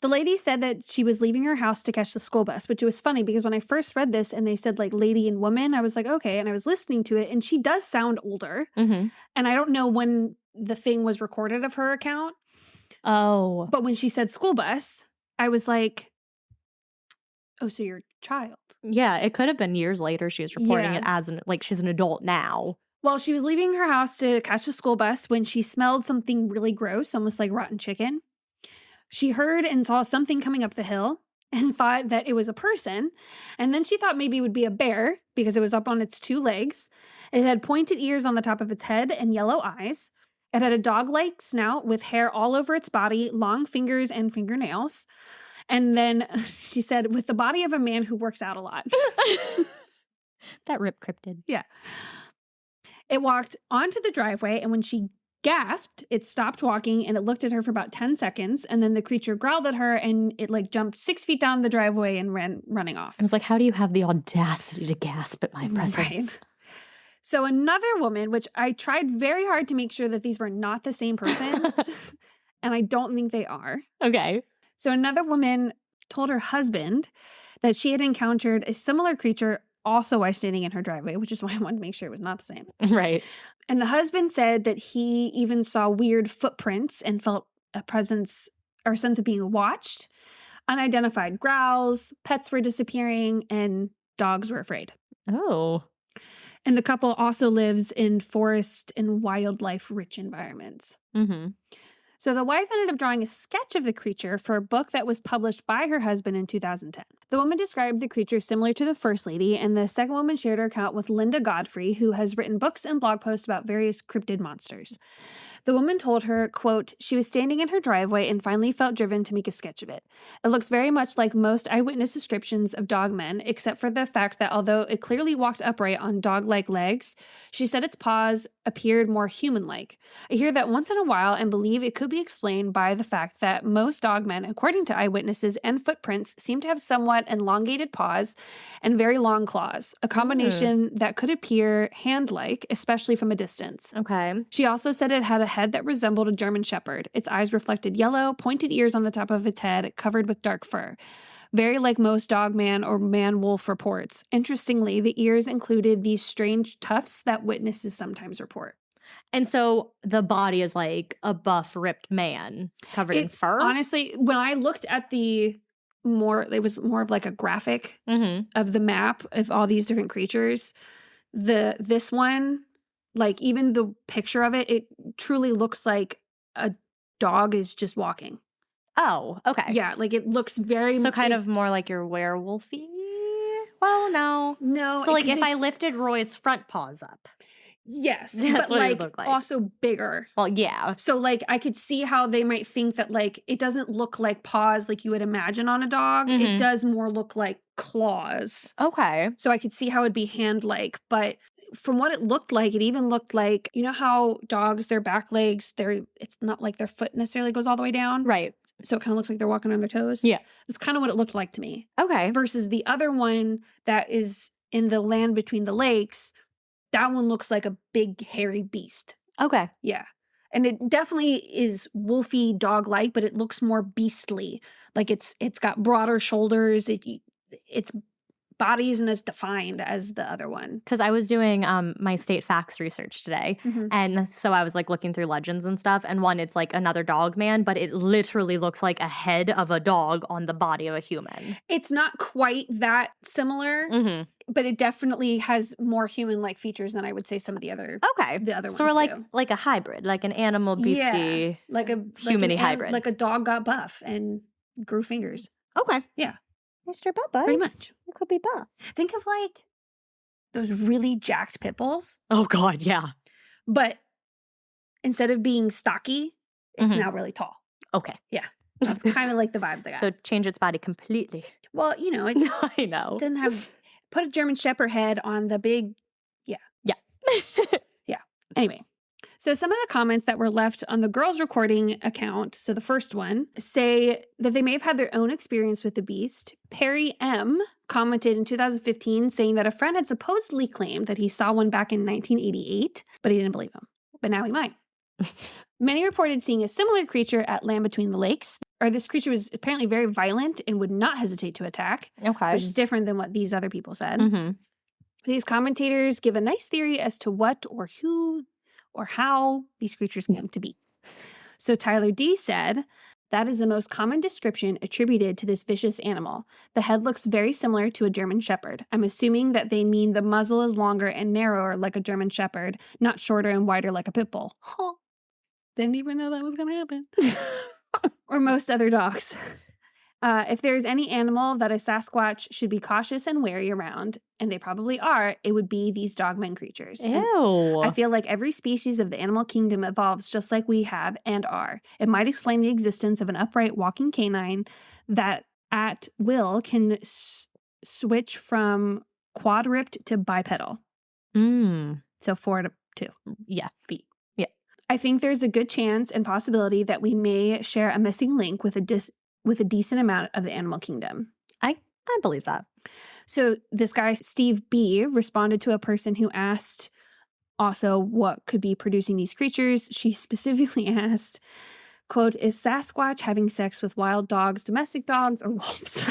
Speaker 2: The lady said that she was leaving her house to catch the school bus, which was funny because when I first read this and they said like lady and woman, I was like, okay. And I was listening to it and she does sound older.
Speaker 1: Mm-hmm.
Speaker 2: And I don't know when the thing was recorded of her account.
Speaker 1: Oh.
Speaker 2: But when she said school bus, I was like, oh, so you're a child.
Speaker 1: Yeah, it could have been years later. She was reporting it as she's an adult now.
Speaker 2: Well, she was leaving her house to catch the school bus when she smelled something really gross, almost like rotten chicken. She heard and saw something coming up the hill and thought that it was a person. And then she thought maybe it would be a bear because it was up on its 2 legs. It had pointed ears on the top of its head and yellow eyes. It had a dog-like snout with hair all over its body, long fingers and fingernails. And then she said, with the body of a man who works out a lot.
Speaker 1: That rip cryptid.
Speaker 2: Yeah. It walked onto the driveway, and when she gasped, it stopped walking, and it looked at her for about 10 seconds, and then the creature growled at her, and it like jumped 6 feet down the driveway and ran running off.
Speaker 1: I was like, how do you have the audacity to gasp at my presence?
Speaker 2: Right. So another woman, which I tried very hard to make sure that these were not the same person, and I don't think they are.
Speaker 1: Okay.
Speaker 2: So another woman told her husband that she had encountered a similar creature also while standing in her driveway, which is why I wanted to make sure it was not the same.
Speaker 1: Right.
Speaker 2: And the husband said that he even saw weird footprints and felt a presence or sense of being watched. Unidentified growls, pets were disappearing, and dogs were afraid.
Speaker 1: Oh.
Speaker 2: And the couple also lives in forest and wildlife-rich environments.
Speaker 1: Mm-hmm.
Speaker 2: So the wife ended up drawing a sketch of the creature for a book that was published by her husband in 2010. The woman described the creature similar to the first lady, and the second woman shared her account with Linda Godfrey, who has written books and blog posts about various cryptid monsters. The woman told her, quote, she was standing in her driveway and finally felt driven to make a sketch of it. It looks very much like most eyewitness descriptions of dogmen, except for the fact that although it clearly walked upright on dog-like legs, she said its paws appeared more human-like. I hear that once in a while and believe it could be explained by the fact that most dogmen, according to eyewitnesses and footprints, seem to have somewhat elongated paws and very long claws, a combination that could appear hand-like, especially from a distance.
Speaker 1: Okay.
Speaker 2: She also said it had a head that resembled a German shepherd. Its eyes reflected yellow, pointed ears on the top of its head, covered with dark fur. Very like most dogman or man-wolf reports. Interestingly, the ears included these strange tufts that witnesses sometimes report.
Speaker 1: And so the body is like a buff, ripped man covered in fur?
Speaker 2: Honestly, when I looked at it was more of like a graphic of the map of all these different creatures. This one, like even the picture of it truly looks like a dog is just walking.
Speaker 1: Oh, okay.
Speaker 2: Yeah, like it looks very...
Speaker 1: So kind of more like your werewolfy? Well, no.
Speaker 2: No.
Speaker 1: So like if I lifted Roy's front paws up.
Speaker 2: Yes,
Speaker 1: that's
Speaker 2: but
Speaker 1: what
Speaker 2: like,
Speaker 1: it would look like.
Speaker 2: Also bigger.
Speaker 1: Well, yeah.
Speaker 2: So like I could see how they might think that like it doesn't look like paws like you would imagine on a dog. It does more look like claws.
Speaker 1: Okay.
Speaker 2: So I could see how it'd be hand-like, but from what it looked like, it even looked like, you know how dogs, their back legs, it's not like their foot necessarily goes all the way down.
Speaker 1: Right.
Speaker 2: So it kind of looks like they're walking on their toes.
Speaker 1: Yeah.
Speaker 2: That's kind of what it looked like to me.
Speaker 1: Okay.
Speaker 2: Versus the other one that is in the land between the lakes, that one looks like a big hairy beast.
Speaker 1: Okay.
Speaker 2: Yeah. And it definitely is wolfy dog-like, but it looks more beastly. Like it's got broader shoulders. Its body isn't as defined as the other one.
Speaker 1: Because I was doing my state facts research today. And so I was like looking through legends and stuff. And one, it's like another dog man, but it literally looks like a head of a dog on the body of a human.
Speaker 2: It's not quite that similar, but it definitely has more human-like features than I would say some of the other ones.
Speaker 1: So we're like a hybrid, like an animal beastie,
Speaker 2: like a
Speaker 1: humany hybrid.
Speaker 2: Like a dog got buff and grew fingers.
Speaker 1: Okay.
Speaker 2: Yeah.
Speaker 1: Mr. Bubba.
Speaker 2: Pretty much.
Speaker 1: It could be buff.
Speaker 2: Think of like those really jacked pit bulls.
Speaker 1: Oh, God, yeah.
Speaker 2: But instead of being stocky, it's now really tall.
Speaker 1: Okay.
Speaker 2: Yeah. That's kind of like the vibes I got.
Speaker 1: So change its body completely.
Speaker 2: Well, you know, it just
Speaker 1: I know.
Speaker 2: doesn't have... Put a German Shepherd head on the big... Yeah. Yeah. Anyway. So some of the comments that were left on the girls' recording account, so the first one, say that they may have had their own experience with the beast. Perry M. commented in 2015 saying that a friend had supposedly claimed that he saw one back in 1988, but he didn't believe him. But now he might. Many reported seeing a similar creature at Land Between the Lakes. Or this creature was apparently very violent and would not hesitate to attack.
Speaker 1: Okay.
Speaker 2: Which is different than what these other people said. These commentators give a nice theory as to what or who or how these creatures came to be. So Tyler D. said, that is the most common description attributed to this vicious animal. The head looks very similar to a German Shepherd. I'm assuming that they mean the muzzle is longer and narrower like a German Shepherd, not shorter and wider like a pit bull. Huh. Didn't even know that was going to happen. Or most other dogs. If there's any animal that a Sasquatch should be cautious and wary around, and they probably are, it would be these dogmen creatures.
Speaker 1: Ew.
Speaker 2: I feel like every species of the animal kingdom evolves just like we have and are. It might explain the existence of an upright walking canine that at will can switch from quadruped to bipedal. So 4 to 2 feet.
Speaker 1: Yeah.
Speaker 2: I think there's a good chance and possibility that we may share a missing link with a decent amount of the animal kingdom.
Speaker 1: I believe that. So
Speaker 2: this guy, Steve B., responded to a person who asked also what could be producing these creatures. She specifically asked, quote, is Sasquatch having sex with wild dogs, domestic dogs, or wolves?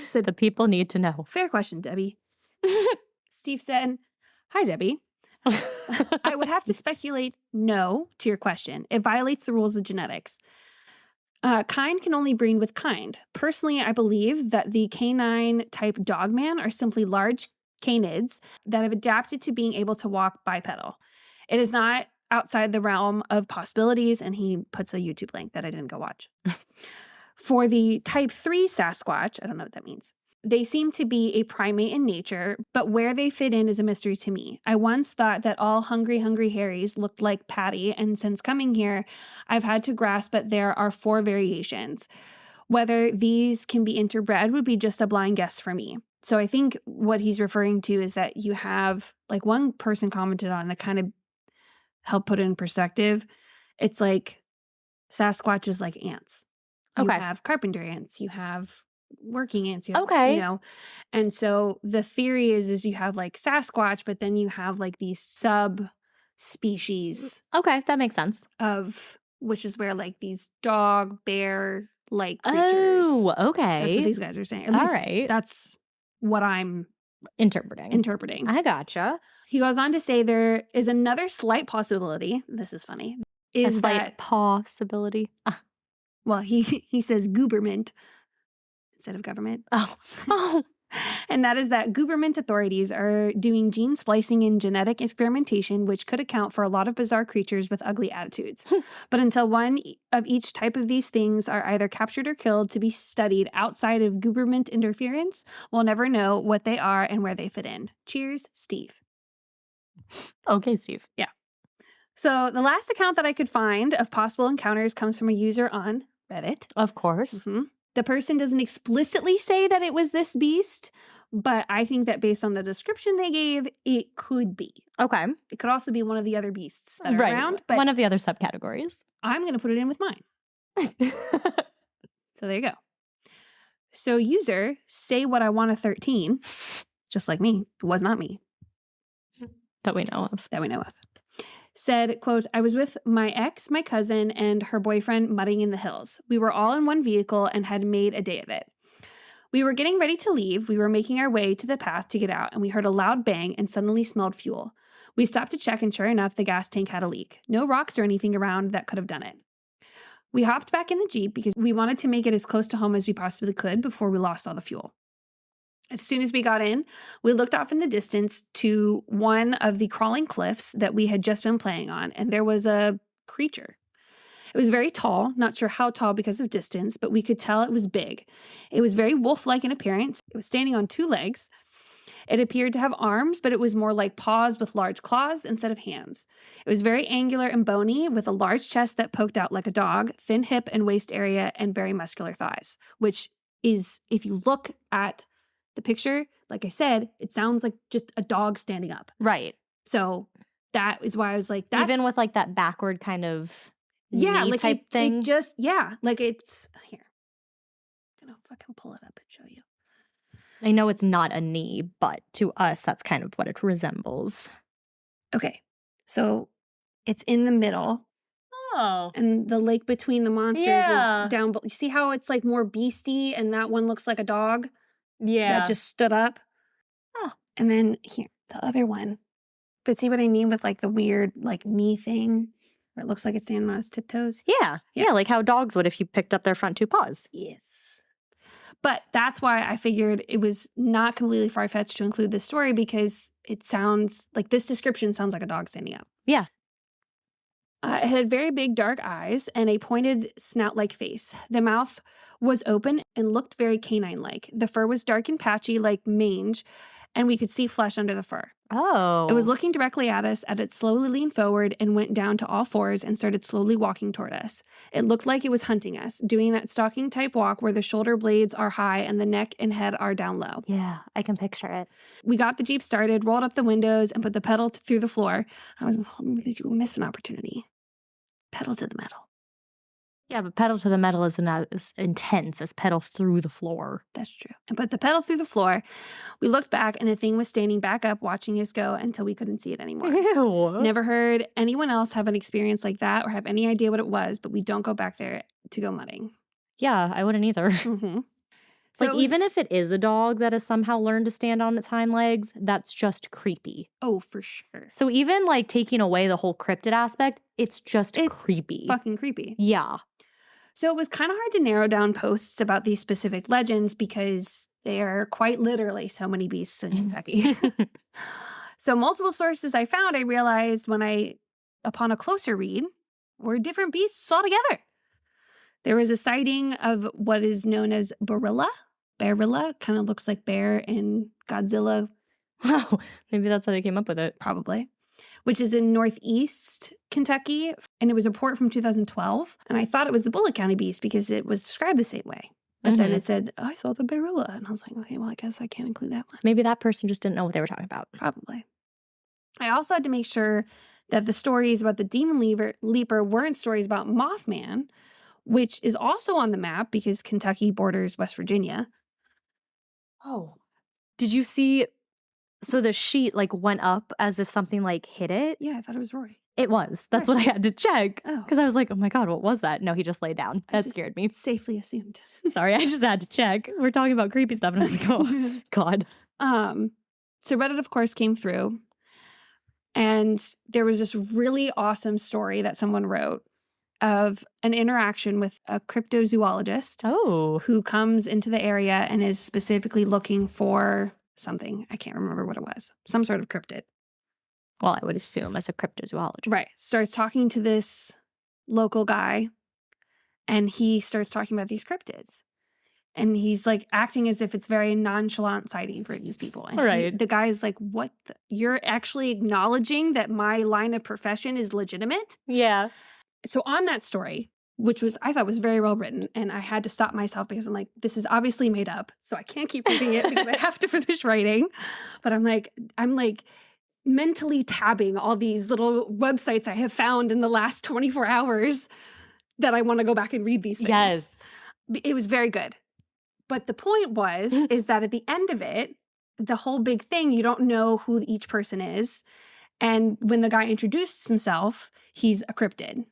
Speaker 1: So the people need to know.
Speaker 2: Fair question, Debbie. Steve said, hi, Debbie. I would have to speculate no to your question. It violates the rules of genetics. Kind can only breed with kind. Personally, I believe that the canine-type dogman are simply large canids that have adapted to being able to walk bipedal. It is not outside the realm of possibilities, and he puts a YouTube link that I didn't go watch. For the type 3 Sasquatch, I don't know what that means. They seem to be a primate in nature, but where they fit in is a mystery to me. I once thought that all hungry Harrys looked like Patty, and since coming here, I've had to grasp that there are 4 variations. Whether these can be interbred would be just a blind guess for me. So I think what he's referring to is that you have, like one person commented on that kind of helped put it in perspective. It's like Sasquatch is like ants. You have carpenter ants. You have working ants, you know, and so the theory is you have like Sasquatch, but then you have like these sub species.
Speaker 1: Okay, that makes sense.
Speaker 2: Of which is where like these dog, bear like creatures.
Speaker 1: Oh, okay.
Speaker 2: That's what these guys are saying. At least that's what I'm interpreting.
Speaker 1: I gotcha.
Speaker 2: He goes on to say there is another slight possibility. This is funny. Is
Speaker 1: a slight possibility?
Speaker 2: Well, he says gooberment instead of government.
Speaker 1: Oh.
Speaker 2: And that is that government authorities are doing gene splicing and genetic experimentation, which could account for a lot of bizarre creatures with ugly attitudes. But until one of each type of these things are either captured or killed to be studied outside of government interference, we'll never know what they are and where they fit in. Cheers, Steve.
Speaker 1: Okay, Steve.
Speaker 2: Yeah. So the last account that I could find of possible encounters comes from a user on Reddit.
Speaker 1: Of course.
Speaker 2: Mm-hmm. The person doesn't explicitly say that it was this beast, but I think that based on the description they gave, it could be.
Speaker 1: Okay.
Speaker 2: It could also be one of the other beasts that are around. But
Speaker 1: one of the other subcategories.
Speaker 2: I'm going to put it in with mine. So there you go. So user, say what I want a 13, just like me, it was not me.
Speaker 1: That we know of.
Speaker 2: said, quote, I was with my ex, my cousin, and her boyfriend mudding in the hills. We were all in one vehicle and had made a day of it. We were getting ready to leave. We were making our way to the path to get out, and we heard a loud bang and suddenly smelled fuel. We stopped to check, and sure enough, the gas tank had a leak. No rocks or anything around that could have done it. We hopped back in the Jeep because we wanted to make it as close to home as we possibly could before we lost all the fuel. As soon as we got in, we looked off in the distance to one of the crawling cliffs that we had just been playing on, and there was a creature. It was very tall, not sure how tall because of distance, but we could tell it was big. It was very wolf-like in appearance. It was standing on 2 legs. It appeared to have arms, but it was more like paws with large claws instead of hands. It was very angular and bony, with a large chest that poked out like a dog, thin hip and waist area, and very muscular thighs, which is, if you look at the picture, like I said, it sounds like just a dog standing up.
Speaker 1: Right.
Speaker 2: So that is why I was like, that's...
Speaker 1: Even with like that backward kind of
Speaker 2: like
Speaker 1: type thing.
Speaker 2: It just, like it's, here. I'm going to fucking pull it up and show you.
Speaker 1: I know it's not a knee, but to us, that's kind of what it resembles.
Speaker 2: Okay. So it's in the middle.
Speaker 1: Oh.
Speaker 2: And the lake between the monsters is down. You see how it's like more beastie and that one looks like a dog?
Speaker 1: Yeah.
Speaker 2: That just stood up.
Speaker 1: Oh.
Speaker 2: And then here, the other one. But see what I mean with like the weird like knee thing? Where it looks like it's standing on its tiptoes?
Speaker 1: Yeah. Like how dogs would if you picked up their front 2 paws.
Speaker 2: Yes. But that's why I figured it was not completely far-fetched to include this story, because it sounds like this description sounds like a dog standing up.
Speaker 1: Yeah.
Speaker 2: It had very big dark eyes and a pointed snout-like face. The mouth was open and looked very canine-like. The fur was dark and patchy like mange, and we could see flesh under the fur.
Speaker 1: Oh.
Speaker 2: It was looking directly at us, and it slowly leaned forward and went down to all 4s and started slowly walking toward us. It looked like it was hunting us, doing that stalking type walk where the shoulder blades are high and the neck and head are down low.
Speaker 1: Yeah, I can picture it.
Speaker 2: We got the Jeep started, rolled up the windows, and put the pedal through the floor. I was hoping that you would miss an opportunity. Pedal to the metal.
Speaker 1: Yeah, but pedal to the metal isn't as intense as pedal through the floor.
Speaker 2: That's true. And put the pedal through the floor. We looked back, and the thing was standing back up, watching us go until we couldn't see it anymore.
Speaker 1: Ew.
Speaker 2: Never heard anyone else have an experience like that or have any idea what it was, but we don't go back there to go mudding.
Speaker 1: Yeah, I wouldn't either.
Speaker 2: Mm-hmm. So
Speaker 1: like, even if it is a dog that has somehow learned to stand on its hind legs, that's just creepy.
Speaker 2: Oh, for sure.
Speaker 1: So even, like, taking away the whole cryptid aspect, it's creepy.
Speaker 2: Fucking creepy.
Speaker 1: Yeah.
Speaker 2: So it was kind of hard to narrow down posts about these specific legends because they are quite literally so many beasts in Kentucky. So multiple sources I found, I realized upon a closer read, were different beasts altogether. There was a sighting of what is known as Barilla. Barilla kind of looks like bear in Godzilla.
Speaker 1: Wow, maybe that's how they came up with it.
Speaker 2: Probably. Which is in northeast Kentucky. And it was a report from 2012. And I thought it was the Bullitt County Beast because it was described the same way. But then it said, I saw the Barilla. And I was like, okay, well, I guess I can't include that one.
Speaker 1: Maybe that person just didn't know what they were talking about.
Speaker 2: Probably. I also had to make sure that the stories about the Demon Leaper weren't stories about Mothman, which is also on the map because Kentucky borders West Virginia.
Speaker 1: Oh. Did you see... So the sheet, like, went up as if something, like, hit it?
Speaker 2: Yeah, I thought it was Roy.
Speaker 1: It was. That's what I had to check.
Speaker 2: Oh.
Speaker 1: Because I was like, oh my God, what was that? No, he just laid down. That scared me.
Speaker 2: Safely assumed.
Speaker 1: Sorry, I just had to check. We're talking about creepy stuff and I was like, oh, God.
Speaker 2: So Reddit, of course, came through. And there was this really awesome story that someone wrote of an interaction with a cryptozoologist who comes into the area and is specifically looking for something. I can't remember what it was. Some sort of cryptid.
Speaker 1: Well, I would assume as a cryptozoologist.
Speaker 2: Right. Starts talking to this local guy and he starts talking about these cryptids. And he's like acting as if it's very nonchalant sighting for these people. And the guy's like, what? You're actually acknowledging that my line of profession is legitimate?
Speaker 1: Yeah.
Speaker 2: So on that story, which I thought was very well written, and I had to stop myself because I'm like, this is obviously made up, so I can't keep reading it because I have to finish writing. But I'm like mentally tabbing all these little websites I have found in the last 24 hours that I want to go back and read these things.
Speaker 1: Yes.
Speaker 2: It was very good. But the point is that at the end of it, the whole big thing, you don't know who each person is. And when the guy introduced himself, he's a cryptid.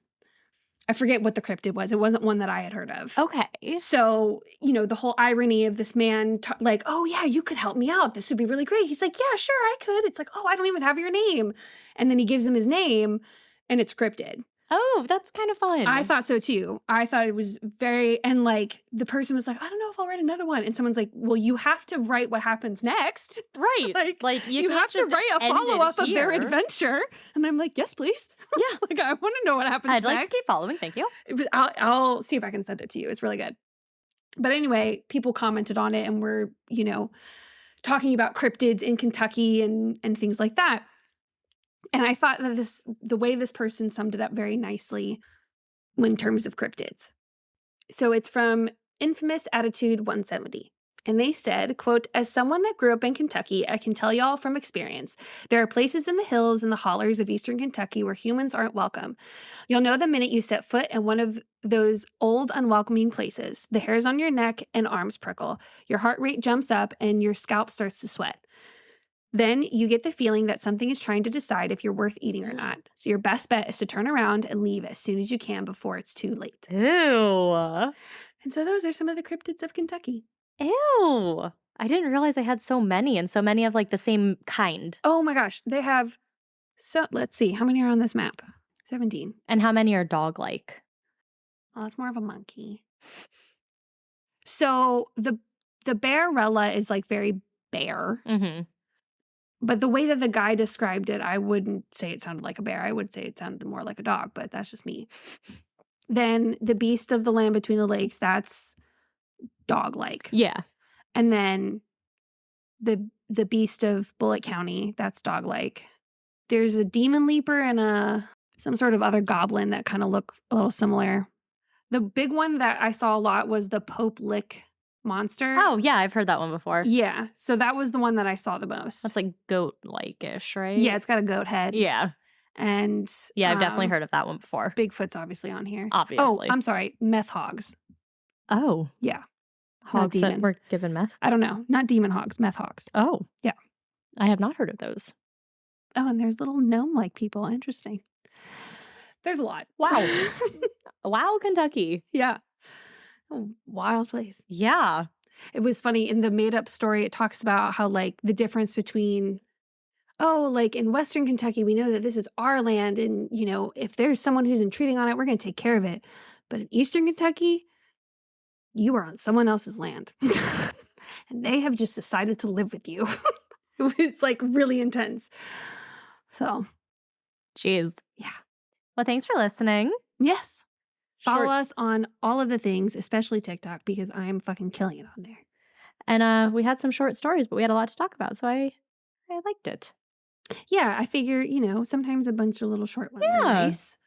Speaker 2: I forget what the cryptid was. It wasn't one that I had heard of.
Speaker 1: Okay.
Speaker 2: So, the whole irony of this man, like, oh, yeah, you could help me out. This would be really great. He's like, yeah, sure, I could. It's like, oh, I don't even have your name. And then he gives him his name, and it's cryptid.
Speaker 1: Oh, that's kind of fun.
Speaker 2: I thought so, too. I thought it was and like, the person was like, I don't know if I'll write another one. And someone's like, well, you have to write what happens next.
Speaker 1: Right.
Speaker 2: like you have to write a follow-up of their adventure. And I'm like, yes, please.
Speaker 1: Yeah.
Speaker 2: Like, I want to know what happens next.
Speaker 1: I'd like to keep following. Thank you.
Speaker 2: I'll see if I can send it to you. It's really good. But anyway, people commented on it and were, talking about cryptids in Kentucky and things like that. And I thought that the way this person summed it up very nicely in terms of cryptids. So it's from Infamous Attitude 170. And they said, quote, as someone that grew up in Kentucky, I can tell y'all from experience, there are places in the hills and the hollers of eastern Kentucky where humans aren't welcome. You'll know the minute you set foot in one of those old, unwelcoming places. The hairs on your neck and arms prickle. Your heart rate jumps up and your scalp starts to sweat. Then you get the feeling that something is trying to decide if you're worth eating or not. So your best bet is to turn around and leave as soon as you can before it's too late.
Speaker 1: Ew.
Speaker 2: And so those are some of the cryptids of Kentucky.
Speaker 1: Ew. I didn't realize they had so many and so many of like the same kind.
Speaker 2: Oh my gosh. They have, let's see. How many are on this map? 17.
Speaker 1: And how many are dog-like?
Speaker 2: Well, that's more of a monkey. So the bearella is like very bear.
Speaker 1: Mm-hmm.
Speaker 2: But the way that the guy described it, I wouldn't say it sounded like a bear. I would say it sounded more like a dog, but that's just me. Then the beast of the land between the lakes, that's dog-like.
Speaker 1: Yeah.
Speaker 2: And then the beast of Bullitt County, that's dog-like. There's a demon leaper and some sort of other goblin that kind of look a little similar. The big one that I saw a lot was the Pope Lick monster.
Speaker 1: Oh, yeah, I've heard that one before.
Speaker 2: Yeah, so that was the one that I saw the most.
Speaker 1: That's like goat-like-ish, right?
Speaker 2: Yeah, it's got a goat head.
Speaker 1: Yeah.
Speaker 2: And
Speaker 1: yeah, I've definitely heard of that one before.
Speaker 2: Bigfoot's obviously on here.
Speaker 1: Obviously.
Speaker 2: Oh, I'm sorry, meth hogs.
Speaker 1: Oh.
Speaker 2: Yeah.
Speaker 1: Hogs that were given meth?
Speaker 2: I don't know. Not demon hogs, meth hogs.
Speaker 1: Oh.
Speaker 2: Yeah.
Speaker 1: I have not heard of those.
Speaker 2: Oh, and there's little gnome-like people. Interesting. There's a lot.
Speaker 1: Wow. Wow, Kentucky.
Speaker 2: Yeah. A wild place.
Speaker 1: Yeah.
Speaker 2: It was funny. In the made-up story, it talks about how, like, the difference between, like, in Western Kentucky, we know that this is our land, and, if there's someone who's intruding on it, we're going to take care of it. But in Eastern Kentucky, you are on someone else's land. And they have just decided to live with you. It was, like, really intense. So.
Speaker 1: Jeez.
Speaker 2: Yeah.
Speaker 1: Well, thanks for listening.
Speaker 2: Yes. Follow us on all of the things, especially TikTok, because I am fucking killing it on there.
Speaker 1: And we had some short stories, but we had a lot to talk about, so I liked it.
Speaker 2: Yeah, I figure, sometimes a bunch of little short ones are nice.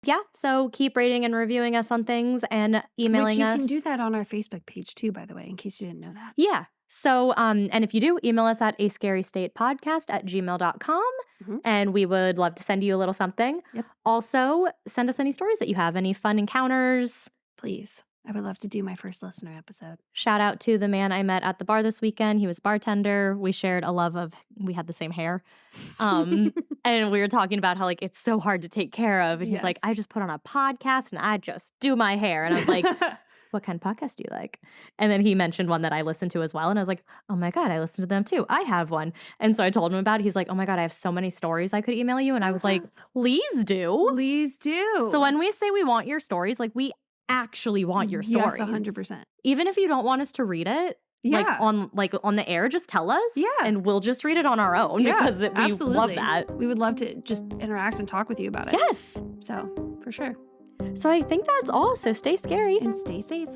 Speaker 1: Yeah, so keep rating and reviewing us on things and emailing us.
Speaker 2: You can do that on our Facebook page too, by the way, in case you didn't know that.
Speaker 1: Yeah. So, and if you do, email us at ascarystatepodcast@gmail.com. Mm-hmm. And we would love to send you a little something.
Speaker 2: Yep.
Speaker 1: Also, send us any stories that you have, any fun encounters.
Speaker 2: Please. I would love to do my first listener episode.
Speaker 1: Shout out to the man I met at the bar this weekend. He was bartender. We shared a love of, we had the same hair. And we were talking about how, like, it's so hard to take care of. And he's like, I just put on a podcast and I just do my hair. And I was like, what kind of podcast do you like? And then he mentioned one that I listened to as well. And I was like, oh my God, I listened to them too. I have one. And so I told him about it. He's like, oh my God, I have so many stories I could email you. And I was like, please do.
Speaker 2: Please do.
Speaker 1: So when we say we want your stories, like, we actually want your stories.
Speaker 2: Yes, 100%.
Speaker 1: Even if you don't want us to read it, on the air, just tell us. Yeah. And we'll just read it on our own because we love that.
Speaker 2: We would love to just interact and talk with you about it.
Speaker 1: Yes.
Speaker 2: So, for sure.
Speaker 1: So I think that's all. So stay scary.
Speaker 2: And stay safe.